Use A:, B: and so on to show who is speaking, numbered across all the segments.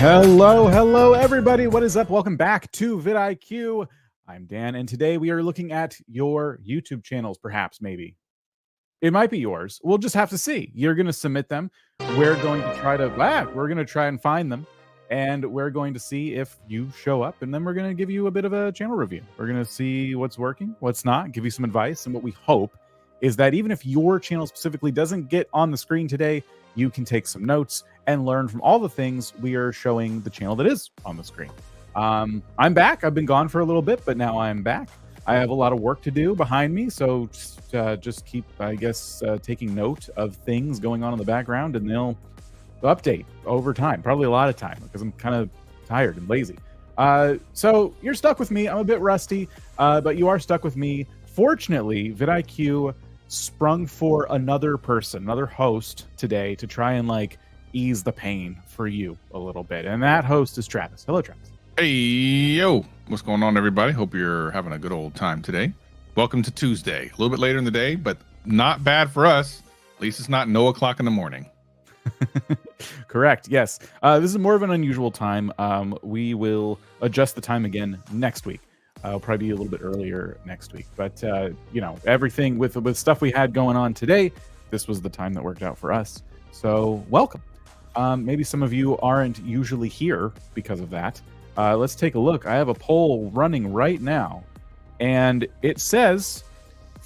A: Hello, everybody. What is up? Welcome back to vidIQ. I'm Dan, and today we are looking at your YouTube channels, perhaps, maybe. It might be yours. We'll just have to see. You're going to submit them. We're going to try and find them, and we're going to see if you show up, and then we're going to give you a bit of a channel review. We're going to see what's working, what's not, give you some advice, and what we hope is that even if your channel specifically doesn't get on the screen today, you can take some notes and learn from all the things we are showing the channel that is on the screen. I'm back. I've been gone for a little bit, but now I'm back. I have a lot of work to do behind me, so just keep, I guess, taking note of things going on in the background, and they'll update over time, probably a lot of time, because I'm kind of tired and lazy. So you're stuck with me. I'm a bit rusty, but you are stuck with me. Fortunately, vidIQ sprung for another person, another host today to try and ease the pain for you a little bit. And that host is Travis. Hello, Travis.
B: Hey, yo. What's going on, everybody? Hope you're having a good old time today. Welcome to Tuesday. A little bit later in the day, but not bad for us. At least it's not no o'clock in the morning.
A: Correct. Yes. This is more of an unusual time. We will adjust the time again next week. It'll probably be a little bit earlier next week, but everything with stuff we had going on today, this was the time that worked out for us. So welcome. Maybe some of you aren't usually here because of that. Let's take a look. I have a poll running right now, and it says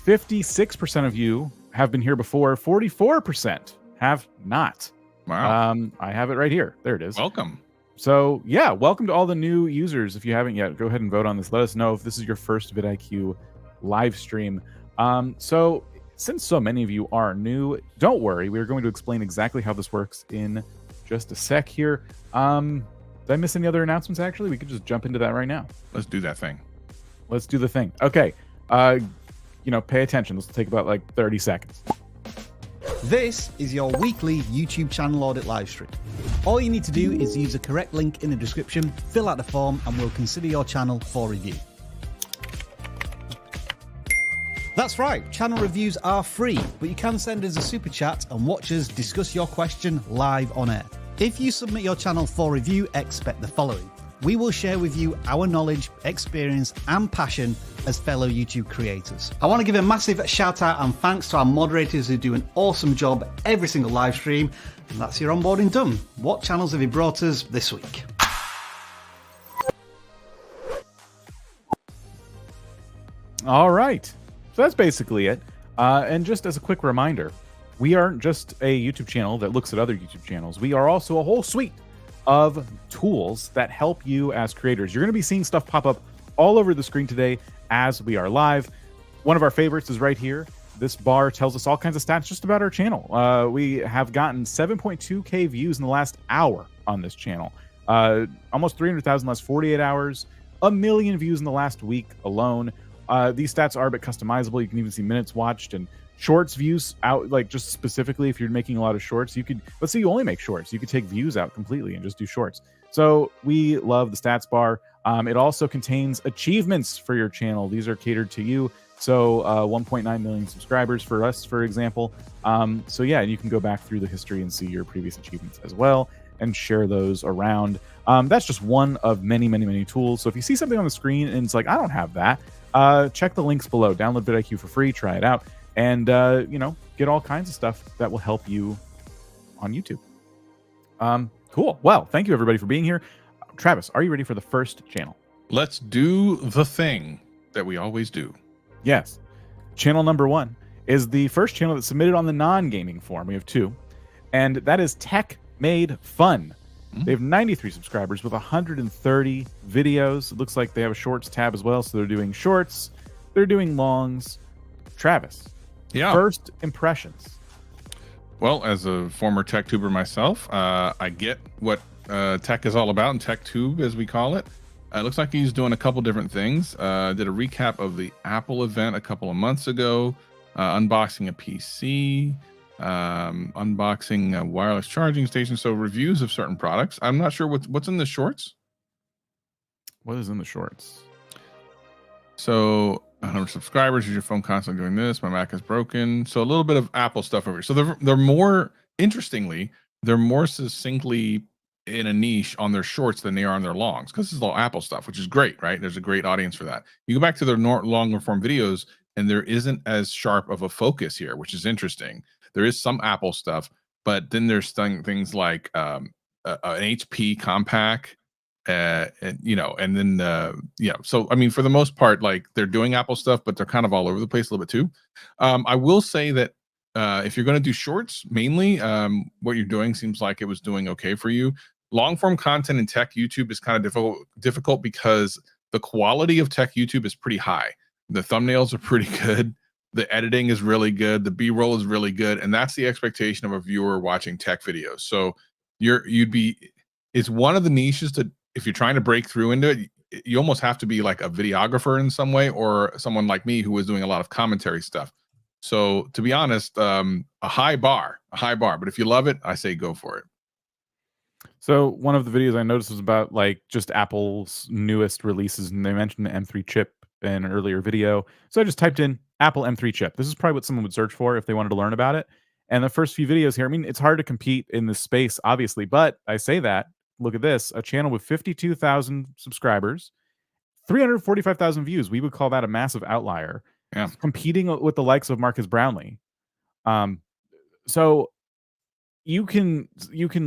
A: 56% of you have been here before, 44% have not.
B: Wow.
A: I have it right here. There it is.
B: Welcome.
A: So yeah, welcome to all the new users. If you haven't yet, go ahead and vote on this. Let us know if this is your first vidIQ live stream. So since so many of you are new, don't worry. We're going to explain exactly how this works in just a sec here. Did I miss any other announcements, actually? We could just jump into that right now.
B: Let's do that thing.
A: Let's do the thing. Okay. Pay attention. This will take about 30 seconds.
C: This is your weekly YouTube channel audit livestream. All you need to do is use the correct link in the description, fill out the form, and we'll consider your channel for review. That's right, channel reviews are free, but you can send us a super chat and watch us discuss your question live on air. If you submit your channel for review, expect the following. We will share with you our knowledge, experience, and passion as fellow YouTube creators. I want to give a massive shout out and thanks to our moderators who do an awesome job every single live stream. And that's your onboarding done. What channels have you brought us this week?
A: All right. So that's basically it. And just as a quick reminder, we aren't just a YouTube channel that looks at other YouTube channels. We are also a whole suite of tools that help you as creators. You're going to be seeing stuff pop up all over the screen today as we are live. One of our favorites is right here. This bar tells us all kinds of stats just about our channel. We have gotten 7.2K views in the last hour on this channel. Almost 300,000 last 48 hours. 1 million views in the last week alone. These stats are a bit customizable. You can even see minutes watched and shorts views out, just specifically if you're making a lot of shorts. You could, let's say you only make shorts, you could take views out completely and just do shorts. So we love the stats bar. It also contains achievements for your channel. These are catered to you. So 1.9 million subscribers for us, for example. So yeah, you can go back through the history and see your previous achievements as well and share those around. That's just one of many, many, many tools. So if you see something on the screen and it's like, I don't have that, check the links below. Download vidIQ for free, try it out, and get all kinds of stuff that will help you on YouTube. Cool. Well, thank you everybody for being here. Travis, are you ready for the first channel?
B: Let's do the thing that we always do.
A: Yes. Channel number 1 is the first channel that submitted on the non-gaming form. We have 2, and that is Tech Made Fun. They have 93 subscribers with 130 videos. It looks like they have a shorts tab as well, so they're doing shorts, they're doing longs. Travis,
B: yeah.
A: First impressions.
B: Well, as a former tech tuber myself, I get what tech is all about, and tech tube as we call it. It looks like he's doing a couple different things. Did a recap of the Apple event a couple of months ago, unboxing a PC, unboxing a wireless charging station. So reviews of certain products. I'm not sure what's in the shorts.
A: What is in the shorts?
B: So 100 subscribers. Is your phone constantly doing this? My Mac is broken. So a little bit of Apple stuff over here. So they're more, interestingly, they're more succinctly in a niche on their shorts than they are on their longs, because it's all Apple stuff, which is great, right? There's a great audience for that. You go back to their longer form videos, and there isn't as sharp of a focus here, which is interesting. There is some Apple stuff, but then there's things like an HP compact, and and then So I mean, for the most part, like, they're doing Apple stuff, but they're kind of all over the place a little bit too. I will say that if you're going to do shorts mainly, what you're doing seems like it was doing okay for you. Long form content in tech YouTube is kind of difficult because the quality of tech YouTube is pretty high. The thumbnails are pretty good. The editing is really good. The B-roll is really good, and that's the expectation of a viewer watching tech videos. So it's one of the niches that, if you're trying to break through into it, you almost have to be like a videographer in some way, or someone like me who was doing a lot of commentary stuff. So to be honest, a high bar. But if you love it, I say go for it.
A: So one of the videos I noticed was about like just Apple's newest releases, and they mentioned the M3 chip in an earlier video. So I just typed in Apple M3 chip. This is probably what someone would search for if they wanted to learn about it. And the first few videos here, I mean, it's hard to compete in this space, obviously, but I say that. Look at this, a channel with 52,000 subscribers, 345,000 views. We would call that a massive outlier.
B: Yeah.
A: Competing with the likes of Marcus Brownlee. So you can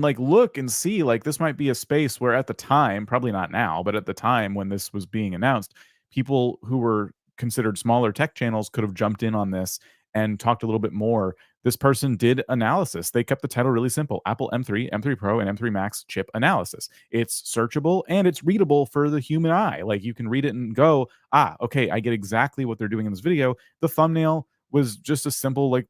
A: like look and see like this might be a space where at the time, probably not now, but at the time when this was being announced, people who were considered smaller tech channels could have jumped in on this and talked a little bit more. This person did analysis. They kept the title really simple: Apple M3, M3 Pro, and M3 Max chip analysis. It's searchable and it's readable for the human eye. Like, you can read it and go, okay, I get exactly what they're doing in this video. The thumbnail was just a simple, like,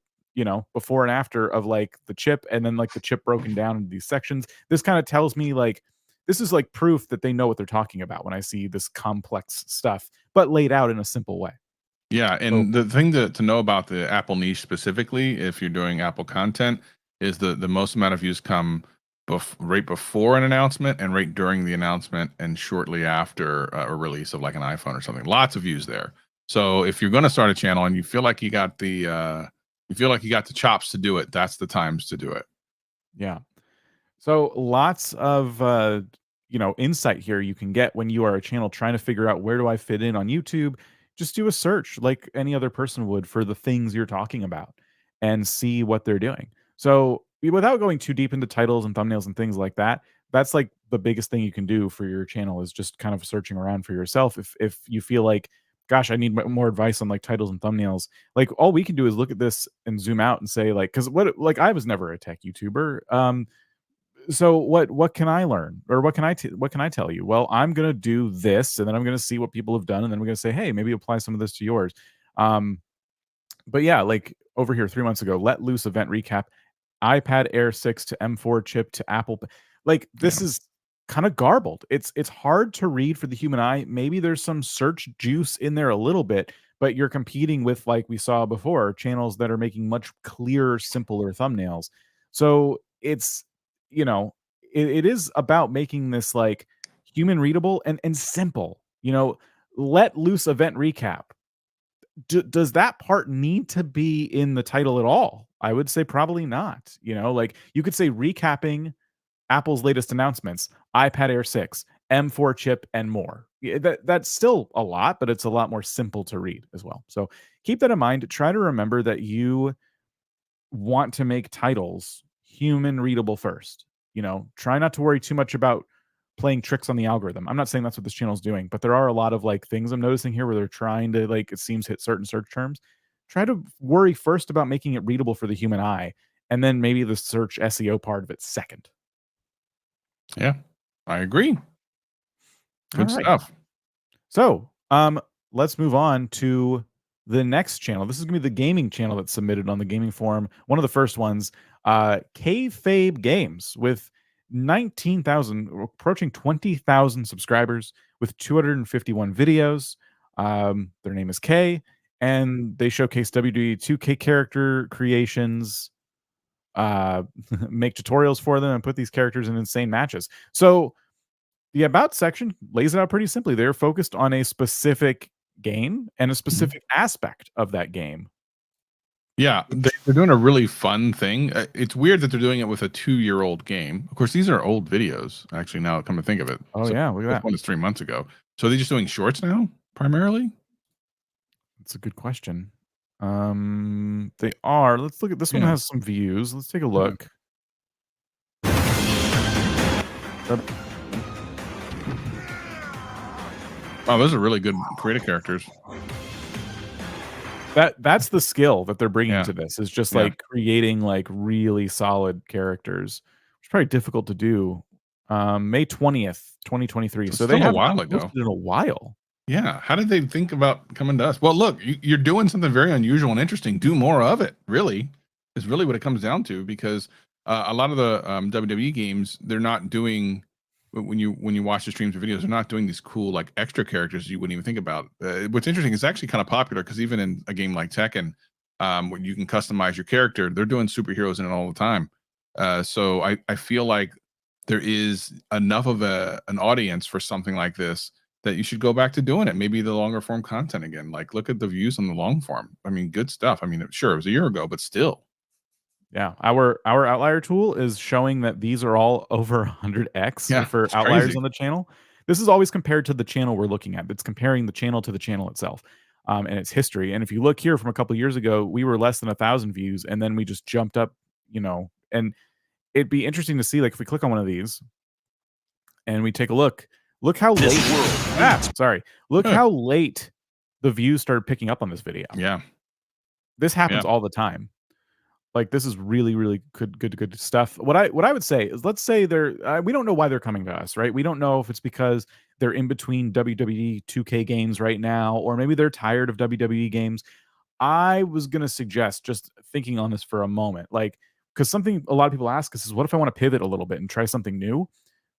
A: before and after of like the chip, and then like the chip broken down into these sections. This kind of tells me like this is like proof that they know what they're talking about when I see this complex stuff, but laid out in a simple way.
B: Yeah, and the thing to know about the Apple niche specifically, if you're doing Apple content, is the most amount of views come right before an announcement, and right during the announcement, and shortly after a release of like an iPhone or something. Lots of views there. So if you're going to start a channel and you feel like you got the chops to do it, that's the times to do it.
A: Yeah. So lots of insight here you can get when you are a channel trying to figure out, where do I fit in on YouTube? Just do a search like any other person would for the things you're talking about and see what they're doing. So without going too deep into titles and thumbnails and things like that, that's like the biggest thing you can do for your channel, is just kind of searching around for yourself. If you feel like, gosh, I need more advice on like titles and thumbnails, like all we can do is look at this and zoom out and say, like, because I was never a tech YouTuber. So what can I learn, or what can I tell you? Well, I'm gonna do this, and then I'm gonna see what people have done, and then we're gonna say, hey, maybe apply some of this to yours. But yeah, like over here 3 months ago, let loose event recap, iPad Air 6 to M4 chip to Apple. Like, this is kind of garbled. It's hard to read for the human eye. Maybe there's some search juice in there a little bit, but you're competing with, like we saw before, channels that are making much clearer, simpler thumbnails. So it's it is about making this like human readable and simple. Let loose event recap. Does that part need to be in the title at all? I would say probably not. Like, you could say recapping Apple's latest announcements, iPad Air 6, M4 chip, and more. That's still a lot, but it's a lot more simple to read as well. So keep that in mind. Try to remember that you want to make titles human readable first. Try not to worry too much about playing tricks on the algorithm. I'm not saying that's what this channel is doing, but there are a lot of like things I'm noticing here where they're trying to, like, it seems, hit certain search terms. Try to worry first about making it readable for the human eye, and then maybe the search SEO part of it second.
B: Yeah, I agree. Good stuff.
A: So, let's move on to the next channel. This is gonna be the gaming channel that's submitted on the gaming forum. One of the first ones, Kayfab Games, with 19,000, approaching 20,000 subscribers, with 251 videos. Their name is Kay, and they showcase WWE 2K character creations, make tutorials for them, and put these characters in insane matches. So the about section lays it out pretty simply. They're focused on a specific game and a specific aspect of that game.
B: Yeah, they're doing a really fun thing. It's weird that they're doing it with a 2-year-old game. Of course, these are old videos. Actually, now come to think of it.
A: Oh
B: So
A: yeah, look at
B: this
A: that.
B: one is 3 months ago. So are they just doing shorts now, primarily?
A: That's a good question. They are. Let's look at this one.
B: Yeah.
A: Has some views. Let's take a
B: Yeah.
A: look.
B: Oh, those are really good creative characters.
A: That's the skill that they're bringing
B: Yeah.
A: to this, is just
B: Yeah.
A: like creating like really solid characters. It's probably difficult to do. May 20th, 2023.
B: It's
A: So
B: still
A: they
B: a
A: haven't
B: while ago.
A: posted in a while.
B: Yeah. How did they think about coming to us? Well, look, you're doing something very unusual and interesting. Do more of it. Really, is really what it comes down to. Because a lot of the WWE games, they're not doing when you watch the streams or videos, they're not doing these cool like extra characters you wouldn't even think about. What's interesting is actually kind of popular because even in a game like Tekken, when you can customize your character, they're doing superheroes in it all the time. So I feel like there is enough of an audience for something like this that you should go back to doing it. Maybe the longer form content again. Like look at the views on the long form. I mean, good stuff. I mean, sure, it was a year ago, but still.
A: Yeah, our outlier tool is showing that these are all over 100x
B: Yeah,
A: for
B: it's
A: outliers
B: crazy.
A: on the channel. This is always compared to the channel we're looking at. It's comparing the channel to the channel itself, and its history. And if you look here from a couple years ago, we were less than 1,000 views, and then we just jumped up. And it'd be interesting to see, like, if we click on one of these and we take a look. Look how late. Sorry. Look how late the views started picking up on this video.
B: Yeah.
A: This happens all the time. Like, this is really, really good stuff. What I would say is, let's say they're we don't know why they're coming to us, right? We don't know if it's because they're in between WWE 2K games right now, or maybe they're tired of WWE games. I was gonna suggest just thinking on this for a moment, like, because something a lot of people ask us is, what if I want to pivot a little bit and try something new?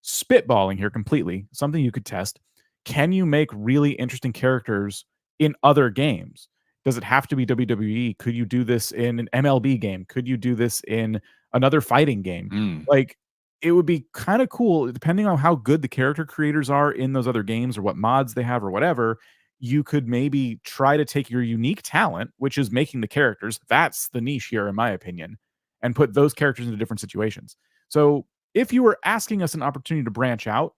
A: Spitballing here completely, something you could test. Can you make really interesting characters in other games? Does it have to be WWE? Could you do this in an MLB game? Could you do this in another fighting game?
B: Mm.
A: Like, it would be kind of cool, depending on how good the character creators are in those other games or what mods they have or whatever. You could maybe try to take your unique talent, which is making the characters. That's the niche here, in my opinion, and put those characters into different situations. So if you were asking us an opportunity to branch out,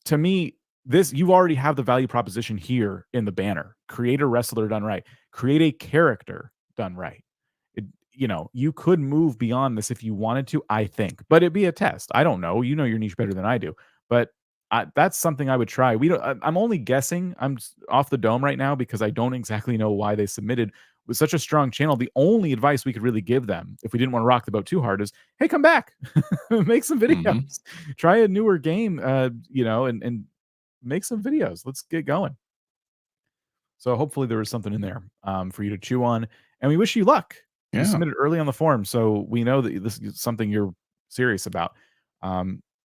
A: to me, this, you already have the value proposition here in the banner. Create a wrestler done right. Create a character done right. You could move beyond this if you wanted to, I think, but it'd be a test. I don't know. You know your niche better than I do, but that's something I would try. I'm only guessing. I'm off the dome right now because I don't exactly know why they submitted with such a strong channel. The only advice we could really give them, if we didn't want to rock the boat too hard, is, hey, come back, make some videos, try a newer game, and make some videos. Let's get going. So hopefully there was something in there for you to chew on, and we wish you luck.
B: Yeah.
A: You submitted early on the forum, so we know that this is something you're serious about.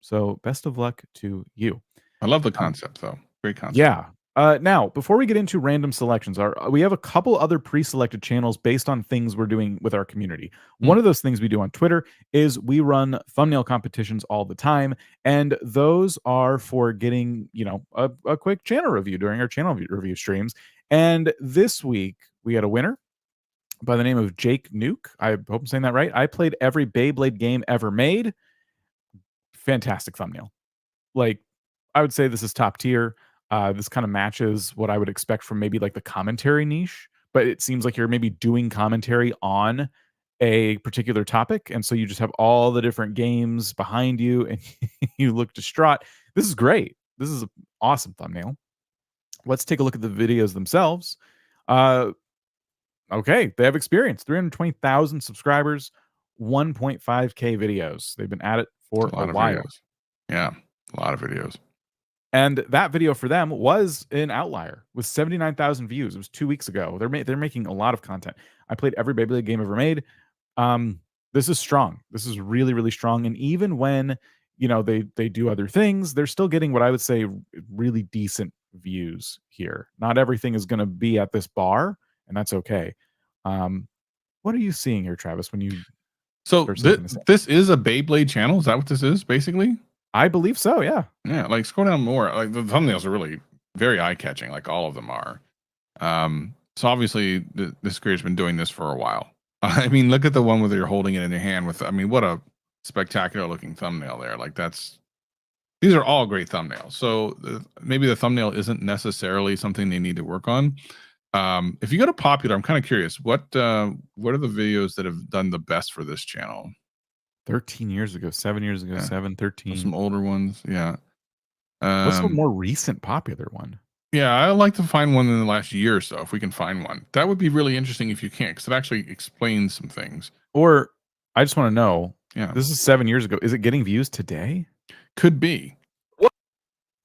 A: So best of luck to you.
B: I love the concept, though. Great concept.
A: Yeah. Now, before we get into random selections, we have a couple other pre-selected channels based on things we're doing with our community. One of those things we do on Twitter is we run thumbnail competitions all the time, and those are for getting, a quick channel review during our channel review streams. And this week we had a winner by the name of Jake Nuke. I hope I'm saying that right. I played every Beyblade game ever made. Fantastic thumbnail. Like, I would say this is top tier. This kind of matches what I would expect from maybe like the commentary niche, but it seems like you're maybe doing commentary on a particular topic, and so you just have all the different games behind you, and you look distraught. This is great. This is an awesome thumbnail. Let's take a look at the videos themselves. Okay, they have experience. 320,000 subscribers, 1.5K videos. They've been at it for a while.
B: Videos. Yeah, a lot of videos.
A: And that video for them was an outlier with 79,000 views. It was 2 weeks ago. They're making a lot of content. I played every Beyblade game ever made. This is strong. This is really, really strong. And even when they do other things, they're still getting what I would say really decent views here. Not everything is going to be at this bar, and that's okay. What are you seeing here, Travis? When you
B: this is a Beyblade channel. Is that what this is, basically?
A: I believe so, yeah.
B: Yeah, like scroll down more. Like the thumbnails are really very eye-catching, like all of them are. So obviously this creator's been doing this for a while. I mean, look at the one where you're holding it in your hand with, I mean, what a spectacular looking thumbnail there. Like these are all great thumbnails. So maybe the thumbnail isn't necessarily something they need to work on. If you go to popular, I'm kind of curious, what are the videos that have done the best for this channel?
A: 13 years ago, 7 years ago,
B: Yeah.
A: 7, 13.
B: Some older ones. Yeah.
A: What's the more recent popular one?
B: Yeah, I like to find one in the last year or so, if we can find one. That would be really interesting if you can, because it actually explains some things.
A: Or I just want to know,
B: Yeah,
A: this is 7 years ago. Is it getting views today?
B: could be.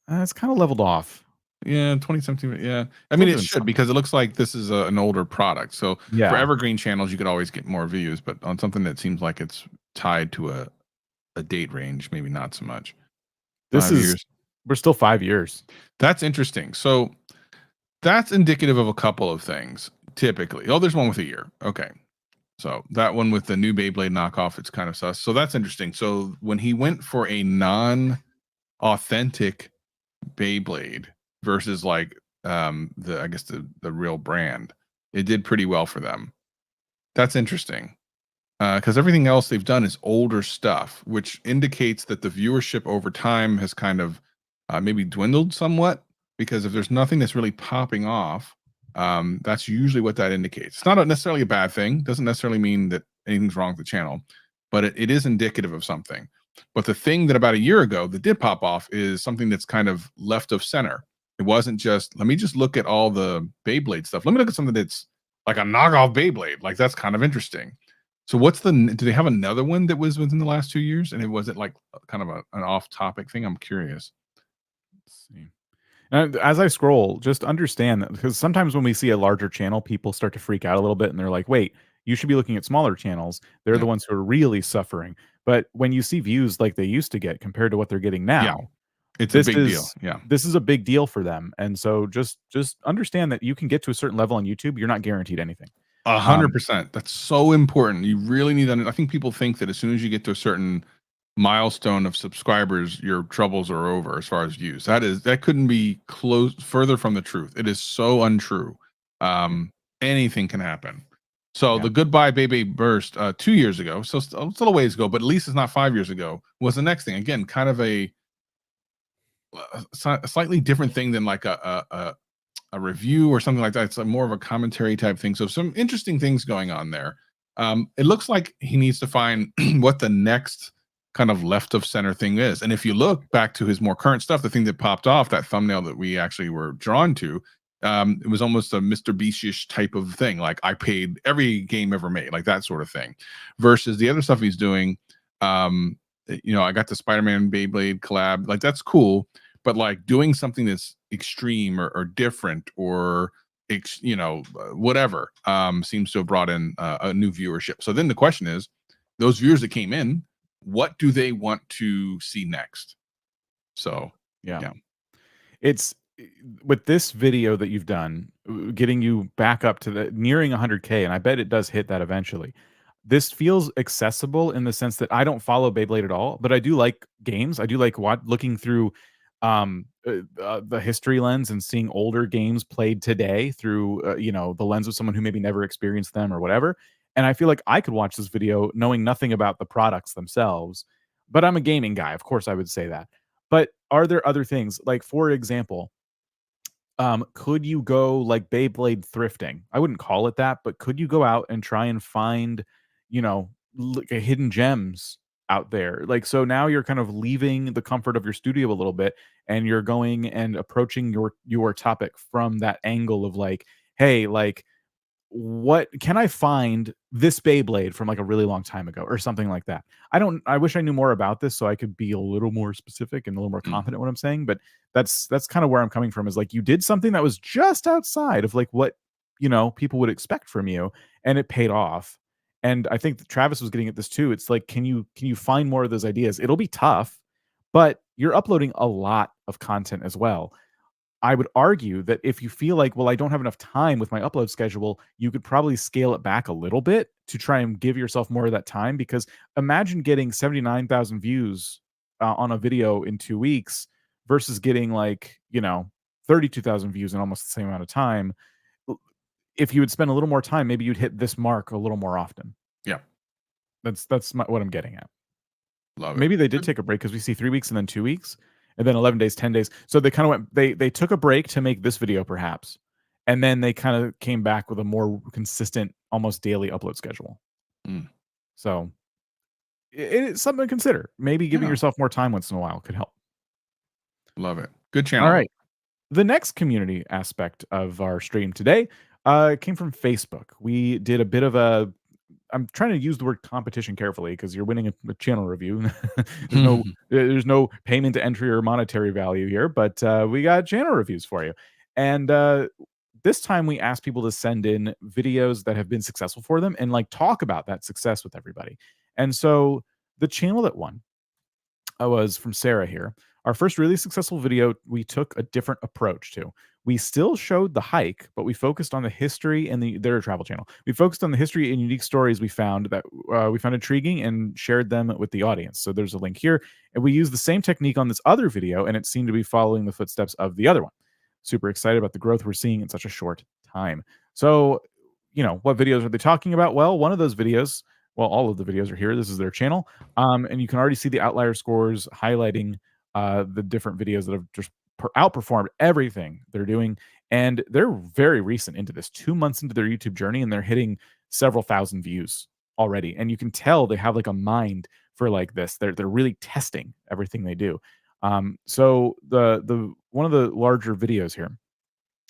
A: It's kind of leveled off.
B: Yeah, 2017. Yeah, I mean, it should, because it looks like this is an older product. So
A: Yeah.
B: for evergreen channels, you could always get more views, but on something that seems like it's tied to a date range, maybe not so much.
A: This
B: 5
A: is
B: years.
A: We're still 5 years.
B: That's interesting. So that's indicative of a couple of things. Typically, oh, there's one with a year. Okay, so that one with the new Beyblade knockoff, it's kind of sus. So that's interesting. So when he went for a non-authentic Beyblade versus like I guess the real brand, it did pretty well for them. That's interesting, because everything else they've done is older stuff, which indicates that the viewership over time has kind of maybe dwindled somewhat, because if there's nothing that's really popping off, that's usually what that indicates. It's not necessarily a bad thing, doesn't necessarily mean that anything's wrong with the channel, but it is indicative of something. But the thing that about a year ago that did pop off is something that's kind of left of center. It wasn't just, let me just look at all the Beyblade stuff. Let me look at something that's like a knockoff Beyblade. Like, that's kind of interesting. So do they have another one that was within the last 2 years? And was it like kind of an off topic thing? I'm curious.
A: Let's see. And as I scroll, just understand that, because sometimes when we see a larger channel, people start to freak out a little bit and they're like, wait, you should be looking at smaller channels. They're the ones who are really suffering. But when you see views like they used to get compared to what they're getting now,
B: it's a big deal. Yeah.
A: This is a big deal for them. And so just understand that you can get to a certain level on YouTube. You're not guaranteed anything.
B: 100%. That's so important. You really need that. I think people think that as soon as you get to a certain milestone of subscribers, your troubles are over as far as views. That couldn't be further from the truth. It is so untrue. Anything can happen. So the Goodbye Bebe Burst 2 years ago, so still a ways ago, but at least it's not 5 years ago, was the next thing. Again, kind of a slightly different thing than like a review or something like that. It's more of a commentary type thing. So some interesting things going on there. It looks like he needs to find what the next kind of left of center thing is. And if you look back to his more current stuff, the thing that popped off, that thumbnail that we actually were drawn to, it was almost a Mr. Beast-ish type of thing. Like, I paid every game ever made, like that sort of thing. Versus the other stuff he's doing, I got the Spider-Man Beyblade collab. Like, that's cool. But like doing something that's extreme or different or whatever seems to have brought in a new viewership. So then the question is, those viewers that came in, what do they want to see next? So yeah.
A: It's with this video that you've done, getting you back up to the nearing 100K, and I bet it does hit that eventually. This feels accessible in the sense that I don't follow Beyblade at all, but I do like games. I do like looking through the history lens and seeing older games played today through the lens of someone who maybe never experienced them or whatever. And I feel like I could watch this video knowing nothing about the products themselves, but I'm a gaming guy. Of course I would say that. But are there other things, like, for example, could you go like Beyblade thrifting? I wouldn't call it that, but could you go out and try and find, hidden gems out there? Like, so now you're kind of leaving the comfort of your studio a little bit, and you're going and approaching your topic from that angle of like, hey, like, what can I find this Beyblade from like a really long time ago or something like that? I wish I knew more about this so I could be a little more specific and a little more confident in what I'm saying, but that's kind of where I'm coming from, is like, you did something that was just outside of like what, people would expect from you, and it paid off. And I think that Travis was getting at this too. It's like, can you find more of those ideas? It'll be tough, but you're uploading a lot of content as well. I would argue that if you feel like, well, I don't have enough time with my upload schedule, you could probably scale it back a little bit to try and give yourself more of that time. Because imagine getting 79,000 views on a video in 2 weeks versus getting like, 32,000 views in almost the same amount of time. if you would spend a little more time, maybe you'd hit this mark a little more often.
B: Yeah.
A: That's what I'm getting at.
B: Love it.
A: Maybe they did take a break because we see 3 weeks and then 2 weeks and then 11 days, 10 days. So they kind of went, they took a break to make this video perhaps. And then they kind of came back with a more consistent, almost daily upload schedule. So it's something to consider. Maybe giving yourself more time once in a while could help.
B: Love it. Good channel.
A: All right. The next community aspect of our stream today came from Facebook. We did a bit of a, I'm trying to use the word competition carefully because you're winning a channel review. there's no payment to entry or monetary value here, but we got channel reviews for you. And this time we asked people to send in videos that have been successful for them and like talk about that success with everybody. And so the channel that won was from Sarah here. Our first really successful video, we took a different approach to. We still showed the hike, but we focused on the history and their travel channel. We focused on the history and unique stories we found that we found intriguing and shared them with the audience. So there's a link here. And we used the same technique on this other video, and it seemed to be following the footsteps of the other one. Super excited about the growth we're seeing in such a short time. So, you know, what videos are they talking about? Well, one of those videos, well, all of the videos are here. This is their channel. And you can already see the outlier scores highlighting the different videos that have just outperformed everything they're doing. And they're very recent into this, 2 months into their YouTube journey, and they're hitting several thousand views already. And you can tell they have like a mind for like this. They're really testing everything they do. So the one of the larger videos here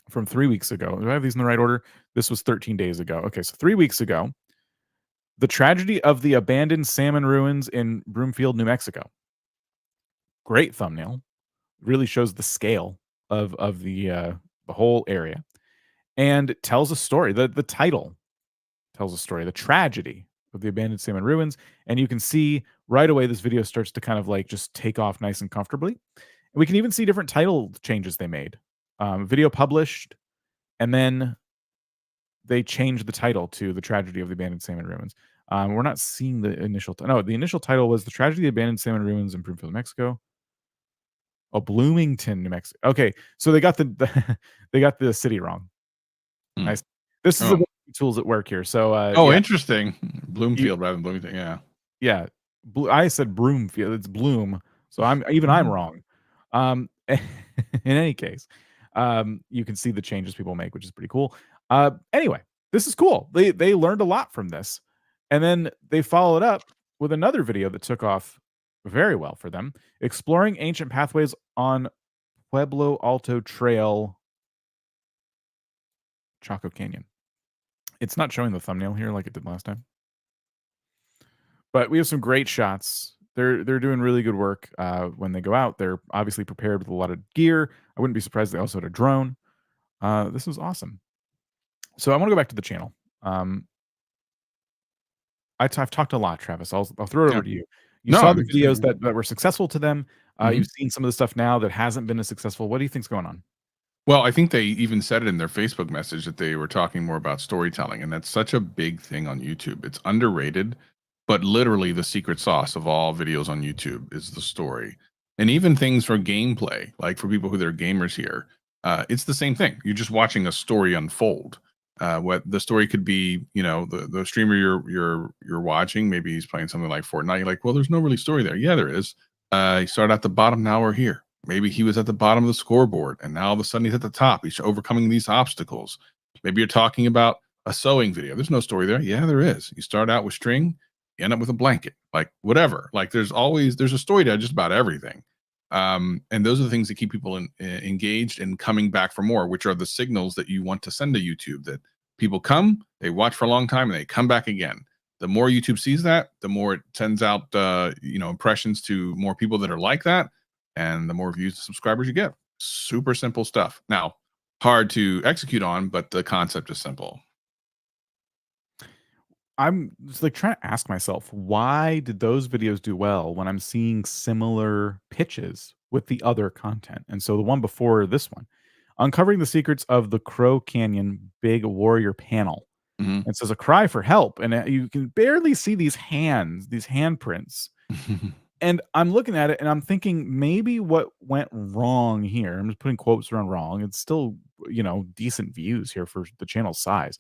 A: from 3 weeks ago, do I have these in the right order? This was 13 days ago. Okay, so 3 weeks ago, the tragedy of the abandoned salmon ruins in Broomfield, New Mexico. Great thumbnail. Really shows the scale of the whole area, and tells a story. The title tells a story, the tragedy of the abandoned salmon ruins, and you can see right away this video starts to kind of like just take off nice and comfortably. We can even see different title changes they made. Video published, and then they changed the title to the tragedy of the abandoned salmon ruins. We're not seeing the initial. No, the initial title was the tragedy of the abandoned salmon ruins in Broomfield, Mexico. Oh, Bloomington, New Mexico. Okay, so they got the they got the city wrong. Nice. This is the tools at work here. So
B: yeah. Interesting. Bloomfield rather than Bloomington. Yeah.
A: Yeah. I said Broomfield. It's Bloom. So I'm wrong. In any case, you can see the changes people make, which is pretty cool. Anyway, this is cool. They learned a lot from this, and then they followed up with another video that took off very well for them, exploring ancient pathways on Pueblo Alto Trail, Chaco Canyon. It's not showing the thumbnail here like it did last time, but we have some great shots. They're doing really good work when they go out. They're obviously prepared with a lot of gear. I wouldn't be surprised they also had a drone. This is awesome. So I want to go back to the channel. I've talked a lot, Travis. I'll throw it over to you. You saw the videos that were successful to them. You've seen some of the stuff now that hasn't been as successful. What do you think's going on?
B: Well, I think they even said it in their Facebook message that they were talking more about storytelling, and that's such a big thing on YouTube. It's underrated, but literally the secret sauce of all videos on YouTube is the story. And even things for gameplay, like for people who are gamers here, it's the same thing. You're just watching a story unfold. What the story could be, you know, the streamer you're watching, maybe he's playing something like Fortnite. You're like, well, there's no really story there. Yeah, there is. He started at the bottom, now we're here. Maybe he was at the bottom of the scoreboard, and now all of a sudden he's at the top. He's overcoming these obstacles. Maybe you're talking about a sewing video. There's no story there. Yeah, there is. You start out with string, you end up with a blanket, like whatever. Like there's a story to just about everything. And those are the things that keep people engaged and coming back for more, which are the signals that you want to send to YouTube, that people come, they watch for a long time, and they come back again. The more YouTube sees that, the more it sends out impressions to more people that are like that, and the more views and subscribers you get. Super simple stuff. Now, hard to execute on, but the concept is simple.
A: I'm just like trying to ask myself, why did those videos do well when I'm seeing similar pitches with the other content? And so the one before this one, uncovering the secrets of the Crow Canyon Big Warrior panel. And says a cry for help, and you can barely see these hands, these handprints. And I'm looking at it and I'm thinking maybe what went wrong here. I'm just putting quotes around wrong. It's still, decent views here for the channel size.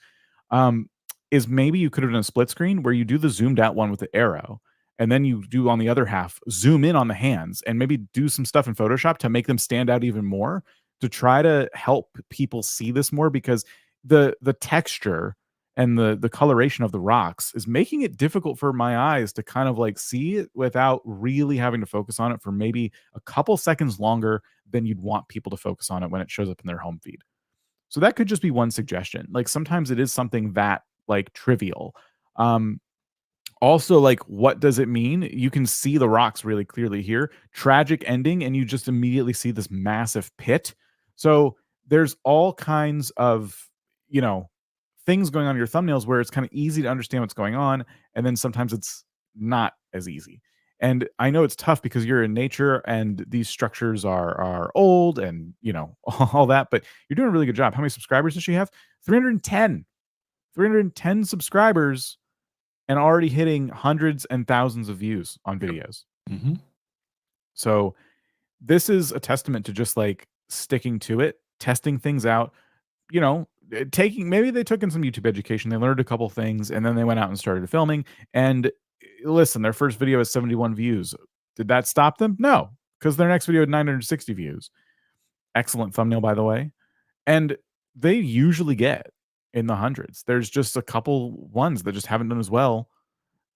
A: Um, is maybe you could have done a split screen where you do the zoomed out one with the arrow, and then you do on the other half, zoom in on the hands and maybe do some stuff in Photoshop to make them stand out even more to try to help people see this more because the texture and the coloration of the rocks is making it difficult for my eyes to kind of like see it without really having to focus on it for maybe a couple seconds longer than you'd want people to focus on it when it shows up in their home feed. So that could just be one suggestion. Like sometimes it is something that like trivial. Um, Also, like, what does it mean? You can see the rocks really clearly here. Tragic ending, and you just immediately see this massive pit. So there's all kinds of, you know, things going on in your thumbnails where it's kind of easy to understand what's going on, and then sometimes it's not as easy. And I know it's tough because you're in nature and these structures are old and all that, but you're doing a really good job. How many subscribers does she have? 310. 310 subscribers and already hitting hundreds and thousands of views on videos.
B: Mm-hmm.
A: So this is a testament to just like sticking to it, testing things out, taking maybe they took in some YouTube education, they learned a couple things, and then they went out and started filming. And listen, their first video has 71 views. Did that stop them? No, because their next video had 960 views. Excellent thumbnail, by the way. And they usually get in the hundreds. There's just a couple ones that just haven't done as well.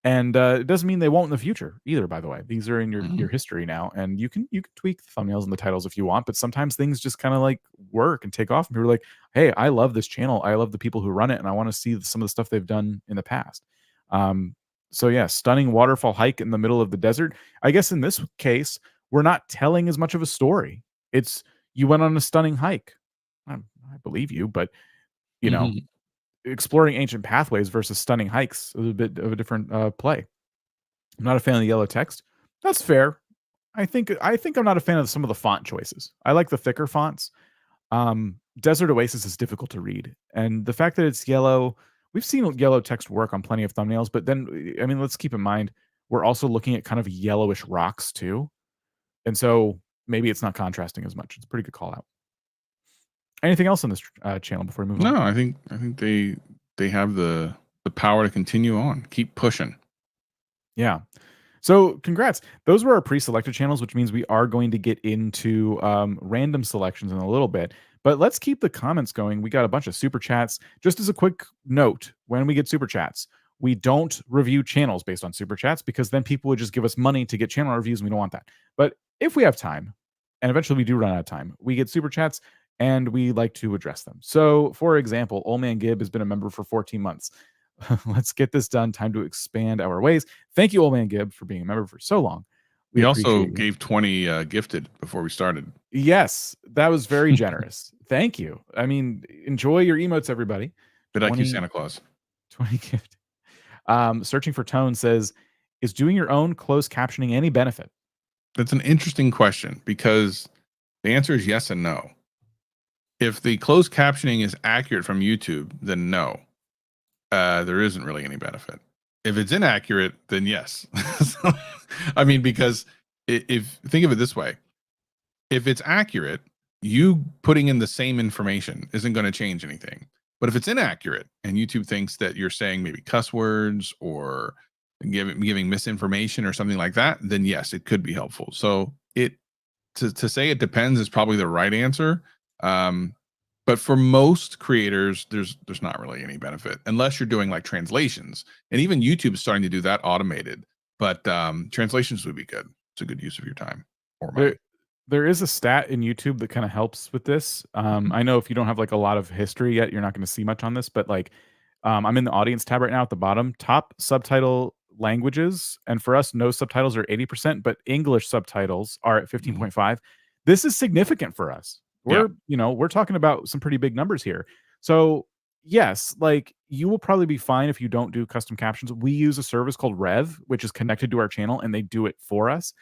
A: And it doesn't mean they won't in the future either, by the way. These are in your history now, and you can tweak the thumbnails and the titles if you want, but sometimes things just kind of like work and take off. And people are like, hey, I love this channel. I love the people who run it, and I want to see some of the stuff they've done in the past. So yeah, stunning waterfall hike in the middle of the desert. I guess in this case, we're not telling as much of a story. It's you went on a stunning hike. I believe you, but exploring ancient pathways versus stunning hikes is a bit of a different play. I'm not a fan of the yellow text. That's fair. I think I'm not a fan of some of the font choices. I like the thicker fonts. Desert Oasis is difficult to read, and the fact that it's yellow, we've seen yellow text work on plenty of thumbnails, but then I mean, let's keep in mind we're also looking at kind of yellowish rocks too, and so maybe it's not contrasting as much. It's a pretty good call out. Anything else on this channel before we move on?
B: No, I think they have the power to continue on, keep pushing.
A: Yeah. So congrats. Those were our pre-selected channels, which means we are going to get into random selections in a little bit. But let's keep the comments going. We got a bunch of super chats. Just as a quick note, when we get super chats, we don't review channels based on super chats because then people would just give us money to get channel reviews, and we don't want that. But if we have time, and eventually we do run out of time, we get super chats and we like to address them. So, for example, Old Man Gibb has been a member for 14 months. Let's get this done. Time to expand our ways. Thank you, Old Man Gibb, for being a member for so long.
B: We also gave 20 gifted before we started.
A: Yes, that was very generous. Thank you. I mean, enjoy your emotes, everybody.
B: vidIQ Santa Claus.
A: 20 gift. Searching for Tone says, is doing your own closed captioning any benefit?
B: That's an interesting question because the answer is yes and no. If the closed captioning is accurate from YouTube, then no. There isn't really any benefit. If it's inaccurate, then yes. So, I mean, because if think of it this way, if it's accurate, you putting in the same information isn't going to change anything. But if it's inaccurate and YouTube thinks that you're saying maybe cuss words or giving misinformation or something like that, then yes, it could be helpful. So to say it depends is probably the right answer. But for most creators, there's not really any benefit unless you're doing like translations, and even YouTube is starting to do that automated. But translations would be good. It's a good use of your time or money.
A: There is a stat in YouTube that kind of helps with this. I know if you don't have like a lot of history yet, you're not going to see much on this, but like I'm in the audience tab right now at the bottom. Top subtitle languages, and for us, no subtitles are 80%, but English subtitles are at 15.5. This is significant for us. We're talking about some pretty big numbers here. So yes, like you will probably be fine if you don't do custom captions. We use a service called Rkyv, which is connected to our channel, and they do it for us.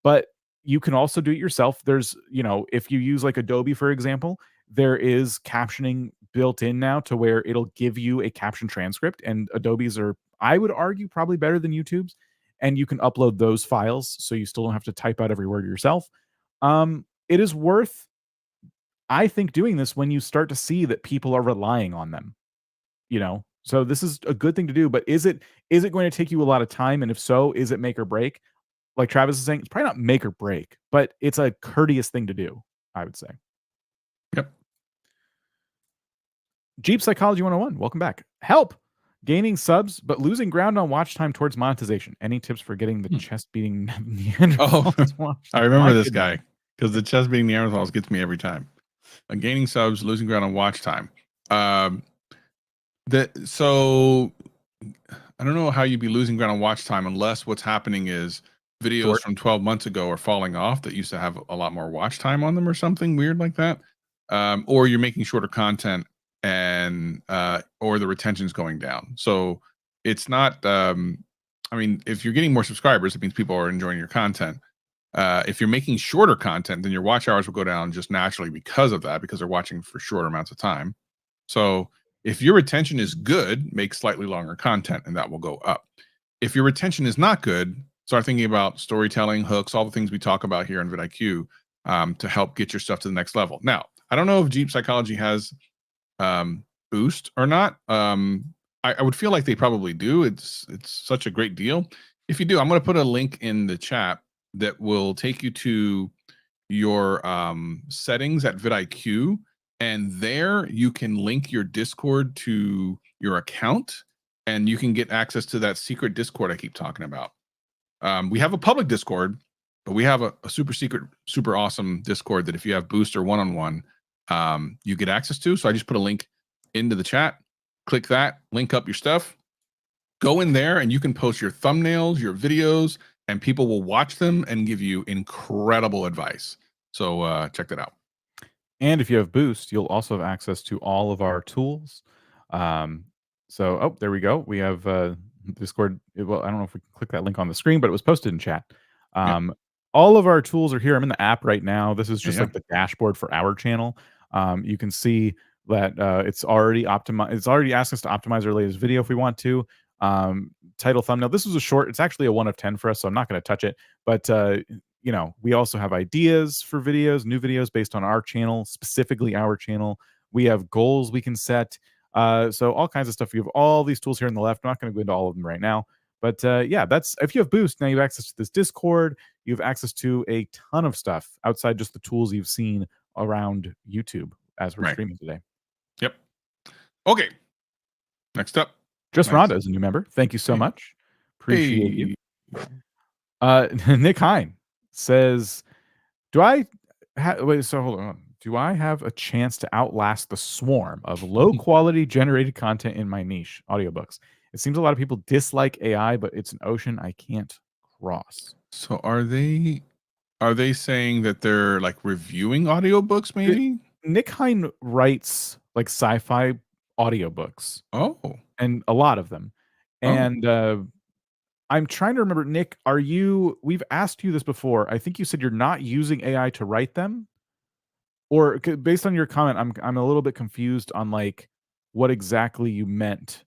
A: But you can also do it yourself. There's, if you use like Adobe, for example, there is captioning built in now to where it'll give you a caption transcript, and Adobe's are, I would argue, probably better than YouTube's. and you can upload those files, so you still don't have to type out every word yourself. It is worth, I think, doing this when you start to see that people are relying on them. So this is a good thing to do. But is it going to take you a lot of time? And if so, is it make or break? Like Travis is saying, it's probably not make or break, but it's a courteous thing to do, I would say.
B: Yep.
A: Jeep Psychology 101, welcome back. Help! Gaining subs, but losing ground on watch time towards monetization. Any tips for getting the chest beating Neanderthals?
B: I remember this guy, because the chest beating Neanderthals gets me every time. Gaining subs, losing ground on watch time. So I don't know how you'd be losing ground on watch time unless what's happening is videos from 12 months ago are falling off that used to have a lot more watch time on them or something weird like that. Or you're making shorter content and or the retention's going down. So it's not I mean, if you're getting more subscribers, it means people are enjoying your content. If you're making shorter content, then your watch hours will go down just naturally because of that, because they're watching for shorter amounts of time. So if your retention is good, make slightly longer content and that will go up. If your retention is not good, start thinking about storytelling, hooks, all the things we talk about here on vidIQ to help get your stuff to the next level. Now, I don't know if Jeep Psychology has boost or not. I would feel like they probably do. It's such a great deal. If you do, I'm going to put a link in the chat that will take you to your settings at vidIQ, and there you can link your Discord to your account, and you can get access to that secret Discord I keep talking about. We have a public Discord, but we have a super secret, super awesome Discord that if you have boost or one-on-one, you get access to. So I just put a link into the chat. Click that, link up your stuff, go in there, and you can post your thumbnails, your videos, and people will watch them and give you incredible advice. So check that out.
A: And if you have Boost, you'll also have access to all of our tools. So there we go. We have Discord. Well, I don't know if we can click that link on the screen, but it was posted in chat. All of our tools are here. I'm in the app right now. This is just like the dashboard for our channel. You can see that it's already optimized. It's already asked us to optimize our latest video if we want to. Title, thumbnail. This was a short. It's actually a 1 of 10 for us, so I'm not going to touch it. But we also have ideas for videos, new videos based on our channel, specifically our channel. We have goals we can set. So all kinds of stuff. You have all these tools here on the left. I'm not going to go into all of them right now. But that's, if you have Boost, now you have access to this Discord. You have access to a ton of stuff outside just the tools you've seen around YouTube as we're streaming today.
B: Yep. Okay. Next up.
A: Just Rhonda is a new member. Thank you so much. Appreciate you. Nick Hine says, do I hold on. Do I have a chance to outlast the swarm of low quality generated content in my niche, audiobooks? It seems a lot of people dislike AI, but it's an ocean I can't cross.
B: So are they saying that they're like reviewing audiobooks maybe?
A: Nick Hine writes like sci-fi audiobooks.
B: Oh.
A: And a lot of them. And I'm trying to remember, Nick, we've asked you this before. I think you said you're not using AI to write them. Or based on your comment, I'm a little bit confused on like what exactly you meant.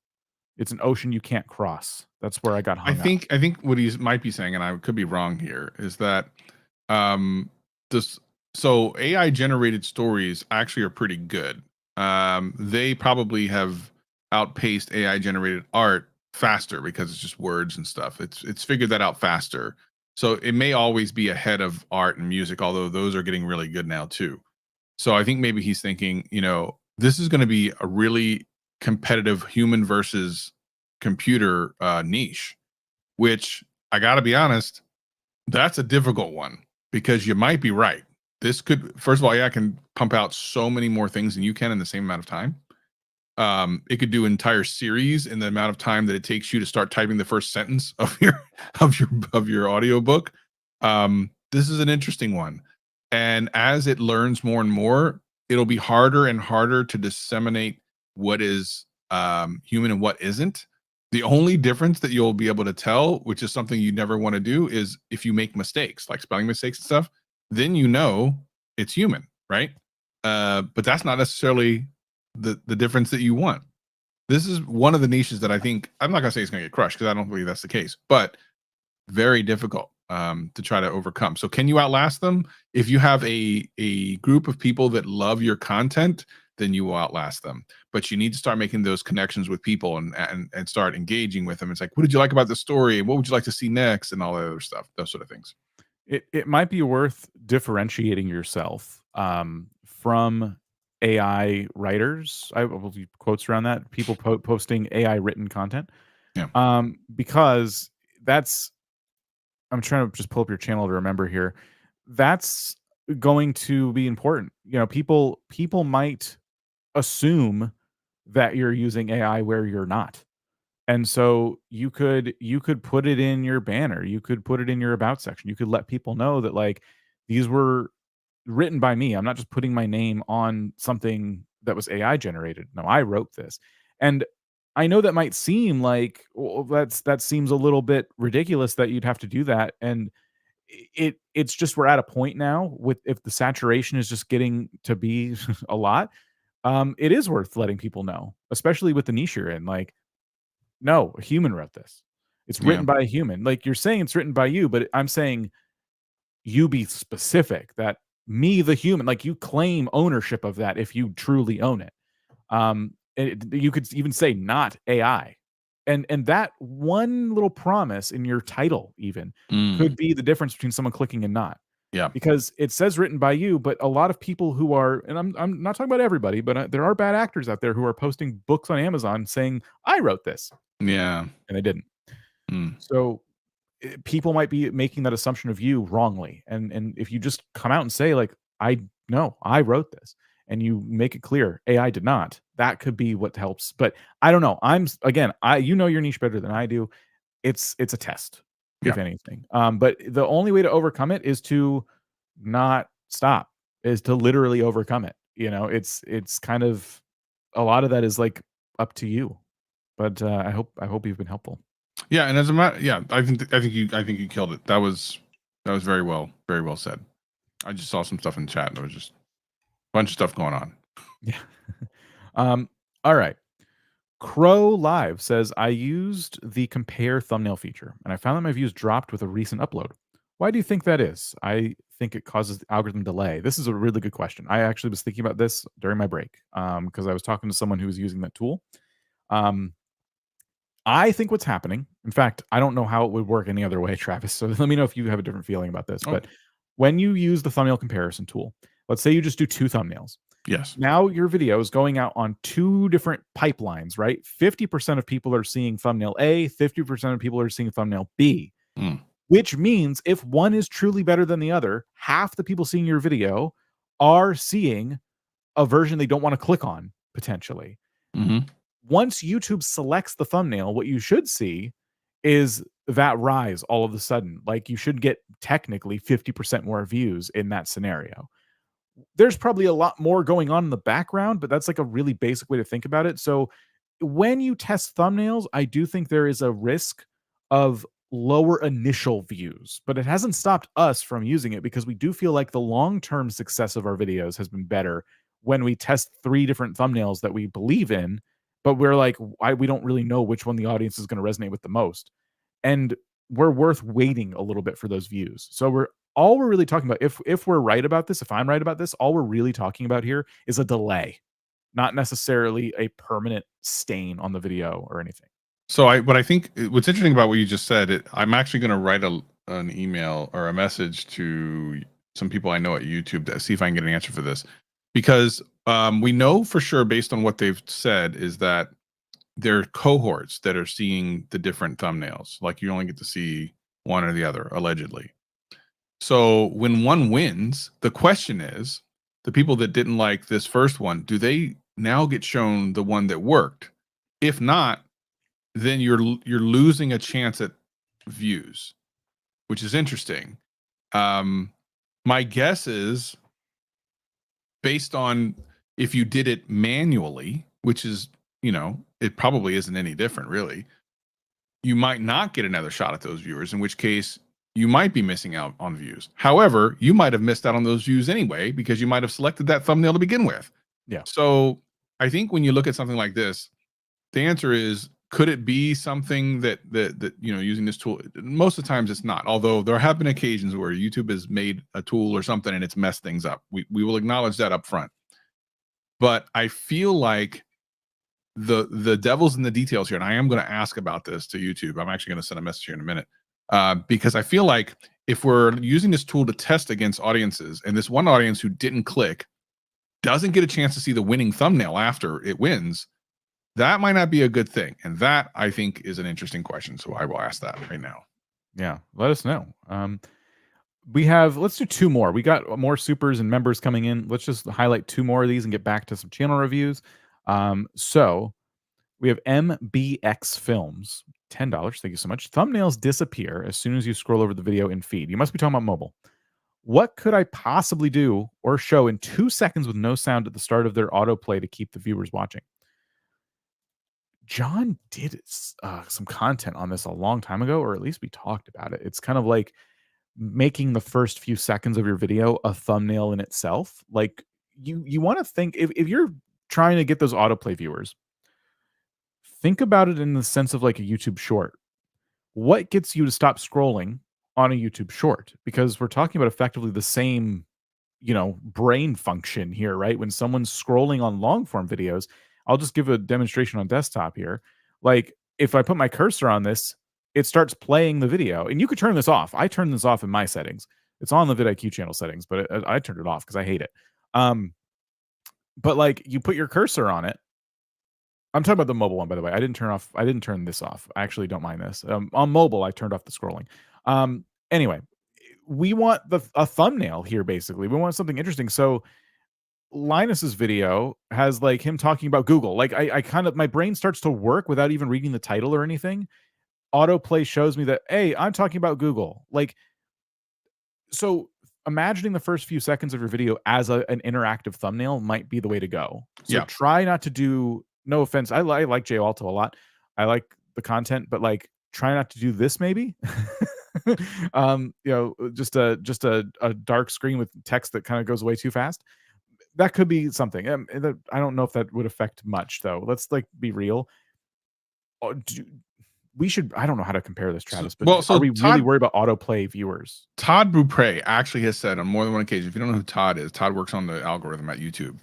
A: It's an ocean you can't cross. That's where I got hung up.
B: I think what he might be saying, and I could be wrong here, is that so AI generated stories actually are pretty good. They probably have outpaced AI generated art faster because it's just words and stuff. It's figured that out faster. So it may always be ahead of art and music, although those are getting really good now too. So I think maybe he's thinking, this is going to be a really competitive human versus computer niche, which I got to be honest, that's a difficult one because you might be right. This could, first of all, I can pump out so many more things than you can in the same amount of time. It could do an entire series in the amount of time that it takes you to start typing the first sentence of your audiobook. This is an interesting one. And as it learns more and more, it'll be harder and harder to disseminate what is human and what isn't. The only difference that you'll be able to tell, which is something you never want to do, is if you make mistakes, like spelling mistakes and stuff, then it's human, right? But that's not necessarily the difference that you want. This is one of the niches that I think, I'm not going to say it's going to get crushed because I don't believe that's the case, but very difficult to try to overcome. So can you outlast them? If you have a group of people that love your content, then you will outlast them. But you need to start making those connections with people and start engaging with them. It's like, what did you like about the story? And what would you like to see next? And all that other stuff, those sort of things.
A: It might be worth differentiating yourself from AI writers. I will use quotes around that. People posting AI written content.
B: Yeah.
A: Because that's, I'm trying to just pull up your channel to remember here. That's going to be important. You know, people might assume that you're using AI where you're not. And so you could put it in your banner, you could put it in your about section. You could let people know that like these were written by me. I'm not just putting my name on something that was AI generated. No, I wrote this. And I know that might seem like, well, that seems a little bit ridiculous that you'd have to do that. And it's just we're at a point now with if the saturation is just getting to be a lot, it is worth letting people know, especially with the niche you're in. Like, no, a human wrote this. It's
B: Yeah.
A: written by a human. Like you're saying it's written by you, but I'm saying you be specific that me, the human, like you claim ownership of that if you truly own it. You could even say not AI. And that one little promise in your title even could be the difference between someone clicking and not.
B: Yeah.
A: Because it says written by you, but a lot of people who are, and I'm not talking about everybody, but there are bad actors out there who are posting books on Amazon saying, I wrote this.
B: Yeah.
A: And they didn't.
B: Mm.
A: So people might be making that assumption of you wrongly. And if you just come out and say like, I wrote this, and you make it clear AI did not, that could be what helps. But I don't know. You know your niche better than I do. It's a test, if
B: Yeah.
A: anything. But the only way to overcome it is to not stop, is to literally overcome it. You know, it's kind of a lot of that is like up to you. But I hope you've been helpful.
B: Yeah, and as a matter, yeah, I think you killed it. That was very well said. I just saw some stuff in the chat, and there was just a bunch of stuff going on.
A: Yeah. All right. Crow Live says, I used the compare thumbnail feature, and I found that my views dropped with a recent upload. Why do you think that is? I think it causes the algorithm delay. This is a really good question. I actually was thinking about this during my break because I was talking to someone who was using that tool. I think what's happening, in fact, I don't know how it would work any other way, Travis. So let me know if you have a different feeling about this. But when you use the thumbnail comparison tool, let's say you just do 2 thumbnails.
B: Yes.
A: Now your video is going out on 2 different pipelines, right? 50% of people are seeing thumbnail A, 50% of people are seeing thumbnail B, which means if one is truly better than the other, half the people seeing your video are seeing a version they don't want to click on, potentially. Once YouTube selects the thumbnail, what you should see is that rise all of a sudden. Like you should get technically 50% more views in that scenario. There's probably a lot more going on in the background, but that's like a really basic way to think about it. So when you test thumbnails, I do think there is a risk of lower initial views, but it hasn't stopped us from using it because we do feel like the long-term success of our videos has been better when we test 3 different thumbnails that we believe in, but we're like, we don't really know which one the audience is going to resonate with the most. And we're worth waiting a little bit for those views. So we're really talking about, if we're right about this, if I'm right about this, all we're really talking about here is a delay, not necessarily a permanent stain on the video or anything.
B: So what I think what's interesting about what you just said, I'm actually going to write an email or a message to some people I know at YouTube to see if I can get an answer for this, because we know for sure based on what they've said is that there are cohorts that are seeing the different thumbnails. Like you only get to see one or the other, allegedly. So when one wins, the question is, the people that didn't like this first one, do they now get shown the one that worked? If not, then you're losing a chance at views, which is interesting. My guess is, based on if you did it manually, which is, it probably isn't any different, really, you might not get another shot at those viewers, in which case you might be missing out on views. However, you might have missed out on those views anyway, because you might have selected that thumbnail to begin with.
A: Yeah.
B: So I think when you look at something like this, the answer is Could it be something that using this tool? Most of the times it's not. Although there have been occasions where YouTube has made a tool or something and it's messed things up. We will acknowledge that up front. But I feel like the devil's in the details here, and I am going to ask about this to YouTube. I'm actually going to send a message here in a minute, because I feel like if we're using this tool to test against audiences, and this one audience who didn't click doesn't get a chance to see the winning thumbnail after it wins, that might not be a good thing. And that, I think, is an interesting question. So I will ask that right now.
A: Yeah, let us know. Let's do 2 more. We got more supers and members coming in. Let's just highlight 2 more of these and get back to some channel reviews. So we have MBX Films, $10. Thank you so much. Thumbnails disappear as soon as you scroll over the video in feed. You must be talking about mobile. What could I possibly do or show in 2 seconds with no sound at the start of their autoplay to keep the viewers watching? John did some content on this a long time ago, or at least we talked about it. It's kind of like making the first few seconds of your video a thumbnail in itself. Like you want to think, if you're trying to get those autoplay viewers, think about it in the sense of like a YouTube short. What gets you to stop scrolling on a YouTube short? Because we're talking about effectively the same, brain function here, right? When someone's scrolling on long form videos, I'll just give a demonstration on desktop here. Like if I put my cursor on this, it starts playing the video, and you could turn this off. I turned this off in my settings. It's on the vidIQ channel settings, but I turned it off because I hate it. But like you put your cursor on it. I'm talking about the mobile one, by the way. I didn't turn this off. I actually don't mind this. On mobile, I turned off the scrolling. Anyway, we want a thumbnail here. Basically, we want something interesting. So Linus's video has like him talking about Google. Like I kind of, my brain starts to work without even reading the title or anything. Autoplay shows me that, hey, I'm talking about Google. Like, so imagining the first few seconds of your video as an interactive thumbnail might be the way to go. So try not to do, no offense, I like Jay Alto a lot. I like the content, but like try not to do this maybe. Just a dark screen with text that kind of goes away too fast. That could be something. I don't know if that would affect much though. Let's like be real. We should, I don't know how to compare this, Travis, but are we really worried about autoplay viewers?
B: Todd Beaupre actually has said on more than one occasion, if you don't know who Todd is, Todd works on the algorithm at YouTube.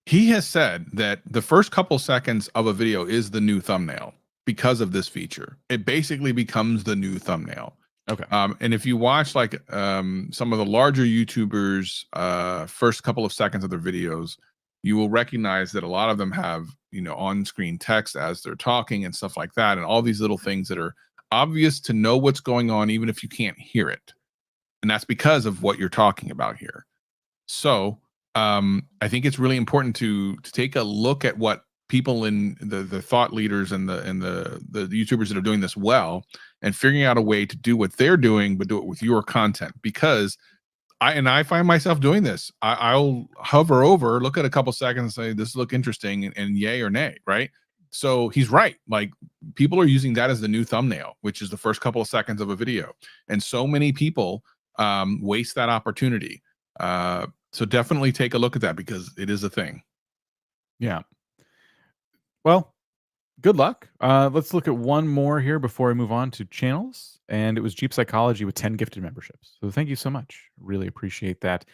B: He has said that the first couple seconds of a video is the new thumbnail because of this feature. It basically becomes the new thumbnail.
A: Okay.
B: And if you watch like some of the larger YouTubers, first couple of seconds of their videos, you will recognize that a lot of them have, on-screen text as they're talking and stuff like that, and all these little things that are obvious to know what's going on, even if you can't hear it. And that's because of what you're talking about here. So I think it's really important to take a look at what people in the thought leaders and the YouTubers that are doing this well, and figuring out a way to do what they're doing, but do it with your content. Because I find myself doing this. I'll hover over, look at a couple seconds, and say, this look interesting, and yay or nay, right? So he's right. Like people are using that as the new thumbnail, which is the first couple of seconds of a video. And so many people waste that opportunity. So definitely take a look at that because it is a thing.
A: Yeah. Well, good luck. Let's look at one more here before we move on to channels. And it was Jeep Psychology with 10 gifted memberships. So thank you so much. Really appreciate that.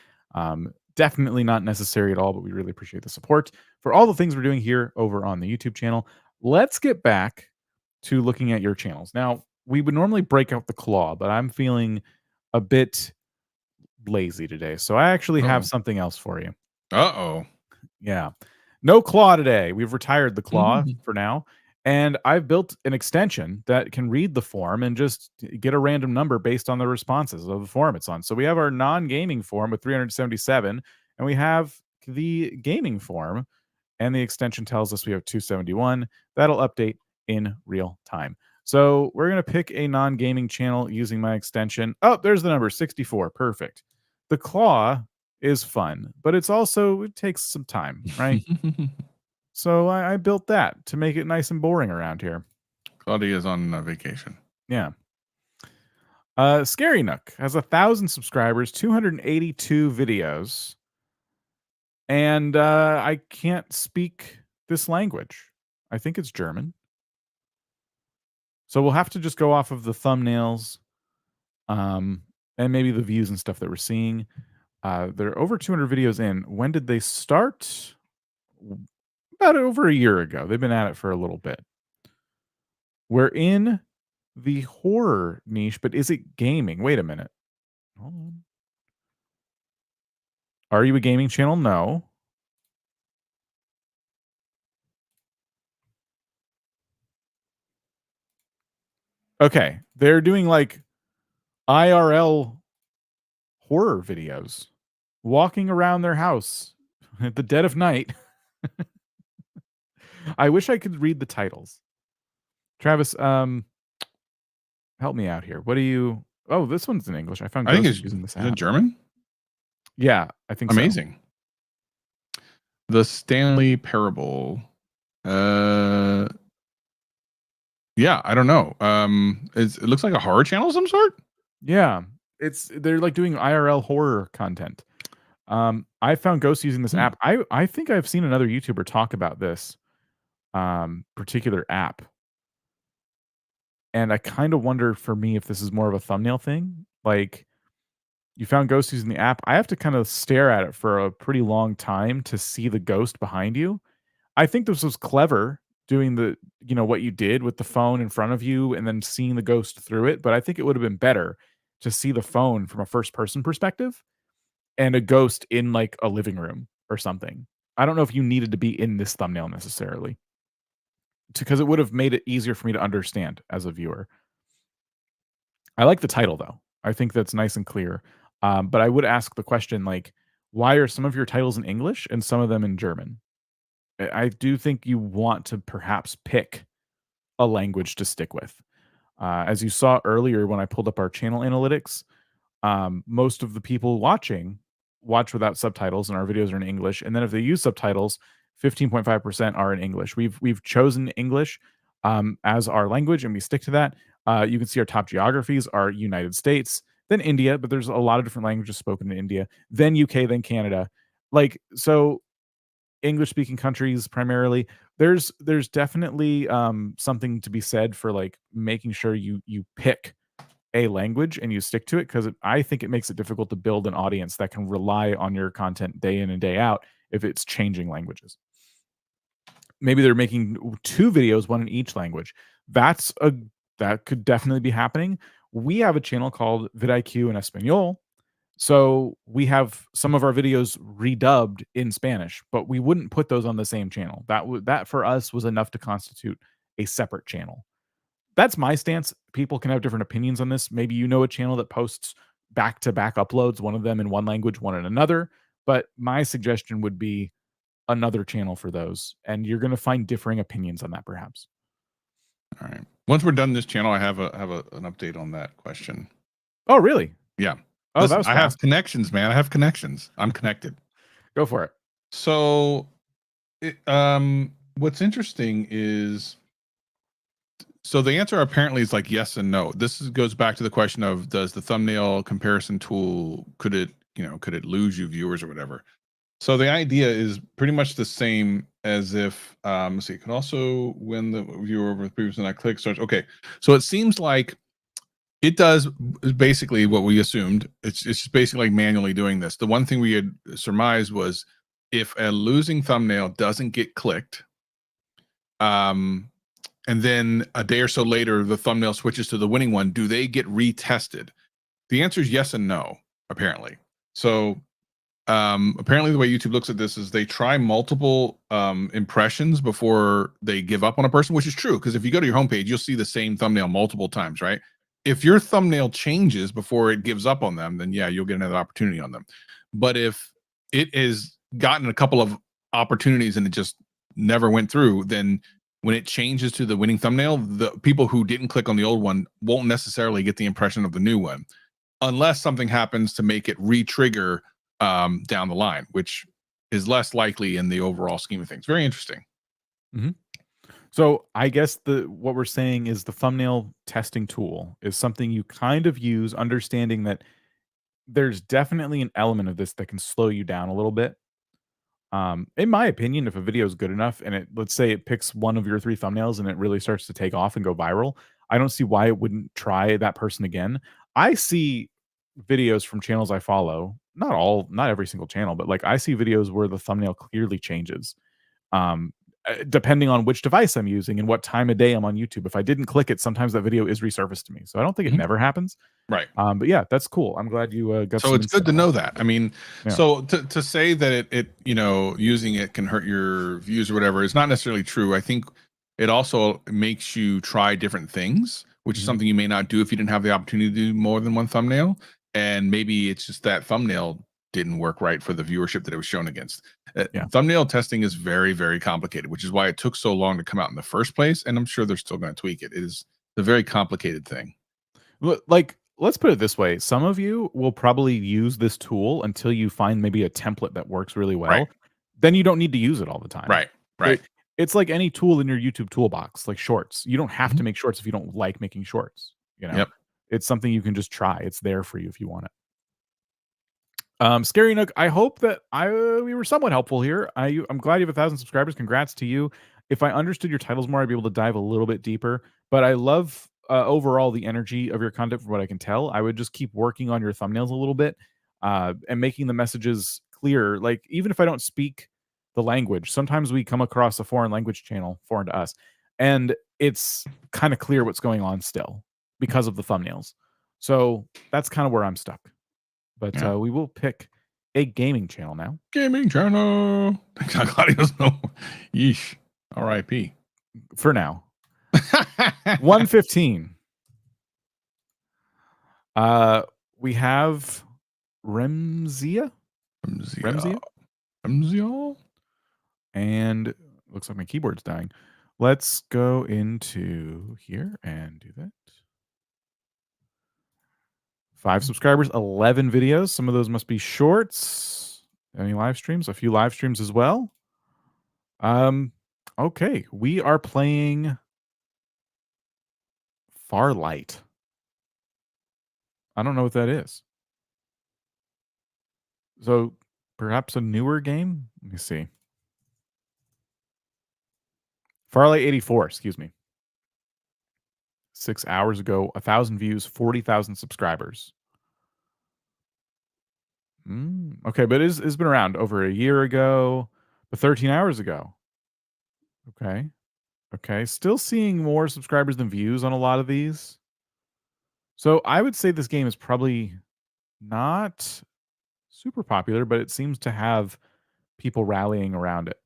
A: Definitely not necessary at all, but we really appreciate the support for all the things we're doing here over on the YouTube channel. Let's get back to looking at your channels. Now, we would normally break out the CLAAAW, but I'm feeling a bit lazy today. So I actually have something else for you.
B: Uh-oh.
A: Yeah. No CLAAAW today. We've retired the CLAAAW for now. And I've built an extension that can read the form and just get a random number based on the responses of the forum it's on. So we have our non-gaming form with 377, and we have the gaming form, and the extension tells us we have 271. That'll update in real time. So we're going to pick a non-gaming channel using my extension. Oh, there's the number, 64. Perfect. The CLAAW is fun, but it takes some time, right? So I built that to make it nice and boring around here.
B: Claudia's on vacation.
A: Yeah. ScaryNook has 1,000 subscribers, 282 videos, and I can't speak this language. I think it's German. So we'll have to just go off of the thumbnails, and maybe the views and stuff that we're seeing. They're over 200 videos in. When did they start? About over a year ago. They've been at it for a little bit. We're in the horror niche, but is it gaming? Wait a minute. Hold on. Are you a gaming channel? No. Okay. They're doing like IRL horror videos, walking around their house at the dead of night. I wish I could read the titles. Travis, help me out here. What do you? Oh, this one's in English. I found
B: I think
A: Ghost
B: it's
A: using this
B: is it
A: app.
B: German?
A: Yeah, I think so.
B: Amazing. The Stanley Parable. Yeah, I don't know. It looks like a horror channel of some sort.
A: Yeah, they're like doing IRL horror content. I found Ghost using this app. I think I've seen another YouTuber talk about this particular app. And I kind of wonder for me if this is more of a thumbnail thing. Like, you found Ghost using the app. I have to kind of stare at it for a pretty long time to see the ghost behind you. I think this was clever doing what you did with the phone in front of you and then seeing the ghost through it. But I think it would have been better to see the phone from a first person perspective and a ghost in like a living room or something. I don't know if you needed to be in this thumbnail necessarily, because it would have made it easier for me to understand as a viewer. I like the title though. I think that's nice and clear. But I would ask the question, like, why are some of your titles in English and some of them in German? I do think you want to perhaps pick a language to stick with. As you saw earlier when I pulled up our channel analytics, most of the people watch without subtitles, and our videos are in English. And then if they use subtitles, 15.5% are in English. We've chosen English as our language, and we stick to that. You can see our top geographies are United States, then India, but there's a lot of different languages spoken in India, then UK, then Canada. Like, so English speaking countries primarily. There's definitely something to be said for like making sure you pick a language and you stick to it, because I think it makes it difficult to build an audience that can rely on your content day in and day out if it's changing languages. Maybe they're making 2 videos, one in each language. That could definitely be happening. We have a channel called vidIQ in Espanol. So we have some of our videos redubbed in Spanish, but we wouldn't put those on the same channel. That for us was enough to constitute a separate channel. That's my stance. People can have different opinions on this. Maybe you know a channel that posts back-to-back uploads, one of them in one language, one in another. But my suggestion would be another channel for those. And you're going to find differing opinions on that, perhaps.
B: All right. Once we're done this channel, I have an update on that question.
A: Oh, really?
B: Yeah.
A: Oh,
B: Listen,
A: that was fast.
B: I have connections, man. I have connections. I'm connected.
A: Go for it.
B: So, what's interesting is, so the answer apparently is like yes and no. This goes back to the question of, does the thumbnail comparison tool, could it lose you viewers or whatever? So the idea is pretty much the same as if, let's see, it can also win the viewer over the previous and I click search. Okay. So it seems like it does basically what we assumed. It's just basically like manually doing this. The one thing we had surmised was if a losing thumbnail doesn't get clicked, and then a day or so later, the thumbnail switches to the winning one, do they get retested? The answer is yes and no, apparently. So apparently the way YouTube looks at this is they try multiple impressions before they give up on a person, which is true, because if you go to your homepage, you'll see the same thumbnail multiple times, right? If your thumbnail changes before it gives up on them, then yeah, you'll get another opportunity on them. But if it has gotten a couple of opportunities and it just never went through, then when it changes to the winning thumbnail, the people who didn't click on the old one won't necessarily get the impression of the new one, unless something happens to make it re-trigger down the line, which is less likely in the overall scheme of things. Very interesting.
A: Mm-hmm. So I guess what we're saying is the thumbnail testing tool is something you kind of use, understanding that there's definitely an element of this that can slow you down a little bit. In my opinion, if a video is good enough and let's say it picks one of your 3 thumbnails and it really starts to take off and go viral, I don't see why it wouldn't try that person again. I see videos from channels I follow, not every single channel, but like I see videos where the thumbnail clearly changes. Um, Depending on which device I'm using and what time of day I'm on YouTube. If I didn't click it, sometimes that video is resurfaced to me. So I don't think it never happens.
B: Right.
A: But yeah, that's cool. I'm glad you got.
B: So it's good to know that. I mean,
A: Yeah.
B: so to say that it using it can hurt your views or whatever is not necessarily true. I think it also makes you try different things, which is something you may not do if you didn't have the opportunity to do more than one thumbnail. And maybe it's just that thumbnail didn't work right for the viewership that it was shown against. Thumbnail testing is very, very complicated, which is why it took so long to come out in the first place. And I'm sure they're still going to tweak it. It is a very complicated thing.
A: Like, let's put it this way. Some of you will probably use this tool until you find maybe a template that works really well.
B: Right.
A: Then you don't need to use it all the time.
B: Right.
A: It's like any tool in your YouTube toolbox, like shorts. You don't have to make shorts if you don't like making shorts. You know, it's something you can just try. It's there for you if you want it. ScaryNook, I hope that we were somewhat helpful here. I'm glad you have 1,000 subscribers. Congrats to you. If I understood your titles more, I'd be able to dive a little bit deeper. But I love overall the energy of your content from what I can tell. I would just keep working on your thumbnails a little bit and making the messages clear. Like, even if I don't speak the language, sometimes we come across a foreign language channel, foreign to us, and it's kind of clear what's going on still because of the thumbnails. So that's kind of where I'm stuck. But we will pick a gaming channel now.
B: Gaming channel. Claudio's no. Yeesh. R.I.P.
A: For now. 115. We have Remzia. And looks like my keyboard's dying. Let's go into here and do that. 5 subscribers, 11 videos. Some of those must be shorts. Any live streams? A few live streams as well. Okay, we are playing Farlight. I don't know what that is. So perhaps a newer game? Let me see. Farlight 84, excuse me. 6 hours ago, 1,000 views, 40,000 subscribers. Okay, but it's been around over a year ago, but 13 hours ago. Okay, still seeing more subscribers than views on a lot of these. So I would say this game is probably not super popular, but it seems to have people rallying around it.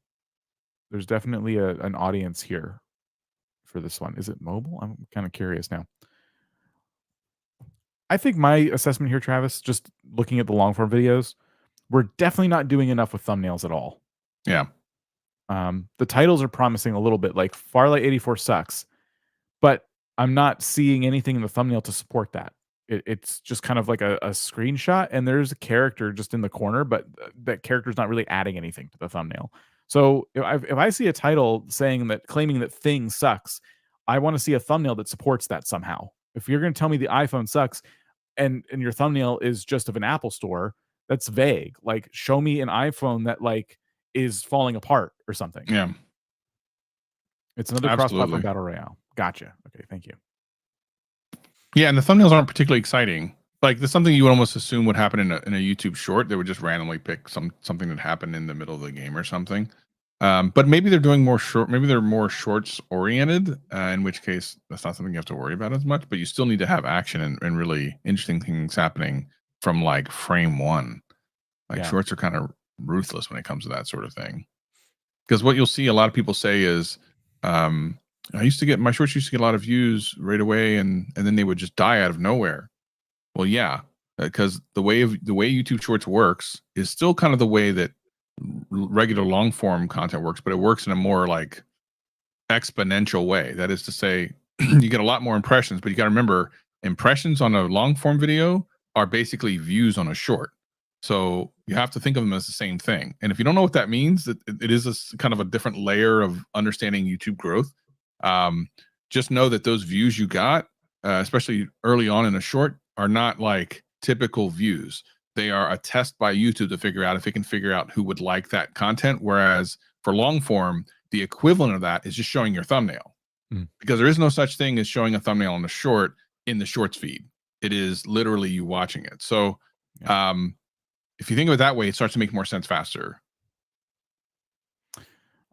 A: There's definitely an audience here for this one. Is it mobile? I'm kind of curious now. I think my assessment here, Travis, just looking at the long form videos, we're definitely not doing enough with thumbnails at all.
B: Yeah.
A: The titles are promising a little bit, like Farlight 84 sucks, but I'm not seeing anything in the thumbnail to support that. It's just kind of like a screenshot, and there's a character just in the corner, but that character's not really adding anything to the thumbnail. So if I see a title claiming that thing sucks, I want to see a thumbnail that supports that somehow. If you're going to tell me the iPhone sucks and your thumbnail is just of an Apple store, that's vague. Like, show me an iPhone that like is falling apart or something.
B: Yeah.
A: It's another cross-platform battle royale. Gotcha. Okay, thank you.
B: Yeah, and the thumbnails aren't particularly exciting. Like, there's something you would almost assume would happen in a YouTube short. They would just randomly pick something that happened in the middle of the game or something. But maybe they're doing more short. Maybe they're more shorts oriented. In which case, that's not something you have to worry about as much. But you still need to have action and really interesting things happening from like frame one. Like, shorts are kind of ruthless when it comes to that sort of thing. Because what you'll see a lot of people say is, my shorts used to get a lot of views right away, and then they would just die out of nowhere. Well, yeah, because the way YouTube Shorts works is still kind of the way that regular long form content works, but it works in a more like exponential way. That is to say, you get a lot more impressions, but you got to remember, impressions on a long form video are basically views on a short. So you have to think of them as the same thing. And if you don't know what that means, it is a kind of a different layer of understanding YouTube growth. Just know that those views you got, especially early on in a short, are not like typical views. They are a test by YouTube to figure out if it can figure out who would like that content. Whereas for long form, the equivalent of that is just showing your thumbnail. because there is no such thing as showing a thumbnail on a short in the shorts feed. It is literally you watching it. So if you think of it that way, it starts to make more sense faster.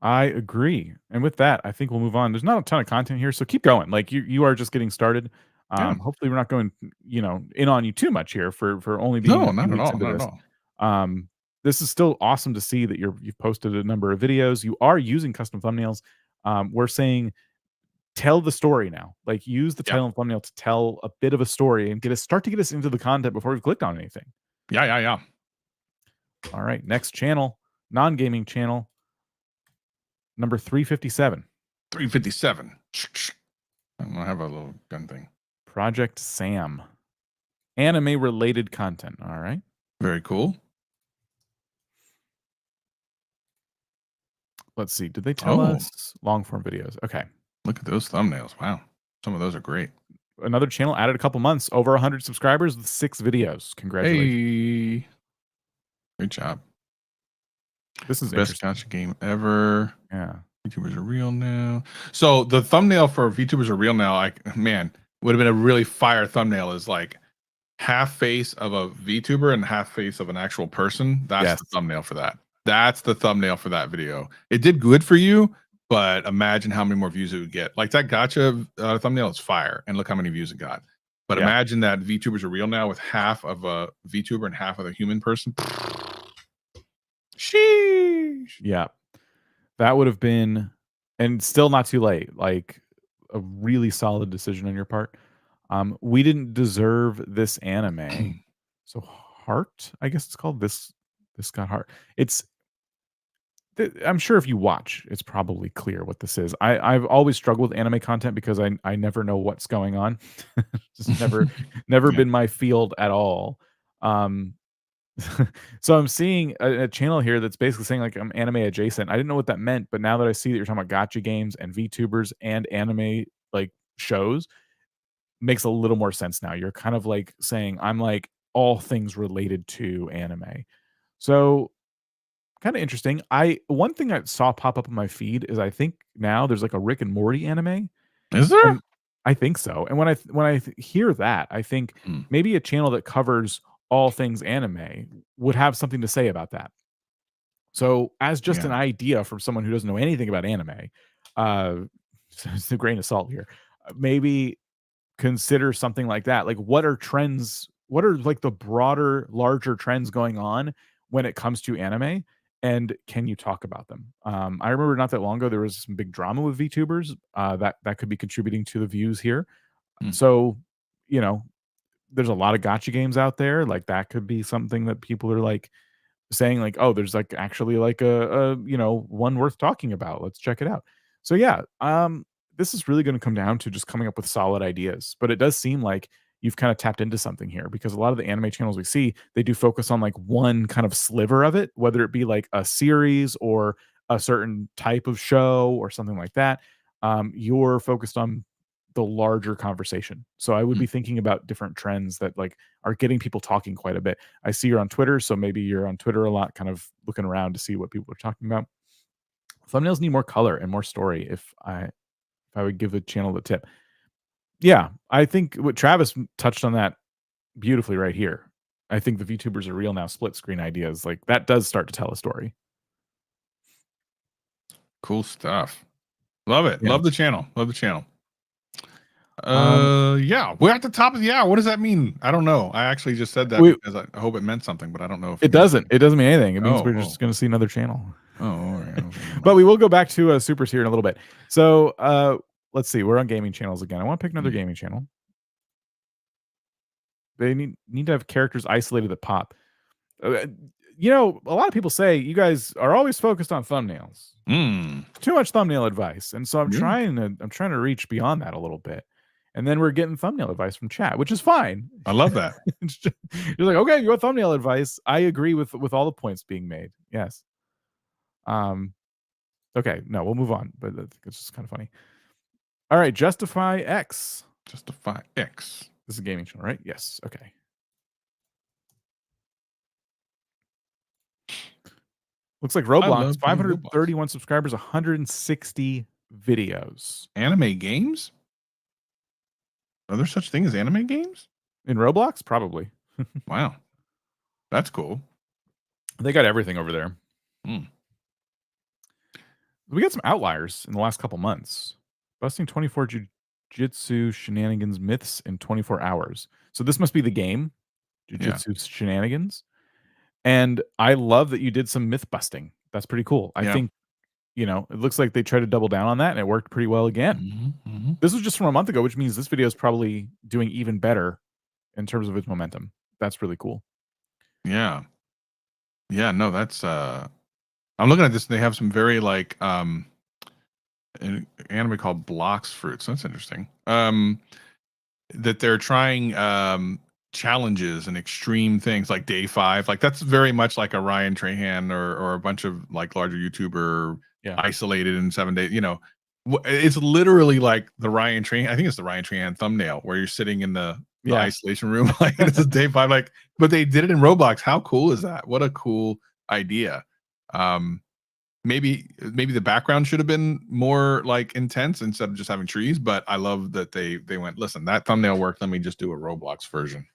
A: I agree. And with that, I think we'll move on. There's not a ton of content here, so keep going. Like you are just getting started.
B: Yeah.
A: Hopefully we're not going, in on you too much here for only being
B: No,
A: a few
B: not at
A: weeks
B: all.
A: into
B: Not
A: this.
B: at all.
A: This is still awesome to see that you've posted a number of videos. You are using custom thumbnails. We're saying tell the story now. Like use the title and thumbnail to tell a bit of a story and start to get us into the content before we've clicked on anything.
B: Yeah.
A: All right, next channel, non-gaming channel, number 357.
B: 357. I don't have a little gun thing.
A: Project Sam. Anime related content. All right.
B: Very cool.
A: Let's see. Did they tell us long form videos? Okay.
B: Look at those thumbnails. Wow. Some of those are great.
A: Another channel added a couple months, over 100 subscribers with 6 videos. Congratulations.
B: Hey. Great job.
A: This is
B: the best gotcha game ever.
A: Yeah.
B: VTubers are real now. So the thumbnail for VTubers are real now, man, would have been a really fire thumbnail is like half face of a VTuber and half face of an actual person. That's the thumbnail for that. That's the thumbnail for that video. It did good for you, but imagine how many more views it would get. Like that gotcha thumbnail is fire, and look how many views it got. But imagine that VTubers are real now with half of a VTuber and half of a human person. Sheesh.
A: Yeah. That would have been, and still not too late, like a really solid decision on your part. We didn't deserve this anime. So Heart, I guess it's called this got Heart. I'm sure if you watch, it's probably clear what this is. I've always struggled with anime content because I never know what's going on. Just never been my field at all. So I'm seeing a channel here that's basically saying like I'm anime adjacent. I didn't know what that meant, but now that I see that you're talking about gacha games and VTubers and anime like shows, makes a little more sense now. You're kind of like saying I'm like all things related to anime. So kind of interesting. One thing I saw pop up on my feed is I think now there's like a Rick and Morty anime.
B: Is there?
A: And I think so. And when I hear that, I think maybe a channel that covers all things anime would have something to say about that. So as just an idea from someone who doesn't know anything about anime, it's a grain of salt here. Maybe consider something like that. Like what are trends? What are like the broader, larger trends going on when it comes to anime? And can you talk about them? I remember not that long ago, there was some big drama with VTubers that could be contributing to the views here. So, there's a lot of gacha games out there. Like that could be something that people are like saying like, oh, there's like actually like a one worth talking about. Let's check it out. So yeah, this is really going to come down to just coming up with solid ideas. But it does seem like you've kind of tapped into something here because a lot of the anime channels we see, they do focus on like one kind of sliver of it, whether it be like a series or a certain type of show or something like that. You're focused on the larger conversation. So I would be thinking about different trends that like are getting people talking quite a bit. I see you're on Twitter, so maybe you're on Twitter a lot, kind of looking around to see what people are talking about. Thumbnails need more color and more story. If I would give a channel the tip. Yeah, I think what Travis touched on that beautifully right here. I think the VTubers are real now. Split screen ideas like that does start to tell a story.
B: Cool stuff. Love it. Love the channel. Love the channel. Yeah, we're at the top of the hour. What does that mean? I don't know. I actually just said that because I hope it meant something, but I don't know if
A: it doesn't. It doesn't mean anything. It means we're just going to see another channel.
B: Oh, all right.
A: But we will go back to supers here in a little bit. So let's see. We're on gaming channels again. I want to pick another gaming channel. They need to have characters isolated that pop. A lot of people say you guys are always focused on thumbnails. Too much thumbnail advice, and so I'm trying to reach beyond that a little bit. And then we're getting thumbnail advice from chat, which is fine.
B: I love that.
A: You're like, okay, your thumbnail advice. I agree with all the points being made. Yes. Okay, no, we'll move on. But I think it's just kind of funny. All right, JustifyX.
B: JustifyX.
A: This is a gaming channel, right? Yes. Okay. Looks like Roblox, 531 subscribers, 160 videos.
B: Anime games? Are there such thing as anime games?
A: In Roblox? Probably.
B: Wow. That's cool.
A: They got everything over there.
B: Hmm.
A: We got some outliers in the last couple months. Busting 24 jujitsu shenanigans myths in 24 hours. So this must be the game, Jujitsu Shenanigans. And I love that you did some myth busting. That's pretty cool. I think, you know, it looks like they tried to double down on that and it worked pretty well again. This was just from a month ago, which means this video is probably doing even better in terms of its momentum. That's really cool.
B: Yeah. Yeah, no, that's I'm looking at this and they have some very like an anime called Blocks Fruits. That's interesting. That they're trying challenges and extreme things like day 5. Like that's very much like a Ryan Trahan or a bunch of like larger YouTuber isolated in 7 days. You know, it's literally like the Ryan Trahan. I think it's the Ryan Trahan thumbnail where you're sitting in the isolation room. Like it's a day 5. Like, but they did it in Roblox. How cool is that? What a cool idea. Maybe the background should have been more like intense instead of just having trees, but I love that they went, listen, that thumbnail worked, let me just do a Roblox version.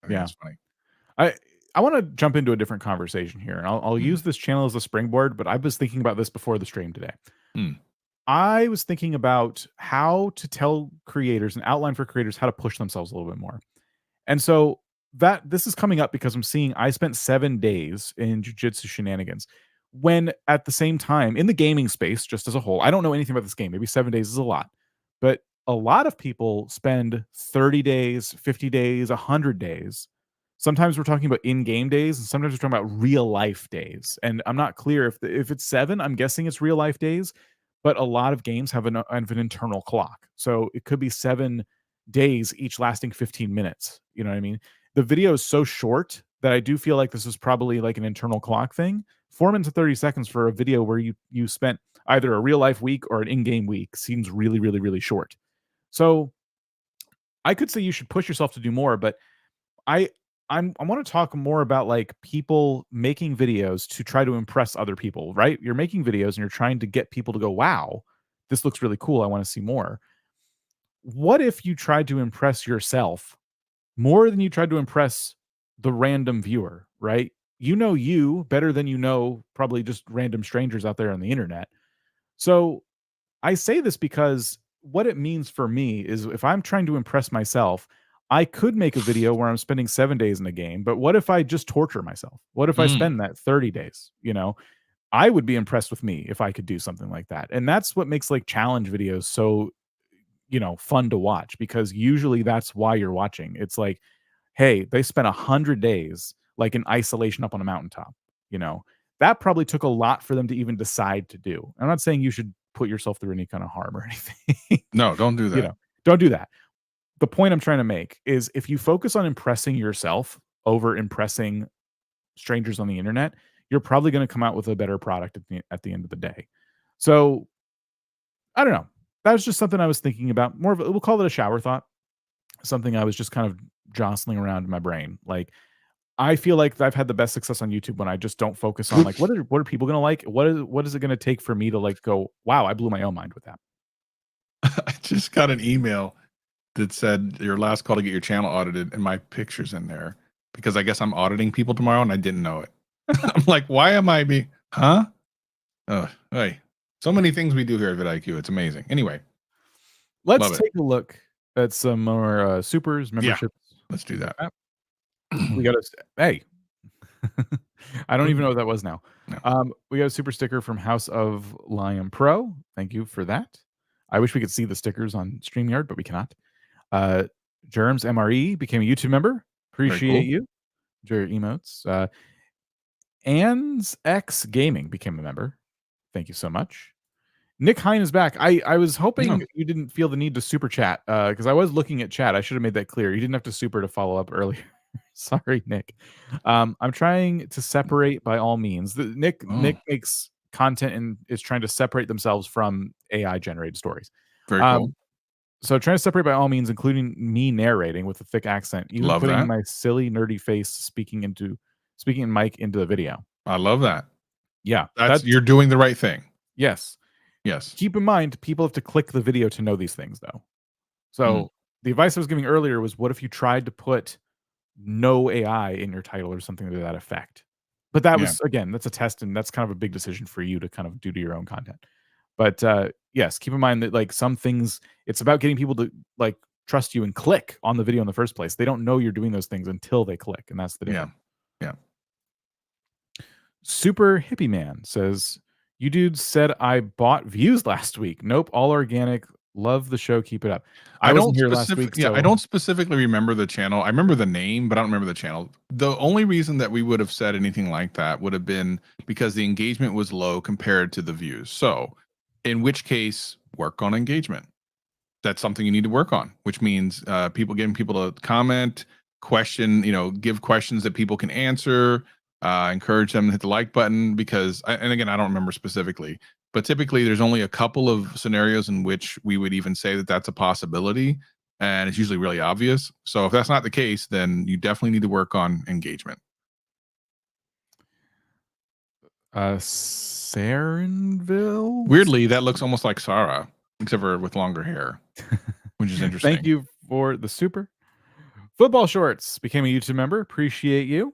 B: I think that's funny.
A: I want to jump into a different conversation here, and I'll use this channel as a springboard, but I was thinking about this before the stream today. I was thinking about how to tell creators and outline for creators how to push themselves a little bit more. And so this is coming up because I'm seeing I spent 7 days in Jujitsu Shenanigans. When at the same time in the gaming space, just as a whole, I don't know anything about this game. Maybe 7 days is a lot, but a lot of people spend 30 days, 50 days, 100 days. Sometimes we're talking about in-game days, and sometimes we're talking about real life days. And I'm not clear if it's 7. I'm guessing it's real life days, but a lot of games have an internal clock, so it could be 7 days, each lasting 15 minutes. You know what I mean? The video is so short that I do feel like this is probably like an internal clock thing. 4 minutes and 30 seconds for a video where you spent either a real life week or an in-game week seems really, really, really short. So I could say you should push yourself to do more, but I want to talk more about like people making videos to try to impress other people, right? You're making videos and you're trying to get people to go, wow, this looks really cool. I want to see more. What if you tried to impress yourself more than you tried to impress the random viewer, right? You know you better than you know probably just random strangers out there on the internet. So I say this because what it means for me is if I'm trying to impress myself, I could make a video where I'm spending 7 days in a game, but what if I just torture myself? What if I spend that 30 days? You know, I would be impressed with me if I could do something like that. And that's what makes like challenge videos so, you know, fun to watch, because usually that's why you're watching. It's like, hey, they spent 100 days like in isolation up on a mountaintop. You know, that probably took a lot for them to even decide to do. I'm not saying you should put yourself through any kind of harm or anything.
B: No, don't do that.
A: You know, don't do that. The point I'm trying to make is if you focus on impressing yourself over impressing strangers on the internet, you're probably going to come out with a better product at the end of the day. So I don't know. That was just something I was thinking about. More of we'll call it a shower thought. Something I was just kind of jostling around in my brain. Like, I feel like I've had the best success on YouTube when I just don't focus on like what are people going to like? What is it going to take for me to like go, wow, I blew my own mind with that.
B: I just got an email that said your last call to get your channel audited, and my picture's in there because I guess I'm auditing people tomorrow and I didn't know it. I'm like, why am I being, huh? Oh, hey, so many things we do here at vidIQ. It's amazing. Anyway,
A: let's take a look at some more supers, memberships.
B: Yeah, let's do that.
A: We got hey, I don't even know what that was now. No. We got a super sticker from House of Lion Pro. Thank you for that. I wish we could see the stickers on StreamYard, but we cannot. Germs MRE became a YouTube member. Appreciate you. Your emotes. Ans X Gaming became a member. Thank you so much. Nick Hine is back. I was hoping you didn't feel the need to super chat because I was looking at chat. I should have made that clear. You didn't have to super to follow up earlier. Sorry, Nick. I'm trying to separate by all means. Nick makes content and is trying to separate themselves from AI generated stories.
B: Very cool.
A: So trying to separate by all means, including me narrating with a thick accent, even
B: love
A: putting
B: that.
A: my silly nerdy face speaking in mic into the video.
B: I love that.
A: Yeah,
B: you're doing the right thing.
A: Yes.
B: Yes.
A: Keep in mind, people have to click the video to know these things, though. So the advice I was giving earlier was, what if you tried to put no AI in your title or something to that effect? But that was, again, that's a test, and that's kind of a big decision for you to kind of do to your own content. But yes, keep in mind that like some things, it's about getting people to like trust you and click on the video in the first place. They don't know you're doing those things until they click, and that's the difference.
B: Yeah.
A: Super Hippie Man says, "You dudes said I bought views last week. Nope, all organic. Love the show. Keep it up." I wasn't here last week.
B: Yeah, I don't specifically remember the channel. I remember the name, but I don't remember the channel. The only reason that we would have said anything like that would have been because the engagement was low compared to the views. So, in which case, work on engagement. That's something you need to work on, which means getting people to comment, question, give questions that people can answer, encourage them to hit the like button, because, and again, I don't remember specifically, but typically there's only a couple of scenarios in which we would even say that that's a possibility, and it's usually really obvious. So if that's not the case, then you definitely need to work on engagement.
A: Sarenville?
B: Weirdly, that looks almost like Sarah, except for with longer hair, which is interesting.
A: Thank you for the super. Football Shorts became a YouTube member. Appreciate you.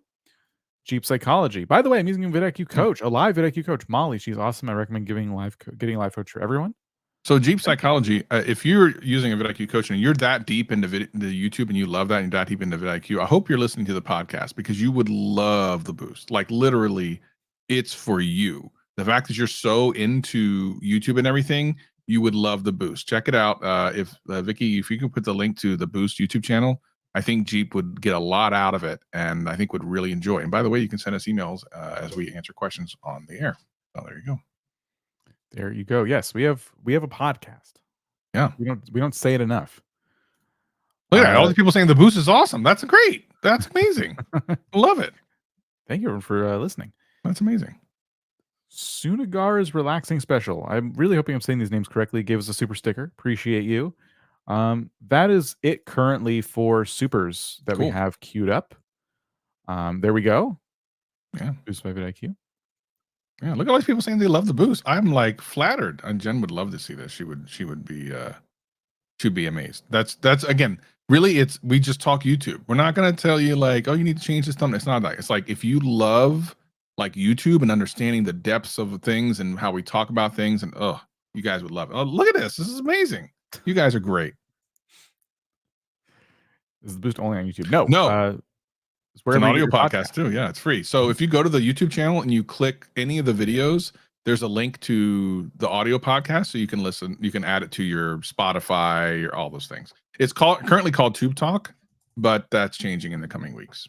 A: Jeep Psychology. By the way, I'm using a vidIQ coach, a live vidIQ coach. Molly, she's awesome. I recommend getting a live coach for everyone.
B: So Jeep Psychology, if you're using a vidIQ coach and you're that deep into the YouTube and you love that and you're that deep into vidIQ, I hope you're listening to the podcast, because you would love the boost. Like literally, it's for you. The fact that you're so into YouTube and everything, you would love the boost. Check it out. If Vicky, if you could put the link to the Boost YouTube channel, I think Jeep would get a lot out of it, and I think would really enjoy. And by the way, you can send us emails as we answer questions on the air. Oh, there you go.
A: There you go. Yes, we have a podcast.
B: Yeah,
A: we don't say it enough.
B: Look at that. All the people saying the boost is awesome. That's great. That's amazing. Love it.
A: Thank you for listening.
B: That's amazing.
A: Sunagara's Relaxing Special. I'm really hoping I'm saying these names correctly. Gave us a super sticker. Appreciate you. That is it currently for supers that we have queued up. There we go.
B: Yeah.
A: Boost by vidIQ.
B: Yeah, look at all these people saying they love the boost. I'm like flattered. And Jen would love to see this. She would be amazed. That's again, really, we just talk YouTube. We're not gonna tell you like, oh, you need to change this thumbnail. It's not that. It's like, if you love like YouTube and understanding the depths of things and how we talk about things, and you guys would love it. Oh, look at this. This is amazing. You guys are great.
A: Is the boost only on YouTube? No.
B: It's an audio podcast too. Yeah, it's free. So if you go to the YouTube channel and you click any of the videos, there's a link to the audio podcast, so you can listen. You can add it to your Spotify or all those things. It's currently called Tube Talk, but that's changing in the coming weeks.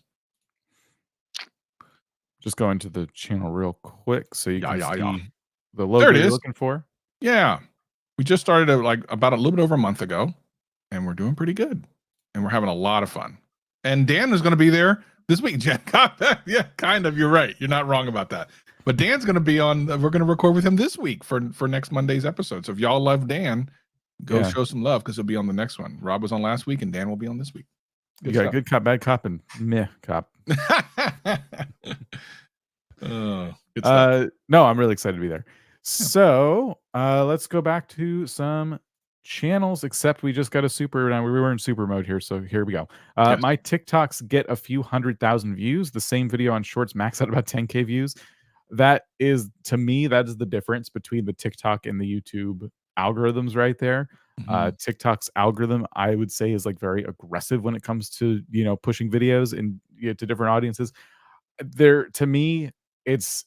A: Just go into the channel real quick so you can see the
B: logo
A: you're looking for.
B: Yeah, we just started about a little bit over a month ago, and we're doing pretty good, and we're having a lot of fun. And Dan is going to be there this week. Jen got that. Yeah, kind of. You're right. You're not wrong about that. But Dan's going to be on. We're going to record with him this week for next Monday's episode. So if y'all love Dan, go show some love, because he'll be on the next one. Rob was on last week, and Dan will be on this week.
A: You got good cop, bad cop, and meh cop. No, I'm really excited to be there. So let's go back to some channels, except we just got a super. Now we were in super mode here, so here we go. My TikToks get a few 100,000 views. The same video on Shorts max out about 10K views. That is, to me, that is the difference between the TikTok and the YouTube algorithms right there. TikTok's algorithm, I would say, is like very aggressive when it comes to pushing videos and to different audiences. There, to me, it's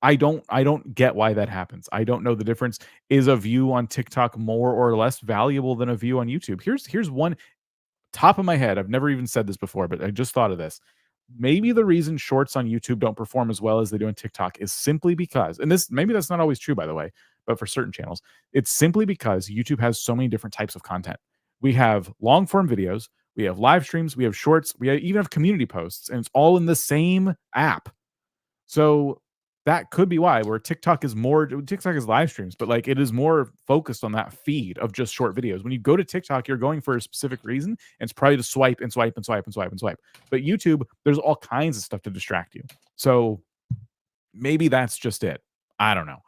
A: I don't get why that happens. I don't know the difference. Is a view on TikTok more or less valuable than a view on YouTube? Here's one top of my head. I've never even said this before, but I just thought of this. Maybe the reason Shorts on YouTube don't perform as well as they do on TikTok is simply because, and maybe that's not always true, by the way, but for certain channels, it's simply because YouTube has so many different types of content. We have long form videos, we have live streams, we have shorts, we even have community posts, and it's all in the same app. So that could be why, where TikTok is live streams, but like it is more focused on that feed of just short videos. When you go to TikTok, you're going for a specific reason, and it's probably to swipe and swipe and swipe and swipe and swipe. But YouTube, there's all kinds of stuff to distract you. So maybe that's just it. I don't know.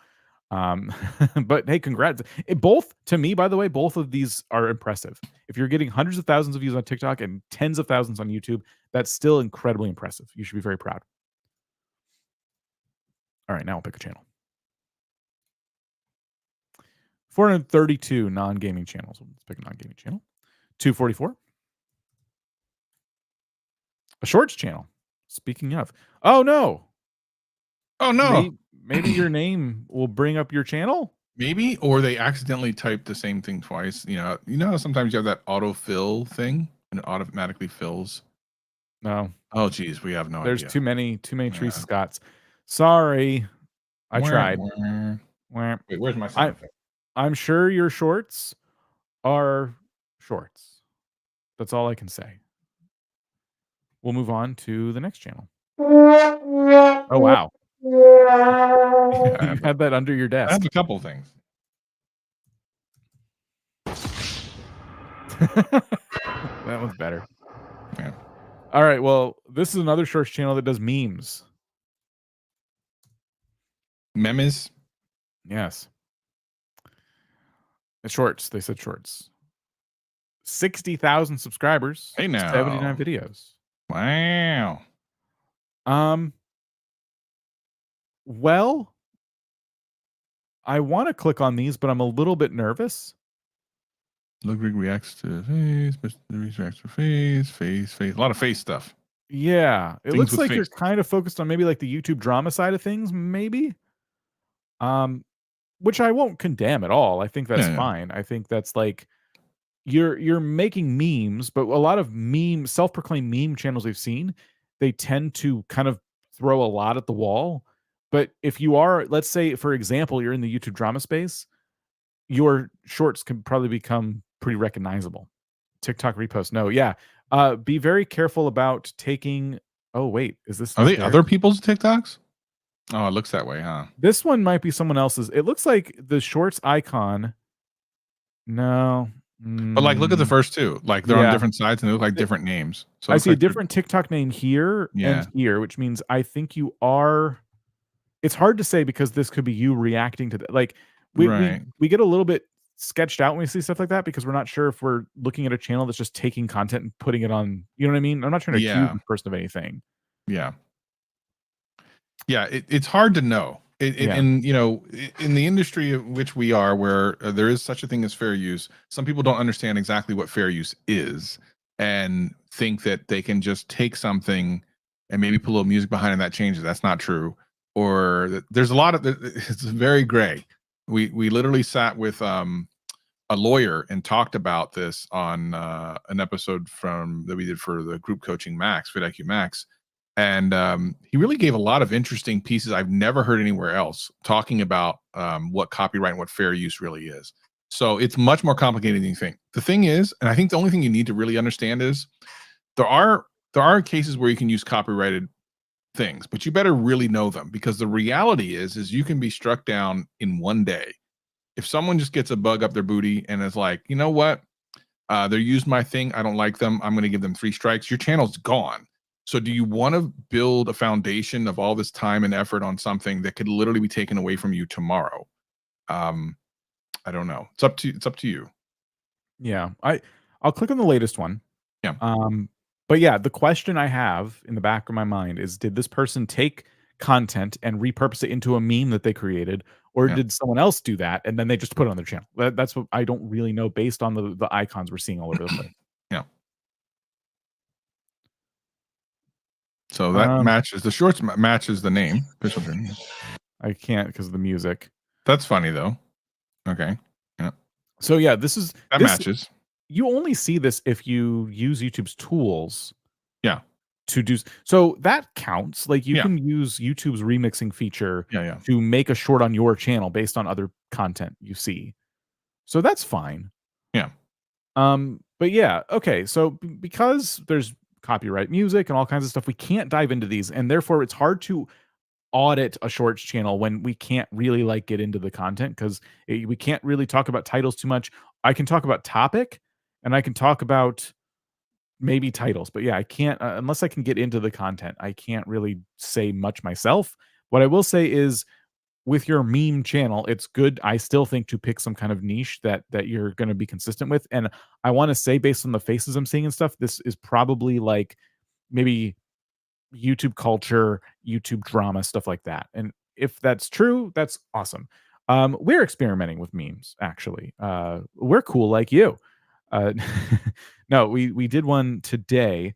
A: But hey, congrats. Both, to me, by the way, both of these are impressive. If you're getting hundreds of thousands of views on TikTok and tens of thousands on YouTube, that's still incredibly impressive. You should be very proud. All right, now I'll pick a channel. 432 non-gaming channels. Let's pick a non-gaming channel. 244. A shorts channel. Speaking of. Oh, no.
B: Oh, no.
A: Maybe your name will bring up your channel?
B: Maybe, or they accidentally typed the same thing twice. You know, sometimes you have that autofill thing and it automatically fills.
A: No.
B: Oh, geez, we have no idea.
A: There's too many Teresa Scotts. Sorry. I tried.
B: Wait, where's my sound effect?
A: I'm sure your shorts are shorts. That's all I can say. We'll move on to the next channel. Oh, wow. You had that under your desk.
B: I have a couple of things.
A: That one's better.
B: Yeah.
A: All right. Well, this is another shorts channel that does memes.
B: Memes?
A: Yes. Shorts. They said shorts. 60,000 subscribers.
B: Hey, now.
A: 79 videos.
B: Wow.
A: Well, I want to click on these, but I'm a little bit nervous.
B: Ludwig reacts to face, Mr. reacts to face. A lot of face stuff.
A: Yeah. It
B: Things
A: looks
B: with
A: like
B: face.
A: you're kind of focused on maybe like the YouTube drama side of things, maybe. Which I won't condemn at all. I think that's fine. I think that's like you're making memes, but a lot of self-proclaimed meme channels we've seen, they tend to kind of throw a lot at the wall. But if you are, let's say, for example, you're in the YouTube drama space, your shorts can probably become pretty recognizable. TikTok repost. No, yeah. Be very careful about taking. Oh, wait. Is this?
B: Are they other people's TikToks? Oh, it looks that way, huh?
A: This one might be someone else's. It looks like the shorts icon. No.
B: But like, look at the first two. Like, they're on different sides and they look like different names. So
A: I see a different TikTok name here and here, which means I think you are. It's hard to say because this could be you reacting to that. Like, we get a little bit sketched out when we see stuff like that because we're not sure if we're looking at a channel that's just taking content and putting it on. You know what I mean? I'm not trying to accuse the person of anything.
B: Yeah. Yeah, it's hard to know. And you know, in the industry of which we are, where there is such a thing as fair use, some people don't understand exactly what fair use is and think that they can just take something and maybe put a little music behind it and that changes. That's not true. Or there's a lot of it's very gray. We literally sat with a lawyer and talked about this on an episode that we did for the group coaching Max, vidIQ Max. And he really gave a lot of interesting pieces I've never heard anywhere else talking about what copyright and what fair use really is. So it's much more complicated than you think. The thing is, and I think the only thing you need to really understand is there are cases where you can use copyrighted things, but you better really know them, because the reality is you can be struck down in one day. If someone just gets a bug up their booty and is like, you know what, they used my thing, I don't like them, I'm going to give them 3 strikes, your channel's gone. So do you want to build a foundation of all this time and effort on something that could literally be taken away from you tomorrow? I don't know. It's up to you.
A: Yeah. I'll click on the latest one.
B: Yeah.
A: But yeah, the question I have in the back of my mind is, did this person take content and repurpose it into a meme that they created, or did someone else do that and then they just put it on their channel? That's what I don't really know based on the icons we're seeing all over the place.
B: Yeah. So that matches the shorts matches the name.
A: I can't because of the music.
B: That's funny though. Okay. Yeah.
A: So yeah,
B: that matches.
A: You only see this if you use YouTube's tools.
B: Yeah.
A: To do so that counts. Like you can use YouTube's remixing feature to make a short on your channel based on other content you see. So that's fine.
B: Yeah.
A: But yeah, okay. So because there's copyright music and all kinds of stuff, we can't dive into these, and therefore it's hard to audit a shorts channel when we can't really like get into the content, because we can't really talk about titles too much. I can talk about topic and I can talk about maybe titles, but yeah, I can't unless I can get into the content. I can't really say much myself. What I will say is with your meme channel, it's good. I still think to pick some kind of niche that you're going to be consistent with. And I want to say, based on the faces I'm seeing and stuff, this is probably like maybe YouTube culture, YouTube drama, stuff like that. And if that's true, that's awesome. We're experimenting with memes, actually. We're cool like you. Uh, no, we did one today,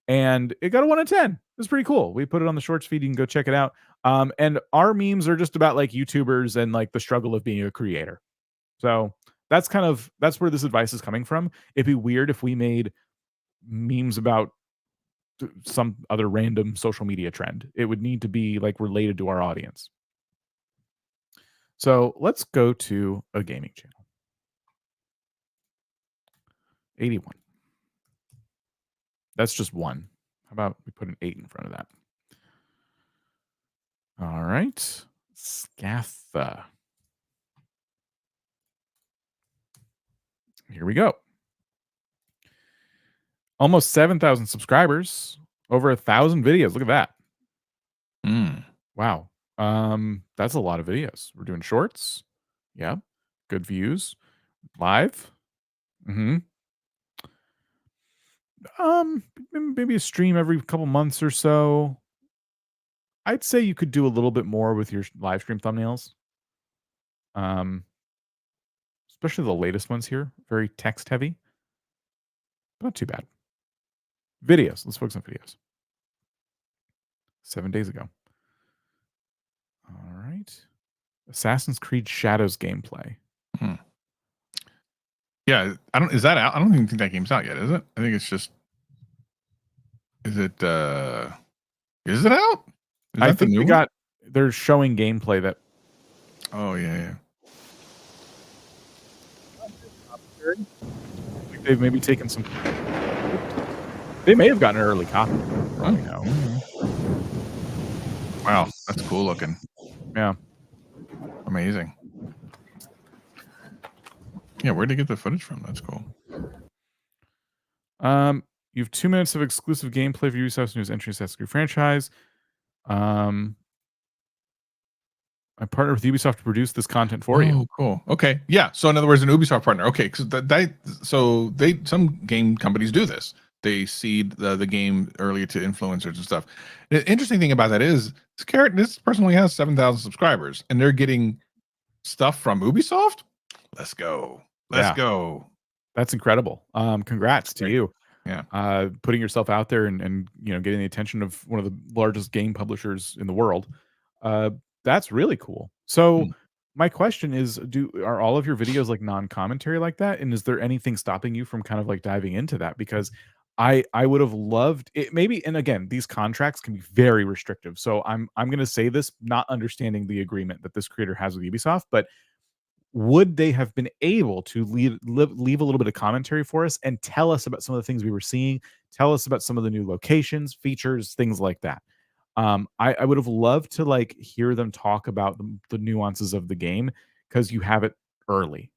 A: and it got a 1 in 10. It was pretty cool. We put it on the shorts feed. You can go check it out. And our memes are just about like YouTubers and like the struggle of being a creator. So that's where this advice is coming from. It'd be weird if we made memes about some other random social media trend. It would need to be like related to our audience. So let's go to a gaming channel. 81. That's just one. How about we put an 8 in front of that? All right. Skatha. Here we go. Almost 7,000 subscribers. Over 1,000 videos. Look at that. Wow. That's a lot of videos. We're doing shorts. Yeah. Good views. Live. Maybe a stream every couple months or so. I'd say you could do a little bit more with your live stream thumbnails. Especially the latest ones here. Very text heavy. Not too bad. Videos. Let's focus on videos. 7 days ago. All right. Assassin's Creed Shadows gameplay.
B: Yeah, is that out? I don't even think that game's out yet, is it? I think it's just is it out?
A: I think they're showing gameplay that.
B: Oh yeah.
A: They've maybe taken some. They may have gotten an early copy.
B: Oh, no. Wow, that's cool looking.
A: Yeah.
B: Amazing. Yeah, where'd they get the footage from? That's cool.
A: You have 2 minutes of exclusive gameplay for Ubisoft's newest entry in Assassin's Creed franchise. I partnered with Ubisoft to produce this content for you.
B: Oh, cool. Okay, yeah. So in other words, an Ubisoft partner. Okay, because some game companies do this. They seed the game earlier to influencers and stuff. The interesting thing about that is this person only has 7,000 subscribers, and they're getting stuff from Ubisoft. Let's go. Let's go.
A: That's incredible. Congrats to you.
B: Yeah.
A: Putting yourself out there and getting the attention of one of the largest game publishers in the world. That's really cool. So my question is, are all of your videos like non-commentary like that? And is there anything stopping you from kind of like diving into that? Because I would have loved it maybe. And again, these contracts can be very restrictive. So I'm going to say this, not understanding the agreement that this creator has with Ubisoft, but would they have been able to leave a little bit of commentary for us and tell us about some of the things we were seeing, tell us about some of the new locations, features, things like that? I would have loved to like hear them talk about the nuances of the game, because you have it early,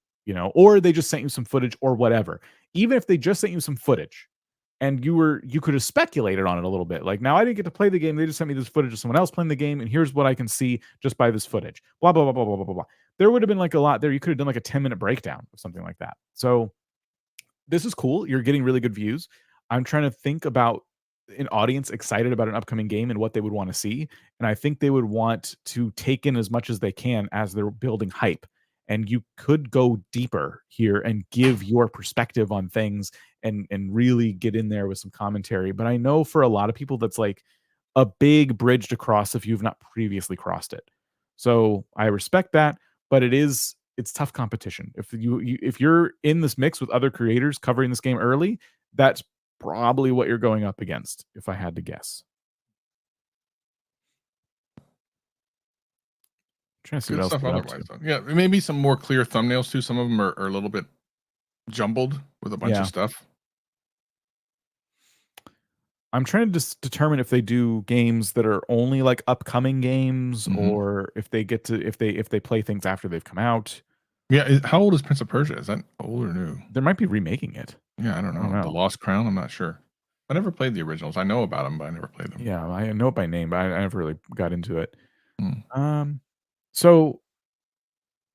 A: or they just sent you some footage or whatever. Even if they just sent you some footage and you could have speculated on it a little bit. Like, now I didn't get to play the game. They just sent me this footage of someone else playing the game, and here's what I can see just by this footage. Blah, blah, blah, blah, blah, blah, blah. There would have been like a lot there. You could have done like a 10-minute breakdown of something like that. So this is cool. You're getting really good views. I'm trying to think about an audience excited about an upcoming game and what they would want to see. And I think they would want to take in as much as they can as they're building hype. And you could go deeper here and give your perspective on things and really get in there with some commentary. But I know for a lot of people, that's like a big bridge to cross if you've not previously crossed it. So I respect that, but it's tough competition. If you're in this mix with other creators covering this game early, that's probably what you're going up against, if I had to guess. Trying to see what else.
B: Stuff otherwise, yeah, maybe some more clear thumbnails too. Some of them are a little bit jumbled with a bunch of stuff.
A: I'm trying to just determine if they do games that are only like upcoming games, or if they play things after they've come out.
B: Yeah, how old is Prince of Persia? Is that old or new?
A: They might be remaking it.
B: Yeah, I don't know. The Lost Crown. I'm not sure. I never played the originals. I know about them, but I never played them.
A: Yeah, I know it by name, but I never really got into it. So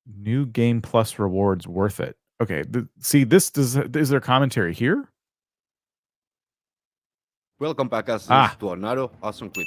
A: new game plus rewards worth it. Okay. See, is there commentary here?
D: Welcome back, as
A: Ah,
D: to another awesome clip.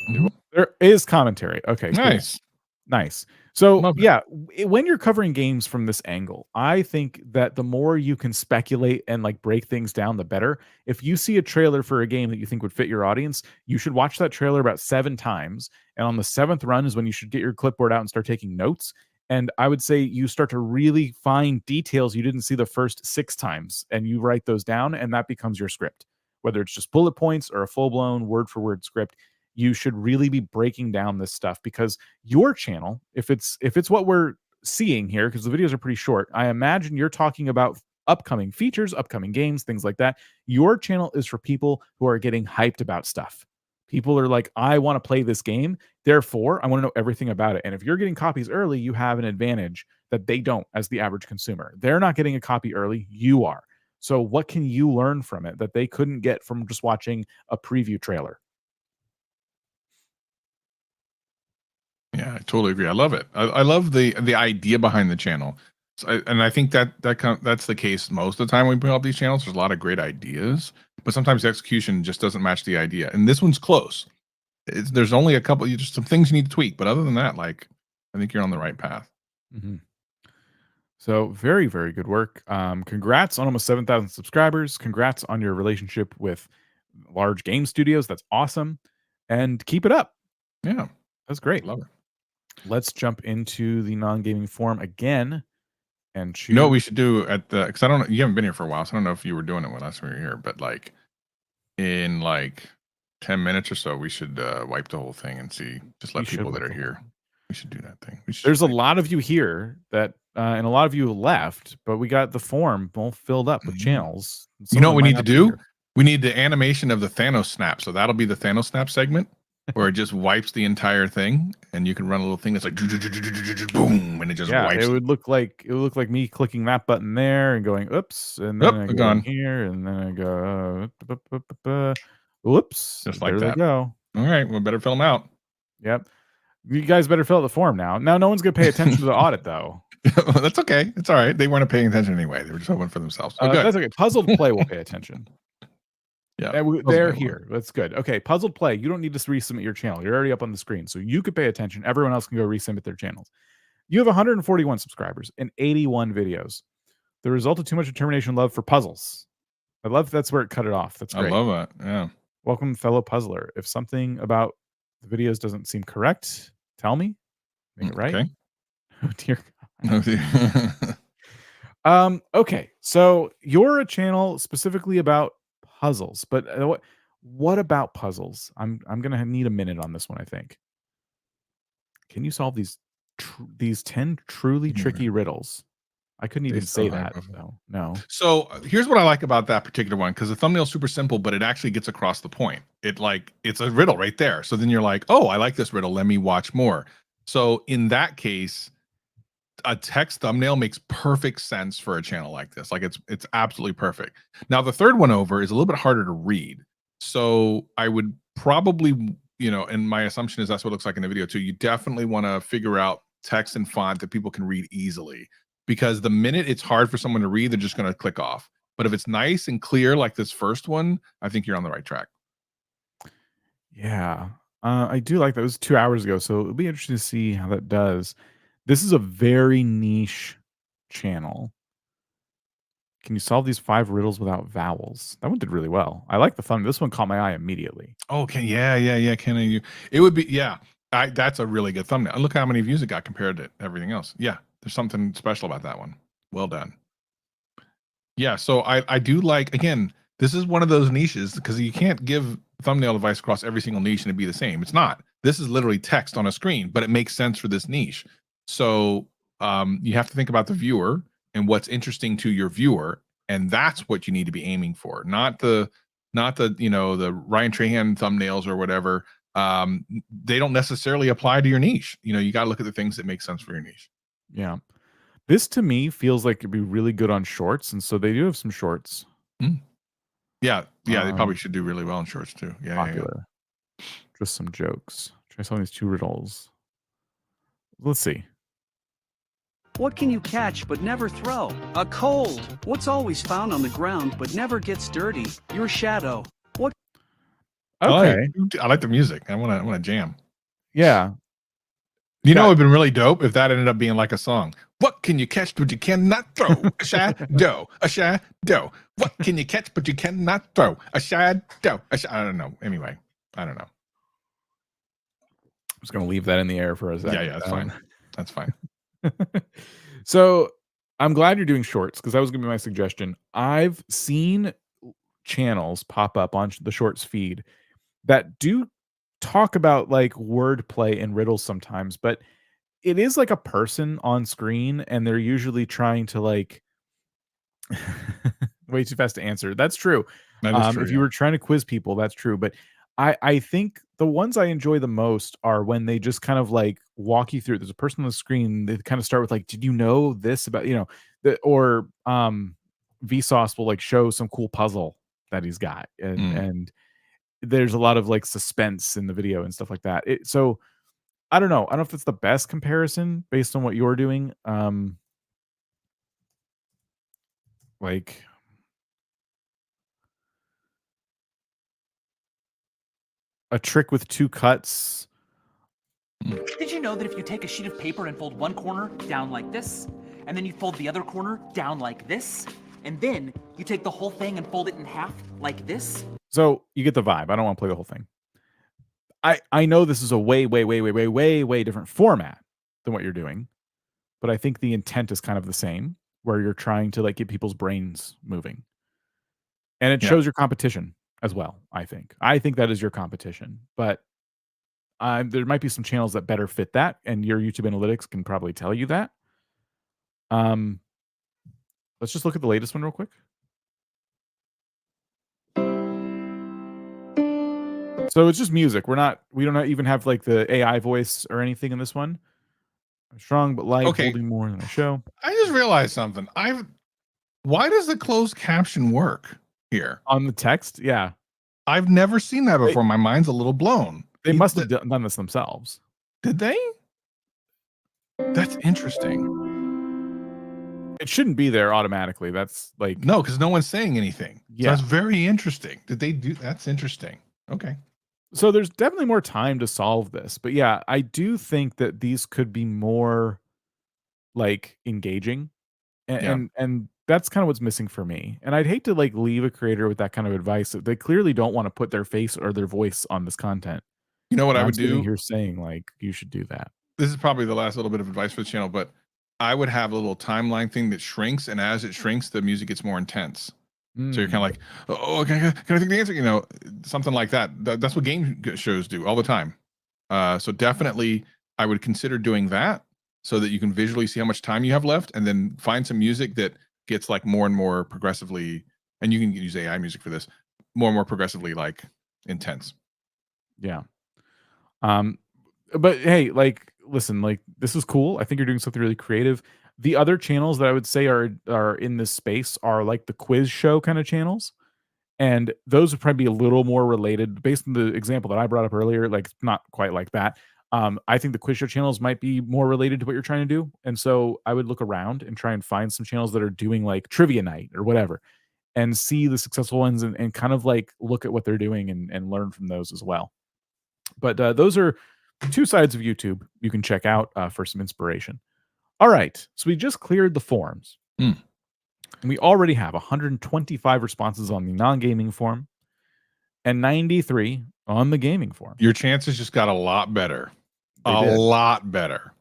A: there is commentary. Okay, cool.
B: Nice.
A: Nice. So,
B: Love it.
A: yeah, when you're covering games from this angle, I think that the more you can speculate and like break things down, the better. If you see a trailer for a game that you think would fit your audience, you should watch that trailer about 7 times. And on the 7th run is when you should get your clipboard out and start taking notes. And I would say you start to really find details you didn't see the first 6 times and you write those down, and that becomes your script. Whether it's just bullet points or a full blown word for word script, you should really be breaking down this stuff, because your channel, if it's what we're seeing here, because the videos are pretty short, I imagine you're talking about upcoming features, upcoming games, things like that. Your channel is for people who are getting hyped about stuff. People are like, I want to play this game, therefore I want to know everything about it. And if you're getting copies early, you have an advantage that they don't as the average consumer. They're not getting a copy early, you are. So what can you learn from it that they couldn't get from just watching a preview trailer?
B: Yeah, I totally agree. I love it. I love the idea behind the channel. So and I think that's the case most of the time when we put up these channels. There's a lot of great ideas, but sometimes the execution just doesn't match the idea. And this one's close. There's only a couple, just some things you need to tweak, but other than that, like, I think you're on the right path.
A: Mm-hmm. So very, very good work. Congrats on almost 7,000 subscribers. Congrats on your relationship with large game studios. That's awesome. And keep it up.
B: Yeah,
A: that's great.
B: Love it.
A: Let's jump into the non-gaming forum again and choose.
B: You know what we should do at the, because I don't know, you haven't been here for a while, so I don't know if you were doing it when last we were here, but like in like 10 minutes or so, we should wipe the whole thing and see, just let people that are here. We should do that thing.
A: There's a lot of you here that, and a lot of you left, but we got the forum all filled up with channels.
B: You know what we need to do? We need the animation of the Thanos snap. So that'll be the Thanos snap segment where it just wipes the entire thing, and you can run a little thing that's like boom, and it just wipes.
A: It would look like me clicking that button there and going oops, and then I go here, and then I go whoops,
B: just like
A: there
B: that.
A: They go.
B: All right, we better fill them out.
A: Yep, you guys better fill out the form now. Now, no one's gonna pay attention to the audit though.
B: That's okay. It's all right. They weren't paying attention anyway. They were just hoping for themselves.
A: That's okay. PuzzledPlay will pay attention.
B: Yeah,
A: they're here. That's good. Okay, PuzzledPlay, you don't need to resubmit your channel. You're already up on the screen, so you could pay attention. Everyone else can go resubmit their channels. You have 141 subscribers and 81 videos. The result of too much determination, love for puzzles. I love that's where it cut it off. That's great.
B: I love that. Yeah.
A: Welcome, fellow puzzler. If something about the videos doesn't seem correct, tell me. Make it right. Okay. Oh dear God. Okay, so you're a channel specifically about puzzles, but what about puzzles? I'm gonna need a minute on this one. I think. Can you solve these 10 truly tricky riddles? I couldn't even say that. No.
B: So here's what I like about that particular one, because the thumbnail's super simple, but it actually gets across the point. It's a riddle right there. So then you're like, oh, I like this riddle. Let me watch more. So in that case, a text thumbnail makes perfect sense for a channel like this. Like it's absolutely perfect. Now the third one over is a little bit harder to read. So I would probably, and my assumption is that's what it looks like in the video too. You definitely want to figure out text and font that people can read easily, because the minute it's hard for someone to read, they're just going to click off. But if it's nice and clear, like this first one, I think you're on the right track.
A: Yeah, I do like that. It was 2 hours ago, so it'll be interesting to see how that does. This is a very niche channel. Can you solve these 5 riddles without vowels? That one did really well. I like the fun. This one caught my eye immediately.
B: Okay, yeah. Can you? It would be, yeah. That's a really good thumbnail. Look how many views it got compared to everything else. Yeah, there's something special about that one. Well done. Yeah, so I do like, again, this is one of those niches, because you can't give thumbnail advice across every single niche and it'd be the same. It's not. This is literally text on a screen, but it makes sense for this niche. So you have to think about the viewer and what's interesting to your viewer, and that's what you need to be aiming for, not the the Ryan Trahan thumbnails or whatever. They don't necessarily apply to your niche. You got to look at the things that make sense for your niche.
A: Yeah, this to me feels like it'd be really good on shorts, and so they do have some shorts.
B: Yeah, they probably should do really well in shorts too. Yeah,
A: popular. Just some jokes. Try solving these 2 riddles. Let's see.
E: What can you catch but never throw? A cold. What's always found on the ground but never gets dirty? Your shadow. What?
A: Okay.
B: I like the music. I want to jam.
A: Yeah.
B: You know, it'd been really dope if that ended up being like a song. What can you catch but you cannot throw? A shadow. A shadow. What can you catch but you cannot throw? A shadow. I don't know. Anyway, I don't know.
A: I'm just gonna leave that in the air for a second.
B: Yeah, that's fine. That's fine.
A: So I'm glad you're doing shorts because that was gonna be my suggestion. I've seen channels pop up on the shorts feed that do talk about like wordplay and riddles sometimes, but it is like a person on screen and they're usually trying to like way too fast to answer. That's true.
B: That is true.
A: If you were trying to quiz people, that's true. But I think the ones I enjoy the most are when they just kind of like walk you through. There's a person on the screen. They kind of start with like, "Did you know this about or Vsauce will like show some cool puzzle that he's got, and there's a lot of like suspense in the video and stuff like that. So I don't know. I don't know if it's the best comparison based on what you're doing. Like a trick with two cuts.
F: Did you know that if you take a sheet of paper and fold one corner down like this, and then you fold the other corner down like this, and then you take the whole thing and fold it in half like this?
A: So you get the vibe. I don't want to play the whole thing. I know this is a way different format than what you're doing, but I think the intent is kind of the same, where you're trying to like get people's brains moving. And it shows your competition as well, I think. I think that is your competition, but there might be some channels that better fit that, and your YouTube analytics can probably tell you that. Let's just look at the latest one real quick. So it's just music. We don't even have like the AI voice or anything in this one. I'm strong but light, holding more than I show.
B: I just realized something. Why does the closed caption work here
A: on the text? Yeah,
B: I've never seen that before. My mind's a little blown.
A: They must have done this themselves.
B: Did they? That's interesting.
A: It shouldn't be there automatically. That's like
B: no, because no one's saying anything.
A: Yeah,
B: so that's very interesting. Did they do? That's interesting. Okay.
A: So there's definitely more time to solve this, but yeah, I do think that these could be more like engaging, and that's kind of what's missing for me. And I'd hate to like leave a creator with that kind of advice. They clearly don't want to put their face or their voice on this content.
B: You know what I would do?
A: You're saying like you should do that.
B: This is probably the last little bit of advice for the channel, but I would have a little timeline thing that shrinks, and as it shrinks, the music gets more intense. So you're kind of like, oh, can I think the answer? You know, something like that. That's what game shows do all the time. So definitely, I would consider doing that so that you can visually see how much time you have left, and then find some music that gets like more and more progressively, and you can use AI music for this, more and more progressively like intense.
A: Yeah. But hey, like, listen, like this is cool. I think you're doing something really creative. The other channels that I would say are in this space are like the quiz show kind of channels. And those would probably be a little more related based on the example that I brought up earlier, like not quite like that. I think the quiz show channels might be more related to what you're trying to do. And so I would look around and try and find some channels that are doing like trivia night or whatever and see the successful ones and kind of like look at what they're doing and learn from those as well. But those are two sides of YouTube you can check out for some inspiration. All right, so we just cleared the forums. And we already have 125 responses on the non-gaming forum and 93 on the gaming forum.
B: Your chances just got a lot better. Lot better.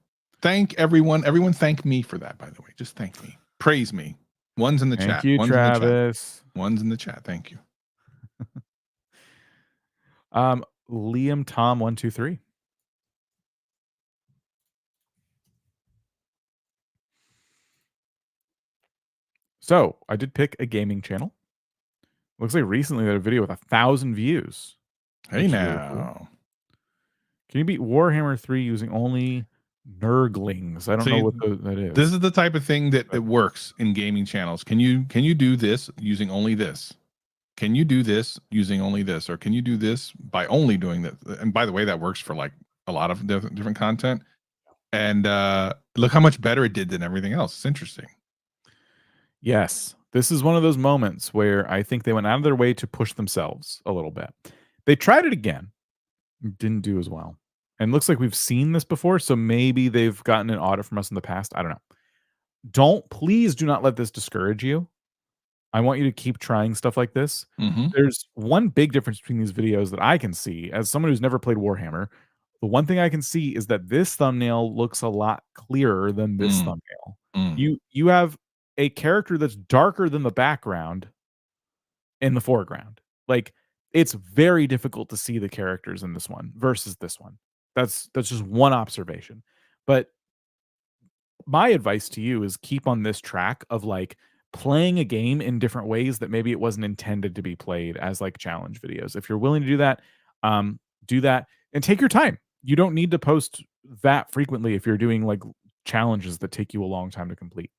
B: Thank everyone. Everyone thank me for that, by the way. Just thank me. Praise me. One's in the chat.
A: Thank you,
B: One's
A: Travis.
B: One's in the chat. Thank you.
A: Liam Tom 123. So I did pick a gaming channel. Looks like recently they had a video with 1,000 views.
B: Hey now.
A: Really cool. Can you beat Warhammer 3 using only Nurglings? I don't know what that is.
B: This is the type of thing that works in gaming channels. Can you do this using only this? Can you do this using only this? Or can you do this by only doing this? And by the way, that works for like a lot of different content. and look how much better it did than everything else. It's interesting.
A: Yes, this is one of those moments where I think they went out of their way to push themselves a little bit. They tried it again, didn't do as well. And looks like we've seen this before, so maybe they've gotten an audit from us in the past. I don't know. Please do not let this discourage you. I want you to keep trying stuff like this. There's one big difference between these videos that I can see as someone who's never played Warhammer. The one thing I can see is that this thumbnail looks a lot clearer than this thumbnail. You have a character that's darker than the background in the foreground. Like, it's very difficult to see the characters in this one versus this one. That's just one observation. But my advice to you is keep on this track of like playing a game in different ways that maybe it wasn't intended to be played as like challenge videos. If you're willing to do that and take your time. You don't need to post that frequently if you're doing like challenges that take you a long time to complete.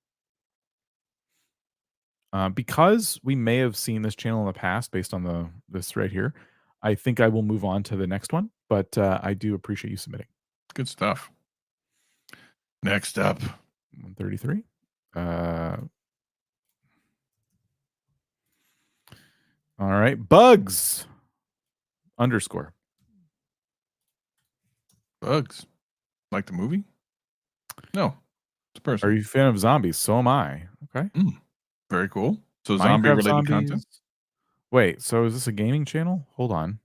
A: Because we may have seen this channel in the past based on this right here, I think I will move on to the next one. But I do appreciate you submitting.
B: Good stuff. Next up,
A: 133. All right, bugs _
B: bugs, like the movie? No, it's a person.
A: Are you a fan of zombies? So am I. Okay.
B: Very cool. So
A: Minecraft
B: zombie-related
A: zombies.
B: content?
A: Wait, so is this a gaming channel? Hold on.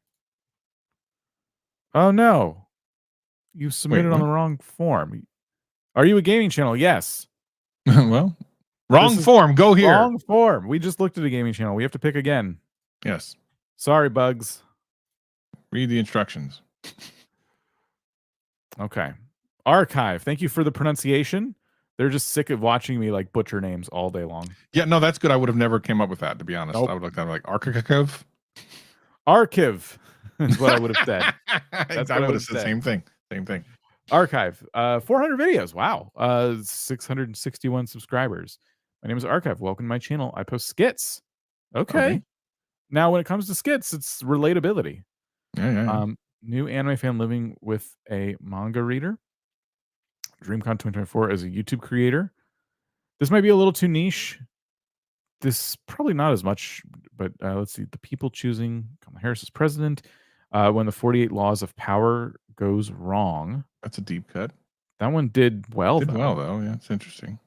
A: Oh, no. You submitted on the wrong form. Are you a gaming channel? Yes.
B: Well, wrong form. Go here.
A: Wrong form. We just looked at a gaming channel. We have to pick again.
B: Yes.
A: Sorry, bugs.
B: Read the instructions.
A: Okay. Rkyv. Thank you for the pronunciation. They're just sick of watching me like butcher names all day long.
B: Yeah, no, that's good. I would have never came up with that, to be honest.
A: Nope.
B: I would have kind of like Rkyv.
A: Rkyv is what I would have said. That's
B: I would have said same thing. Same thing.
A: Rkyv. 400 videos. Wow. 661 subscribers. My name is Rkyv. Welcome to my channel. I post skits. Okay. Now, when it comes to skits, it's relatability.
B: Yeah.
A: New anime fan living with a manga reader. DreamCon 2024 as a YouTube creator. This might be a little too niche. This probably not as much, but let's see. The people choosing Kamala Harris as president. When the 48 laws of power goes wrong.
B: That's a deep cut.
A: That one did well.
B: Though. Yeah, it's interesting.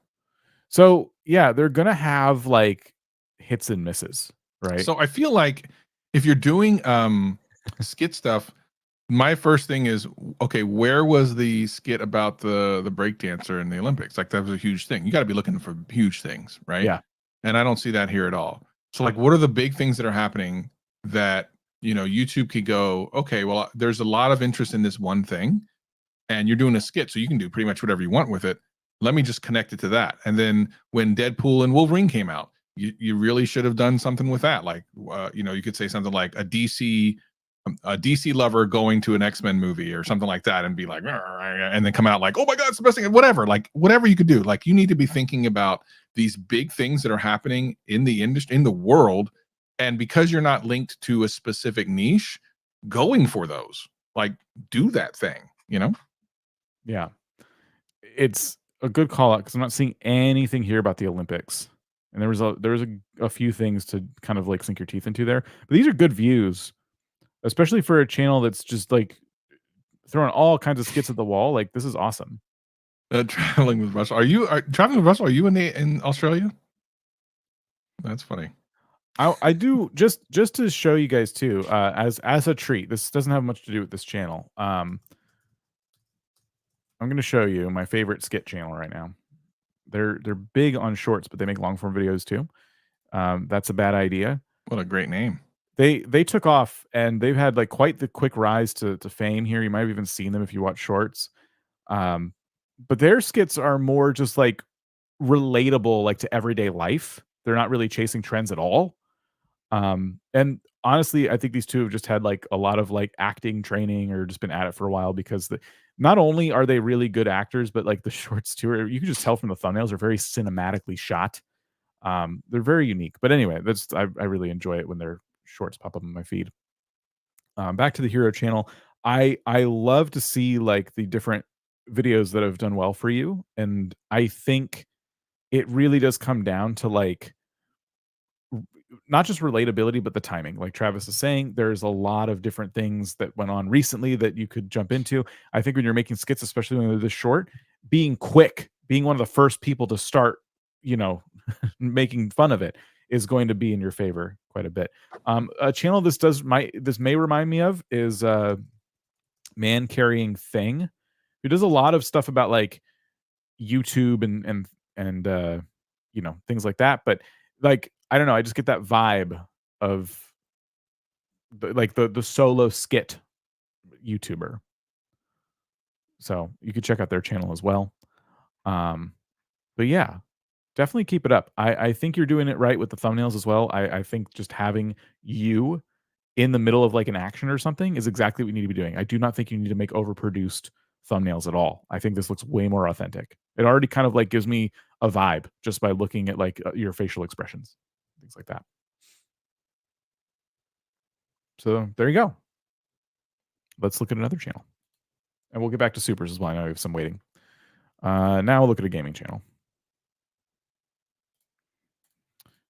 A: So yeah, they're gonna have like hits and misses, right?
B: So I feel like if you're doing skit stuff, my first thing is, okay, where was the skit about the breakdancer in the Olympics? Like, that was a huge thing. You got to be looking for huge things, right?
A: Yeah.
B: And I don't see that here at all. So like, what are the big things that are happening that, you know, YouTube could go, okay, well, there's a lot of interest in this one thing and you're doing a skit, so you can do pretty much whatever you want with it. Let me just connect it to that. And then when Deadpool and Wolverine came out, you really should have done something with that. Like, you know, you could say something like a DC lover going to an X-Men movie or something like that and be like, and then come out like, oh my God, it's the best thing, whatever. Like, whatever you could do. Like, you need to be thinking about these big things that are happening in the industry, in the world. And because you're not linked to a specific niche, going for those, like, do that thing, you know?
A: Yeah. It's a good call out because I'm not seeing anything here about the Olympics. And there was a few things to kind of like sink your teeth into there. But these are good views, especially for a channel that's just like throwing all kinds of skits at the wall. Like, this is awesome.
B: Traveling with Russell. Are you traveling with Russell? Are you in Australia? That's funny.
A: I do just to show you guys too, as a treat. This doesn't have much to do with this channel. I'm going to show you my favorite skit channel right now. They're big on shorts, but they make long form videos too. That's a bad idea.
B: What a great name.
A: They took off and they've had like quite the quick rise to fame here. You might have even seen them if you watch shorts. But their skits are more just like relatable, like to everyday life. They're not really chasing trends at all. And honestly, I think these two have just had like a lot of like acting training or just been at it for a while because not only are they really good actors, but like the shorts too, you can just tell from the thumbnails are very cinematically shot. They're very unique. But anyway, I really enjoy it when their shorts pop up on my feed. Back to the hero channel. I love to see like the different videos that have done well for you, and I think it really does come down to like not just relatability, but the timing. Like Travis is saying, there's a lot of different things that went on recently that you could jump into. I think when you're making skits, especially when they're this short, being quick, being one of the first people to start, making fun of it is going to be in your favor quite a bit. A channel this may remind me of is Man Carrying Thing, who does a lot of stuff about like YouTube and things like that. But like I don't know, I just get that vibe of the solo skit YouTuber. So you could check out their channel as well. But yeah, definitely keep it up. I think you're doing it right with the thumbnails as well. I think just having you in the middle of like an action or something is exactly what you need to be doing. I do not think you need to make overproduced thumbnails at all. I think this looks way more authentic. It already kind of like gives me a vibe just by looking at like your facial expressions, things like that. So there you go. Let's look at another channel. And we'll get back to supers as well. I know we have some waiting. Now we'll look at a gaming channel.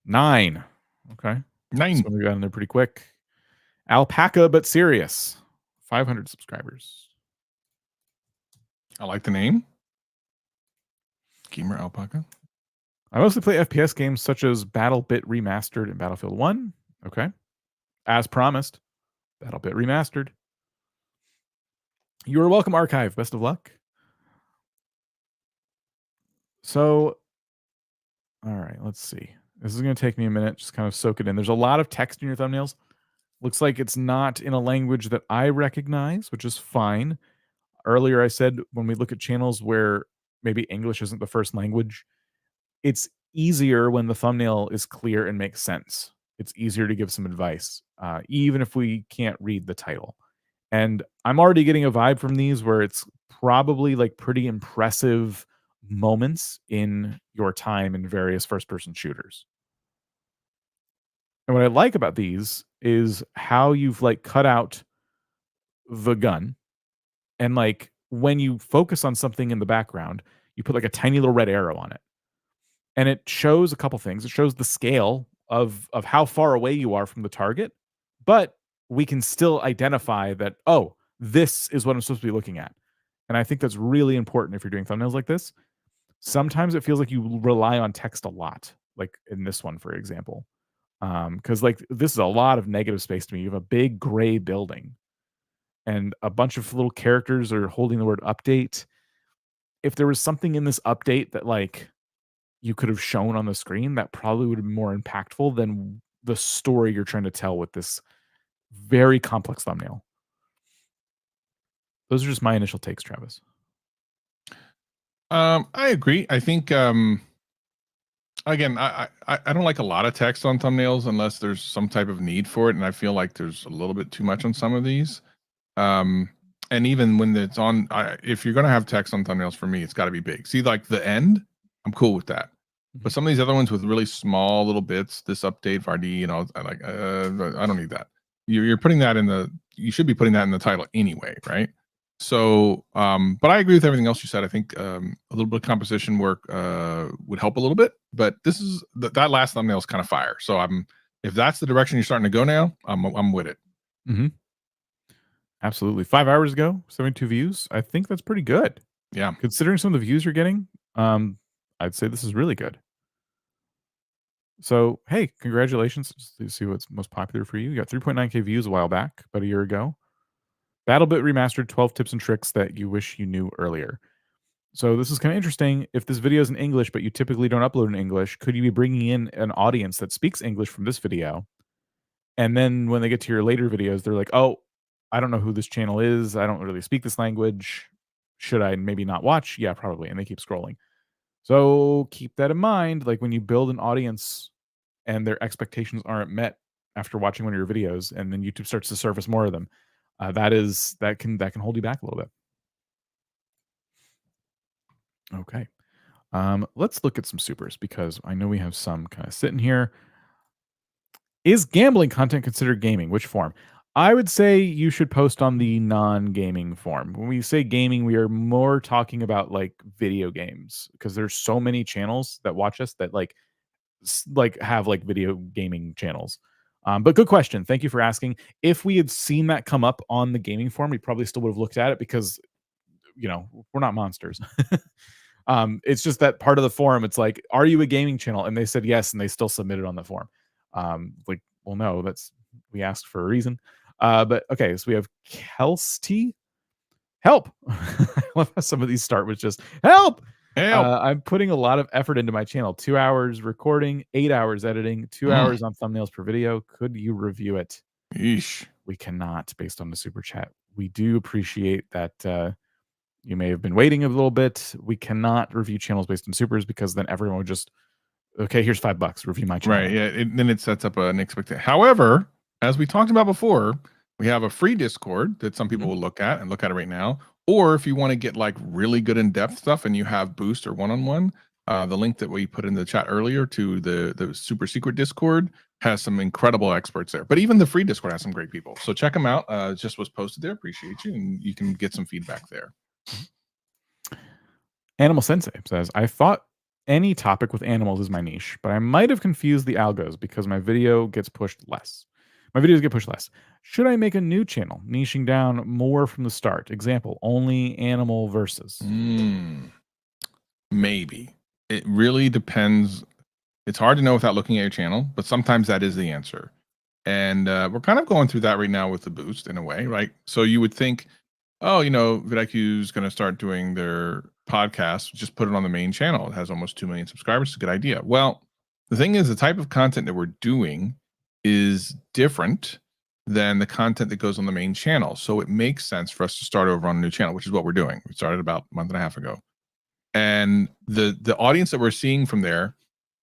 A: 9. Okay.
B: 9.
A: So we got in there pretty quick. Alpaca but serious. 500 subscribers.
B: I like the name. Gamer Alpaca.
A: I mostly play FPS games such as BattleBit Remastered and Battlefield 1. Okay. As promised. BattleBit Remastered. You are welcome, Rkyv. Best of luck. So, all right, let's see. This is going to take me a minute. Just kind of soak it in. There's a lot of text in your thumbnails. Looks like it's not in a language that I recognize, which is fine. Earlier, I said when we look at channels where maybe English isn't the first language, it's easier when the thumbnail is clear and makes sense. It's easier to give some advice, even if we can't read the title. And I'm already getting a vibe from these where it's probably like pretty impressive moments in your time in various first-person shooters. And what I like about these is how you've like cut out the gun, and like when you focus on something in the background, you put like a tiny little red arrow on it. And it shows a couple things. It shows the scale of how far away you are from the target, but we can still identify that, oh, this is what I'm supposed to be looking at. And I think that's really important if you're doing thumbnails like this. Sometimes it feels like you rely on text a lot, like in this one, for example. Because like this is a lot of negative space to me. You have a big gray building and a bunch of little characters are holding the word update. If there was something in this update that like you could have shown on the screen, that probably would have been more impactful than the story you're trying to tell with this very complex thumbnail. Those are just my initial takes, Travis.
B: I agree. I think again, I don't like a lot of text on thumbnails unless there's some type of need for it, and I feel like there's a little bit too much on some of these. And even when it's on, if you're gonna have text on thumbnails, for me, it's got to be big. See, like the end, I'm cool with that. But some of these other ones with really small little bits, this update Vardy, I don't need that. You're putting that you should be putting that in the title anyway, right? So, but I agree with everything else you said. I think a little bit of composition work would help a little bit. But this is that last thumbnail is kind of fire. So if that's the direction you're starting to go now, I'm with it.
A: Mm-hmm. Absolutely. 5 hours ago, 72 views. I think that's pretty good.
B: Yeah.
A: Considering some of the views you're getting, I'd say this is really good. So, hey, congratulations. Let's see what's most popular for you. You got 3.9K views a while back, about a year ago. BattleBit Remastered, 12 tips and tricks that you wish you knew earlier. So this is kind of interesting. If this video is in English, but you typically don't upload in English, could you be bringing in an audience that speaks English from this video? And then when they get to your later videos, they're like, oh, I don't know who this channel is. I don't really speak this language. Should I maybe not watch? Yeah, probably. And they keep scrolling. So keep that in mind. Like when you build an audience and their expectations aren't met after watching one of your videos, and then YouTube starts to surface more of them, that can hold you back a little bit. Okay. Let's look at some supers because I know we have some kind of sitting here. Is gambling content considered gaming? Which form? I would say you should post on the non-gaming form. When we say gaming, we are more talking about like video games because there's so many channels that watch us that like have like video gaming channels. But good question. Thank you for asking. If we had seen that come up on the gaming form, we probably still would have looked at it because we're not monsters. It's just that part of the forum. It's like, are you a gaming channel? And they said yes, and they still submitted on the form. Like, well, no, we asked for a reason. But okay, so we have Kelsey. Help. I love how some of these start with just help. I'm putting a lot of effort into my channel. 2 hours recording, 8 hours editing, 2 hours on thumbnails per video. Could you review it?
B: Yeesh.
A: We cannot, based on the super chat. We do appreciate that you may have been waiting a little bit. We cannot review channels based on supers because then everyone would just, okay, here's $5, review my channel.
B: Right. Yeah. Then it sets up an expectation. However, as we talked about before, we have a free Discord that some people will look at and look at it right now. Or if you want to get like really good in-depth stuff and you have boost or one-on-one, the link that we put in the chat earlier to the super secret Discord has some incredible experts there. But even the free Discord has some great people. So check them out. It just was posted there. Appreciate you. And you can get some feedback there.
A: Animal Sensei says, I thought any topic with animals is my niche, but I might have confused the algos because my videos get pushed less. Should I make a new channel, niching down more from the start? Example, only animal versus.
B: Maybe. It really depends. It's hard to know without looking at your channel, but sometimes that is the answer. And we're kind of going through that right now with the boost in a way, right? So you would think, oh, vidIQ is going to start doing their podcast. Just put it on the main channel. It has almost 2 million subscribers. It's a good idea. Well, the thing is, the type of content that we're doing is different than the content that goes on the main channel. So it makes sense for us to start over on a new channel, which is what we're doing. We started about a month and a half ago. And the audience that we're seeing from there,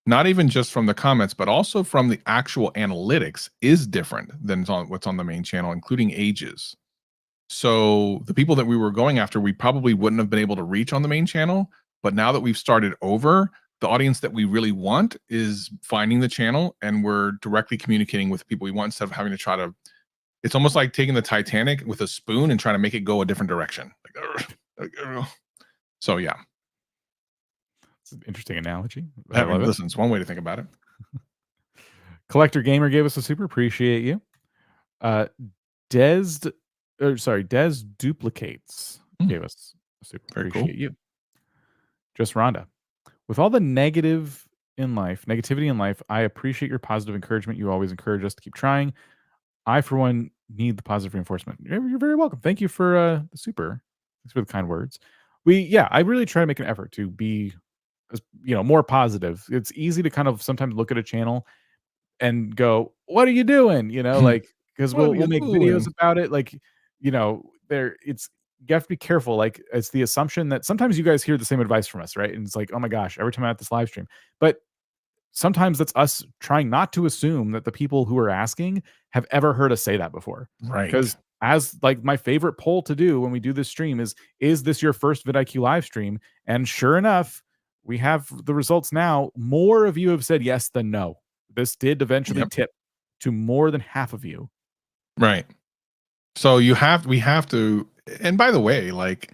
B: not even just from the comments, but also from the actual analytics, is different than what's on the main channel, including ages. So the people that we were going after, we probably wouldn't have been able to reach on the main channel. But now that we've started over, the audience that we really want is finding the channel, and we're directly communicating with the people we want instead of having to try to. It's almost like taking the Titanic with a spoon and trying to make it go a different direction. So yeah,
A: it's an interesting analogy.
B: Listen, it's one way to think about it.
A: Collector Gamer gave us a super. Appreciate you. Des Duplicates gave us a super.
B: Very
A: Appreciate
B: cool.
A: you. Just Rhonda. With all the negativity in life, I appreciate your positive encouragement. You always encourage us to keep trying. I, for one, need the positive reinforcement. You're very welcome. Thank you for the super. Thanks for the kind words. I really try to make an effort to be, more positive. It's easy to kind of sometimes look at a channel and go, "What are you doing?" Like because we'll make videos about it. Like, you have to be careful. Like, it's the assumption that sometimes you guys hear the same advice from us, right? And it's like, oh my gosh, every time I'm at this live stream. But sometimes that's us trying not to assume that the people who are asking have ever heard us say that before.
B: Right.
A: Because as like my favorite poll to do when we do this stream is this your first vidIQ live stream? And sure enough, we have the results now. More of you have said yes than no. This did eventually tip to more than half of you.
B: Right. So we have to, and by the way, like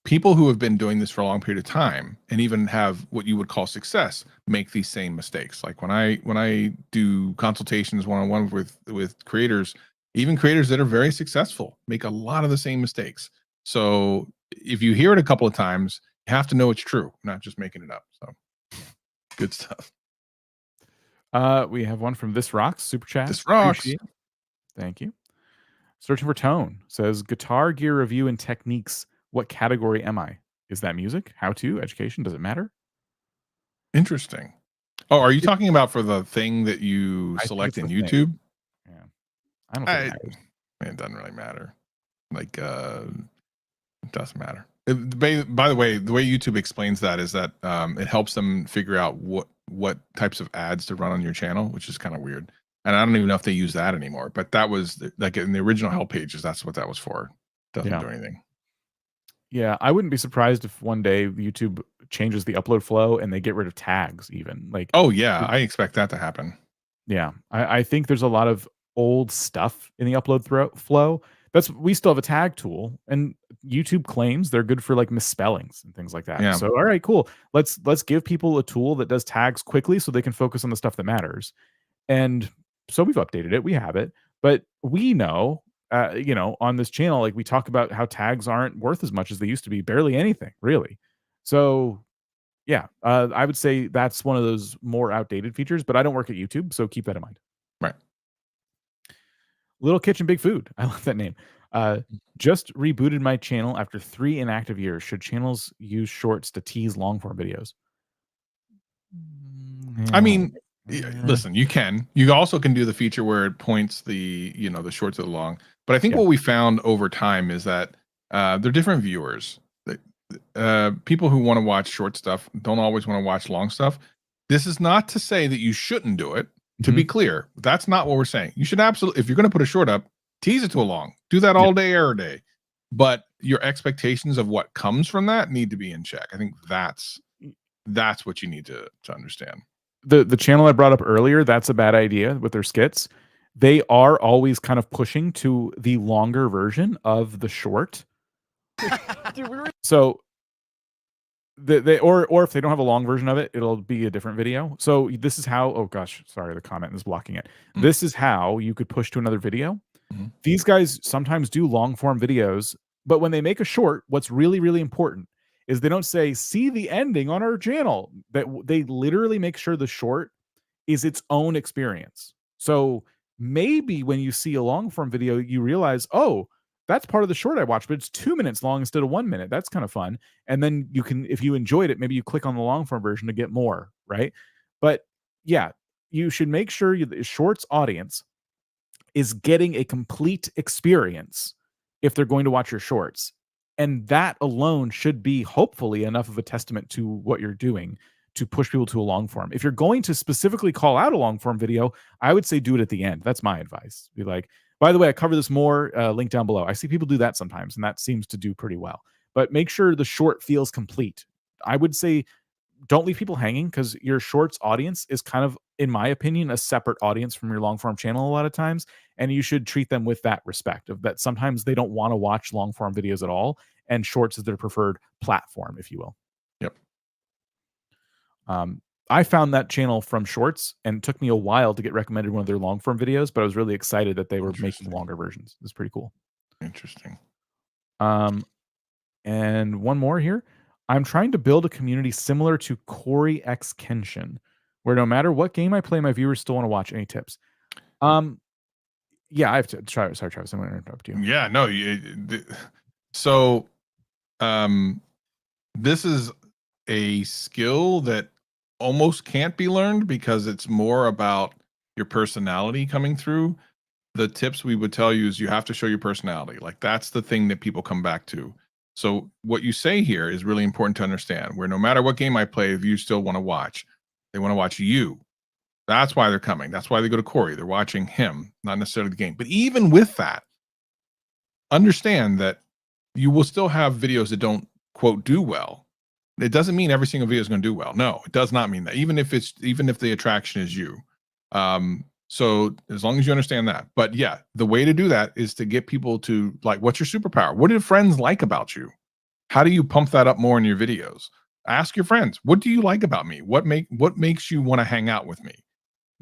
B: people who have been doing this for a long period of time and even have what you would call success make these same mistakes. Like when I do consultations one-on-one with creators, even creators that are very successful make a lot of the same mistakes. So if you hear it a couple of times, you have to know it's true, not just making it up. So good stuff.
A: We have one from This Rocks super chat.
B: This Rocks.
A: Thank you. Searching for Tone says guitar gear review and techniques. What category am I? Is that music? How to? Education? Does it matter?
B: Interesting. Oh, are you talking about for the thing that you select in YouTube?
A: Yeah. I don't think it matters.
B: It doesn't really matter. Like it doesn't matter. By the way YouTube explains that is that it helps them figure out what types of ads to run on your channel, which is kind of weird. And I don't even know if they use that anymore, but that was like in the original help pages, that's what that was for. Doesn't do anything.
A: Yeah, I wouldn't be surprised if one day YouTube changes the upload flow and they get rid of tags even. Like,
B: oh yeah, I expect that to happen.
A: Yeah, I think there's a lot of old stuff in the upload flow. We still have a tag tool, and YouTube claims they're good for like misspellings and things like that.
B: Yeah.
A: So all right, cool. Let's give people a tool that does tags quickly so they can focus on the stuff that matters. And so we've updated it. We have it, but we know, on this channel, like we talk about how tags aren't worth as much as they used to be, barely anything really. So yeah, I would say that's one of those more outdated features, but I don't work at YouTube, so keep that in mind.
B: Right.
A: Little Kitchen Big Food. I love that name. Just rebooted my channel after 3 inactive years. Should channels use shorts to tease long form videos?
B: I mean, listen, you can. You also can do the feature where it points the short to the long. But I think what we found over time is that they're different viewers. People who want to watch short stuff don't always want to watch long stuff. This is not to say that you shouldn't do it. To be clear, that's not what we're saying. You should absolutely, if you're going to put a short up, tease it to a long. Do that all day, every day. But your expectations of what comes from that need to be in check. I think that's what you need to understand.
A: The channel I brought up earlier, that's a bad idea with their skits. They are always kind of pushing to the longer version of the short. So or if they don't have a long version of it, it'll be a different video. So this is how, oh gosh, sorry, the comment is blocking it. This is how you could push to another video. These guys sometimes do long form videos, but when they make a short, what's really, really important is they don't say, see the ending on our channel. That they literally make sure the short is its own experience. So maybe when you see a long form video, you realize, oh, that's part of the short I watched, but it's 2 minutes long instead of 1 minute. That's kind of fun. And then you can, if you enjoyed it, maybe you click on the long form version to get more, right? But yeah, you should make sure the shorts audience is getting a complete experience if they're going to watch your shorts. And that alone should be hopefully enough of a testament to what you're doing to push people to a long form. If you're going to specifically call out a long form video, I would say do it at the end. That's my advice. Be like, by the way, I cover this more, link down below. I see people do that sometimes, and that seems to do pretty well. But make sure the short feels complete. I would say don't leave people hanging, because your shorts audience is kind of, in my opinion, a separate audience from your long form channel a lot of times. And you should treat them with that respect of that sometimes they don't want to watch long form videos at all, and shorts is their preferred platform, if you will.
B: Yep.
A: I found that channel from shorts, and it took me a while to get recommended one of their long form videos, but I was really excited that they were making longer versions. It's pretty cool.
B: Interesting.
A: And one more here. I'm trying to build a community similar to Corey X Kenshin, where no matter what game I play, my viewers still want to watch. Any tips? Yeah, I have to try. Sorry, Travis, I'm going to interrupt you.
B: Yeah, no. So, this is a skill that almost can't be learned because it's more about your personality coming through. The tips we would tell you is you have to show your personality. Like, that's the thing that people come back to. So what you say here is really important to understand, where no matter what game I play, if you still want to watch, they want to watch you. That's why they're coming. That's why they go to Corey. They're watching him, not necessarily the game. But even with that, understand that you will still have videos that don't, quote, do well. It doesn't mean every single video is going to do well. No, it does not mean that. Even if the attraction is you. So as long as you understand that. But yeah, the way to do that is to get people to, like, what's your superpower? What do friends like about you? How do you pump that up more in your videos? Ask your friends, what do you like about me? What makes you want to hang out with me?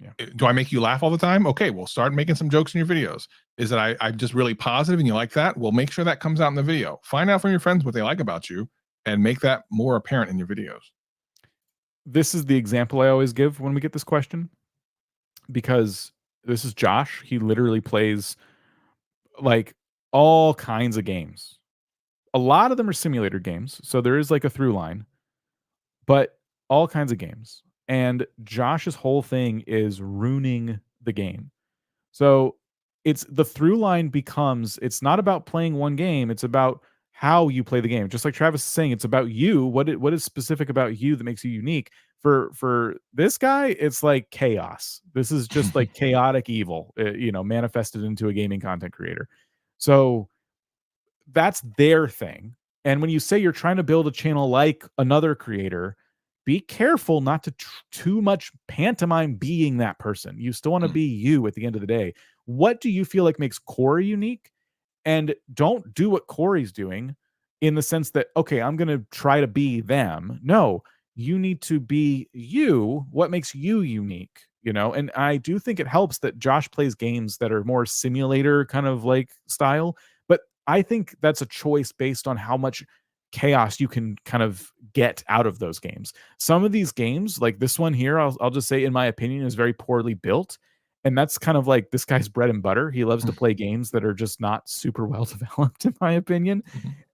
B: Yeah. Do I make you laugh all the time? Okay, well, start making some jokes in your videos. Is that I'm just really positive and you like that? Well, make sure that comes out in the video. Find out from your friends what they like about you and make that more apparent in your videos.
A: This is the example I always give when we get this question, because this is Josh. He literally plays like all kinds of games. A lot of them are simulator games, so there is like a through line, but all kinds of games. And Josh's whole thing is ruining the game. So it's the through line becomes, it's not about playing one game, it's about how you play the game. Just like Travis is saying, it's about you. What is specific about you that makes you unique? For this guy, it's like chaos. This is just like chaotic evil, manifested into a gaming content creator. So that's their thing. And when you say you're trying to build a channel like another creator, be careful not to too much pantomime being that person. You still want to be you at the end of the day. What do you feel like makes Corey unique? And don't do what Corey's doing in the sense that, okay, I'm going to try to be them. No, you need to be you. What makes you unique? You know, and I do think it helps that Josh plays games that are more simulator kind of like style, but I think that's a choice based on how much chaos you can kind of get out of those games. Some of these games, like this one here, I'll just say, in my opinion, is very poorly built. And that's kind of like this guy's bread and butter. He loves to play games that are just not super well developed, in my opinion.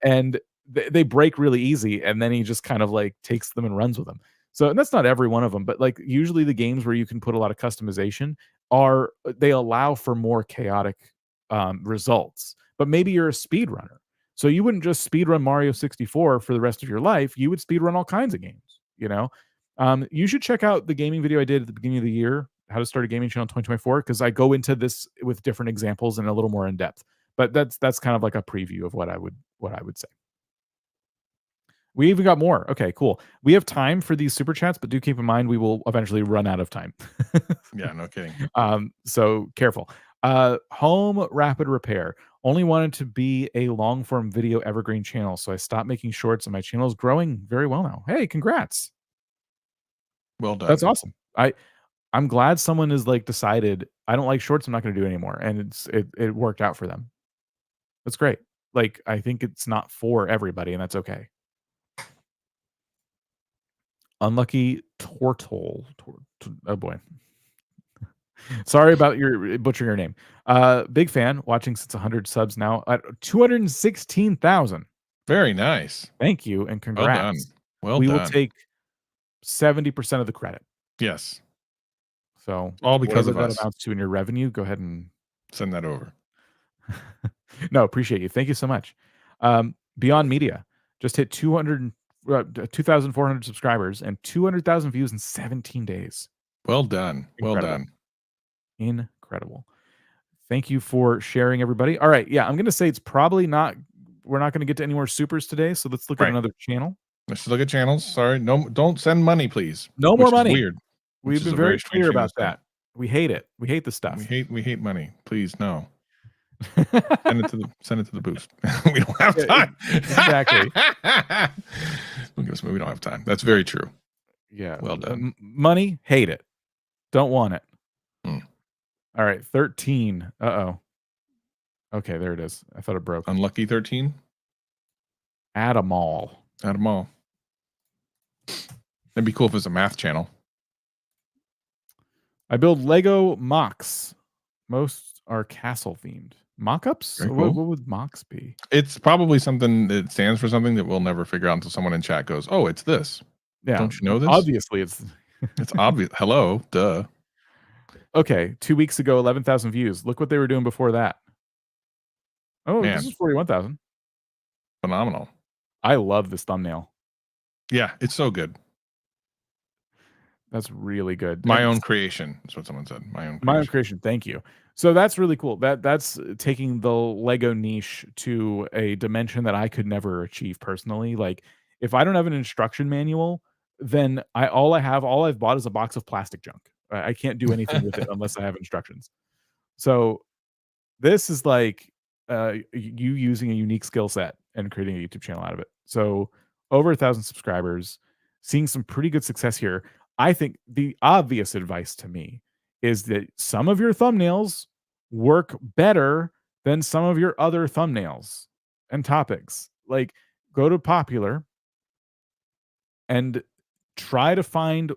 A: And they break really easy. And then he just kind of like takes them and runs with them. So, and that's not every one of them, but like usually the games where you can put a lot of customization they allow for more chaotic results. But maybe you're a speedrunner. So you wouldn't just speedrun Mario 64 for the rest of your life. You would speedrun all kinds of games, you know? You should check out the gaming video I did at the beginning of the year, how to start a gaming channel in 2024, because I go into this with different examples and a little more in depth. But that's kind of like a preview of what I would say. We even got more. Okay, cool. We have time for these super chats, but do keep in mind we will eventually run out of time.
B: Yeah, no kidding.
A: So careful. Home Rapid Repair. Only wanted to be a long form video evergreen channel, so I stopped making shorts, and my channel is growing very well now. Hey, congrats.
B: Well done.
A: That's awesome. I'm glad someone has like decided I don't like shorts, I'm not going to do anymore, and it worked out for them. That's great. Like, I think it's not for everybody, and that's okay. Unlucky Tortol. Oh boy. Sorry about butchering your name. Big fan, watching since 100 subs now at 216,000.
B: Very nice.
A: Thank you and congrats.
B: Well done.
A: We will take 70% of the credit.
B: Yes.
A: So
B: all because of
A: that
B: us.
A: Amounts to in your revenue. Go ahead and
B: send that over.
A: No, appreciate you. Thank you so much. Beyond Media just hit 2,400 subscribers and 200,000 views in 17 days.
B: Well done.
A: Incredible.
B: Well done.
A: Incredible. Thank you for sharing, everybody. All right. Yeah, I'm going to say it's probably not. We're not going to get to any more supers today. So let's look at another channel.
B: Let's look at channels. Sorry. No, don't send money, please.
A: No more money.
B: Weird.
A: We've been very clear about that. We hate it. We hate the stuff.
B: We hate money. Please, no. send it to the boost. We don't have time.
A: Exactly.
B: We don't have time. That's very true.
A: Yeah.
B: Well done.
A: Money, hate it. Don't want it. All right, 13. Uh-oh. Okay, there it is. I thought it broke.
B: Unlucky 13.
A: Adamaul.
B: That'd be cool if it's a math channel.
A: I build Lego mocks. Most are castle themed. Mock-ups?
B: Cool.
A: What would mocks be?
B: It's probably something that stands for something that we'll never figure out until someone in chat goes, "Oh, it's this."
A: Yeah.
B: Don't you know this?
A: Obviously, it's
B: obvious. Hello, duh.
A: Okay, 2 weeks ago, 11,000 views. Look what they were doing before that. Oh,
B: Man.
A: This is 41,000.
B: Phenomenal.
A: I love this thumbnail.
B: Yeah, it's so good.
A: That's really good.
B: My own creation. That's what someone said. My own
A: creation. Thank you. So that's really cool. That's taking the Lego niche to a dimension that I could never achieve personally. Like, if I don't have an instruction manual, then all I've bought is a box of plastic junk. I can't do anything with it unless I have instructions. So this is like you using a unique skill set and creating a YouTube channel out of it. So over 1,000 subscribers, seeing some pretty good success here. I think the obvious advice to me is that some of your thumbnails work better than some of your other thumbnails and topics. Like, go to popular and try to find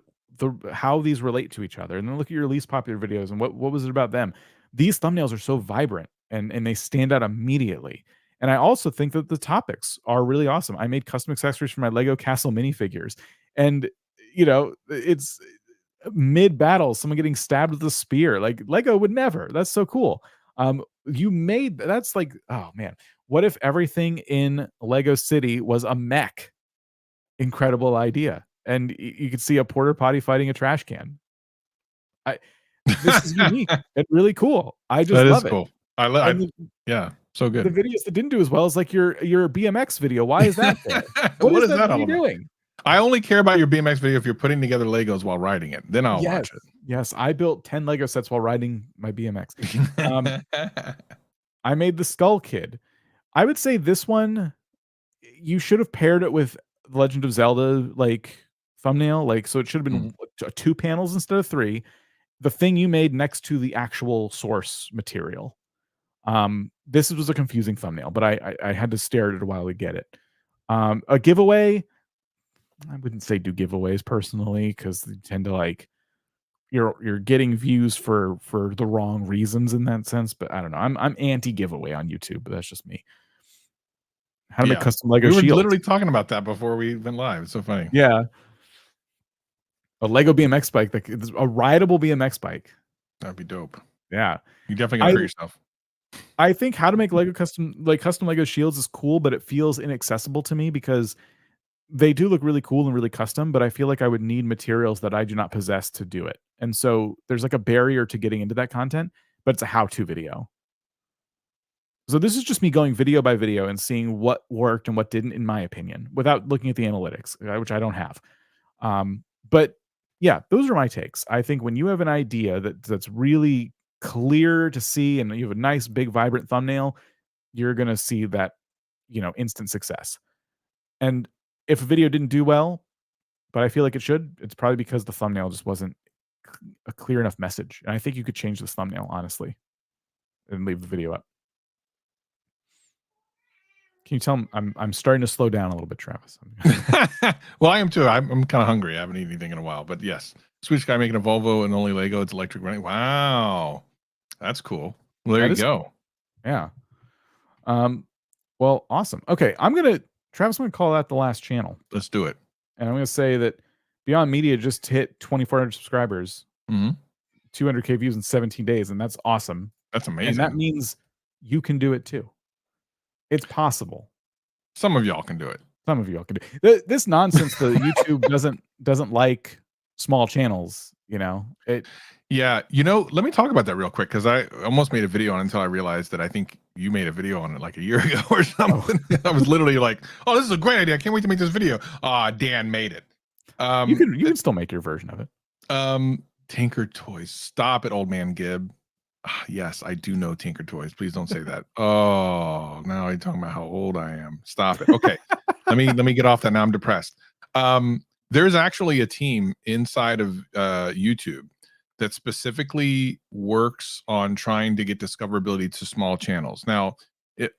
A: how these relate to each other, and then look at your least popular videos and what was it about them. These thumbnails are so vibrant and they stand out immediately. And I also think that the topics are really awesome. I made custom accessories for my Lego castle minifigures, and it's mid-battle, someone getting stabbed with a spear. Like, Lego would never. That's so cool. That's like, oh man, what if everything in Lego City was a mech? Incredible idea. And you could see a porta potty fighting a trash can. This is unique and really cool. I just love it.
B: Cool. Yeah, so good.
A: The videos that didn't do as well is like your BMX video. Why is that there? What is that all doing?
B: I only care about your BMX video if you're putting together Legos while riding it. Then I'll watch it.
A: Yes, I built 10 Lego sets while riding my BMX. I made the Skull Kid. I would say this one, you should have paired it with the Legend of Zelda like thumbnail. Like, so it should have been 2 panels instead of 3. The thing you made next to the actual source material. This was a confusing thumbnail, but I had to stare at it a while to get it. A giveaway, I wouldn't say do giveaways personally, because they tend to like you're getting views for the wrong reasons in that sense. But I don't know. I'm anti giveaway on YouTube, but that's just me. How to make custom Lego shields.
B: We were literally talking about that before we went live. It's so funny.
A: Yeah. A Lego BMX bike, like a rideable BMX bike.
B: That'd be dope.
A: Yeah.
B: You definitely gotta hurt yourself.
A: I think how to make Lego custom Lego shields is cool, but it feels inaccessible to me because they do look really cool and really custom, but I feel like I would need materials that I do not possess to do it. And so there's like a barrier to getting into that content, but it's a how-to video. So this is just me going video by video and seeing what worked and what didn't, in my opinion, without looking at the analytics, which I don't have. But yeah, those are my takes. I think when you have an idea that's really clear to see and you have a nice, big, vibrant thumbnail, you're going to see that, instant success. And if a video didn't do well, but I feel like it should, it's probably because the thumbnail just wasn't a clear enough message. And I think you could change this thumbnail, honestly, and leave the video up. Can you tell I'm starting to slow down a little bit, Travis?
B: Well, I am too. I'm kind of hungry. I haven't eaten anything in a while, but yes. Swedish guy making a Volvo and only Lego. It's electric running. Wow. That's cool. Well, there you go.
A: Cool. Yeah. Well, awesome. Okay. Travis, I'm going to call that the last channel.
B: Let's do it.
A: And I'm going to say that Beyond Media just hit 2,400 subscribers, 200K views in 17 days. And that's awesome.
B: That's amazing.
A: And that means you can do it too. It's possible.
B: Some of y'all can do it.
A: Some of y'all can do it. This nonsense that YouTube doesn't like small channels,
B: Yeah, let me talk about that real quick, because I almost made a video on it until I realized that I think you made a video on it like a year ago or something. I was literally like, oh, this is a great idea. I can't wait to make this video. Dan made it.
A: You can still make your version of it.
B: Tinker Toys. Stop it, old man Gibb. Yes, I do know Tinker Toys. Please don't say that. Oh, now you're talking about how old I am. Stop it. Okay. let me get off that. Now I'm depressed. There's actually a team inside of YouTube that specifically works on trying to get discoverability to small channels. Now,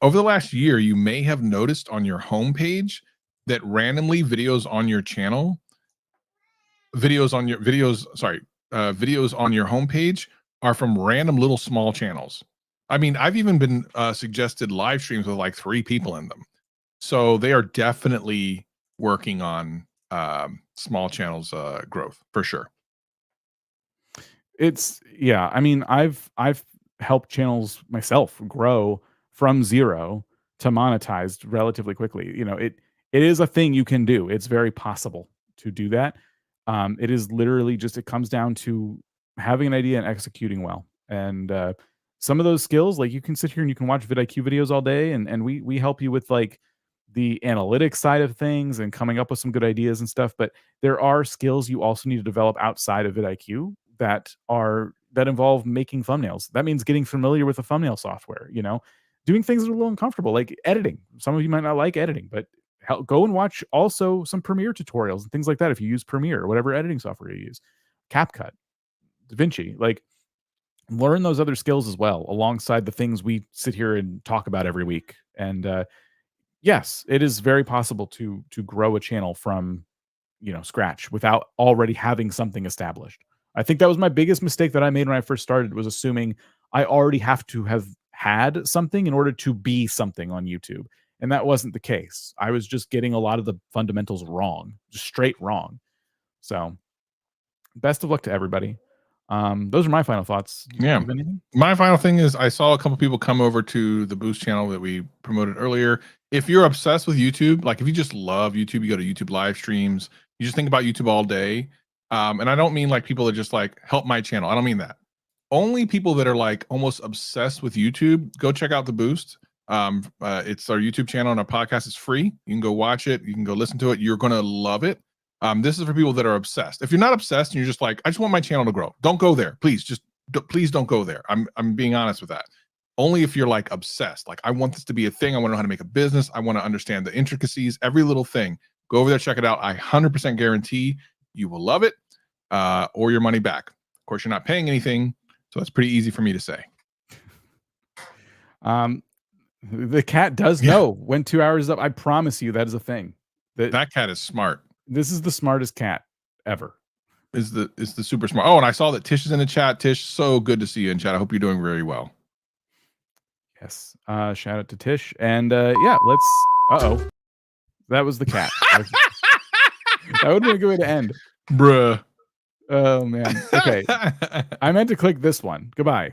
B: over the last year, you may have noticed on your homepage that randomly videos on your channel, videos on your homepage are from random little small channels. I mean, I've even been suggested live streams with like 3 people in them. So they are definitely working on small channels growth for sure.
A: I mean, I've helped channels myself grow from 0 to monetized relatively quickly. It is a thing you can do. It's very possible to do that. It is literally it comes down to having an idea and executing well. And some of those skills, like you can sit here and you can watch vidIQ videos all day, and we help you with like the analytics side of things and coming up with some good ideas and stuff. But there are skills you also need to develop outside of vidIQ that involve making thumbnails. That means getting familiar with the thumbnail software, doing things that are a little uncomfortable, like editing. Some of you might not like editing, but go and watch also some Premiere tutorials and things like that. If you use Premiere or whatever editing software you use, CapCut, DaVinci, like learn those other skills as well, alongside the things we sit here and talk about every week. And yes, it is very possible to grow a channel from, scratch without already having something established. I think that was my biggest mistake that I made when I first started, was assuming I already have to have had something in order to be something on YouTube. And that wasn't the case. I was just getting a lot of the fundamentals wrong, just straight wrong. So best of luck to everybody. Those are my final thoughts.
B: Yeah. My final thing is I saw a couple people come over to the Boost channel that we promoted earlier. If you're obsessed with YouTube, like if you just love YouTube, you go to YouTube live streams, you just think about YouTube all day. And I don't mean like people that just like help my channel. I don't mean that. Only people that are like almost obsessed with YouTube, go check out the Boost. It's our YouTube channel and our podcast is free. You can go watch it. You can go listen to it. You're going to love it. This is for people that are obsessed. If you're not obsessed and you're just like, I just want my channel to grow, don't go there. Please, please don't go there. I'm being honest with that. Only if you're like obsessed, like I want this to be a thing. I want to know how to make a business. I want to understand the intricacies, every little thing. Go over there, check it out. I 100% guarantee you will love it, or your money back. Of course, you're not paying anything, so that's pretty easy for me to say.
A: The cat does know when 2 hours is up. I promise you that is a thing.
B: That cat is smart.
A: This is the smartest cat ever.
B: Is the super smart. Oh, and I saw that Tish is in the chat. Tish, so good to see you in chat. I hope you're doing very well.
A: Yes. Shout out to Tish. And yeah, let's that was the cat. That would be a good way to end.
B: Bruh.
A: Oh man. Okay. I meant to click this one. Goodbye.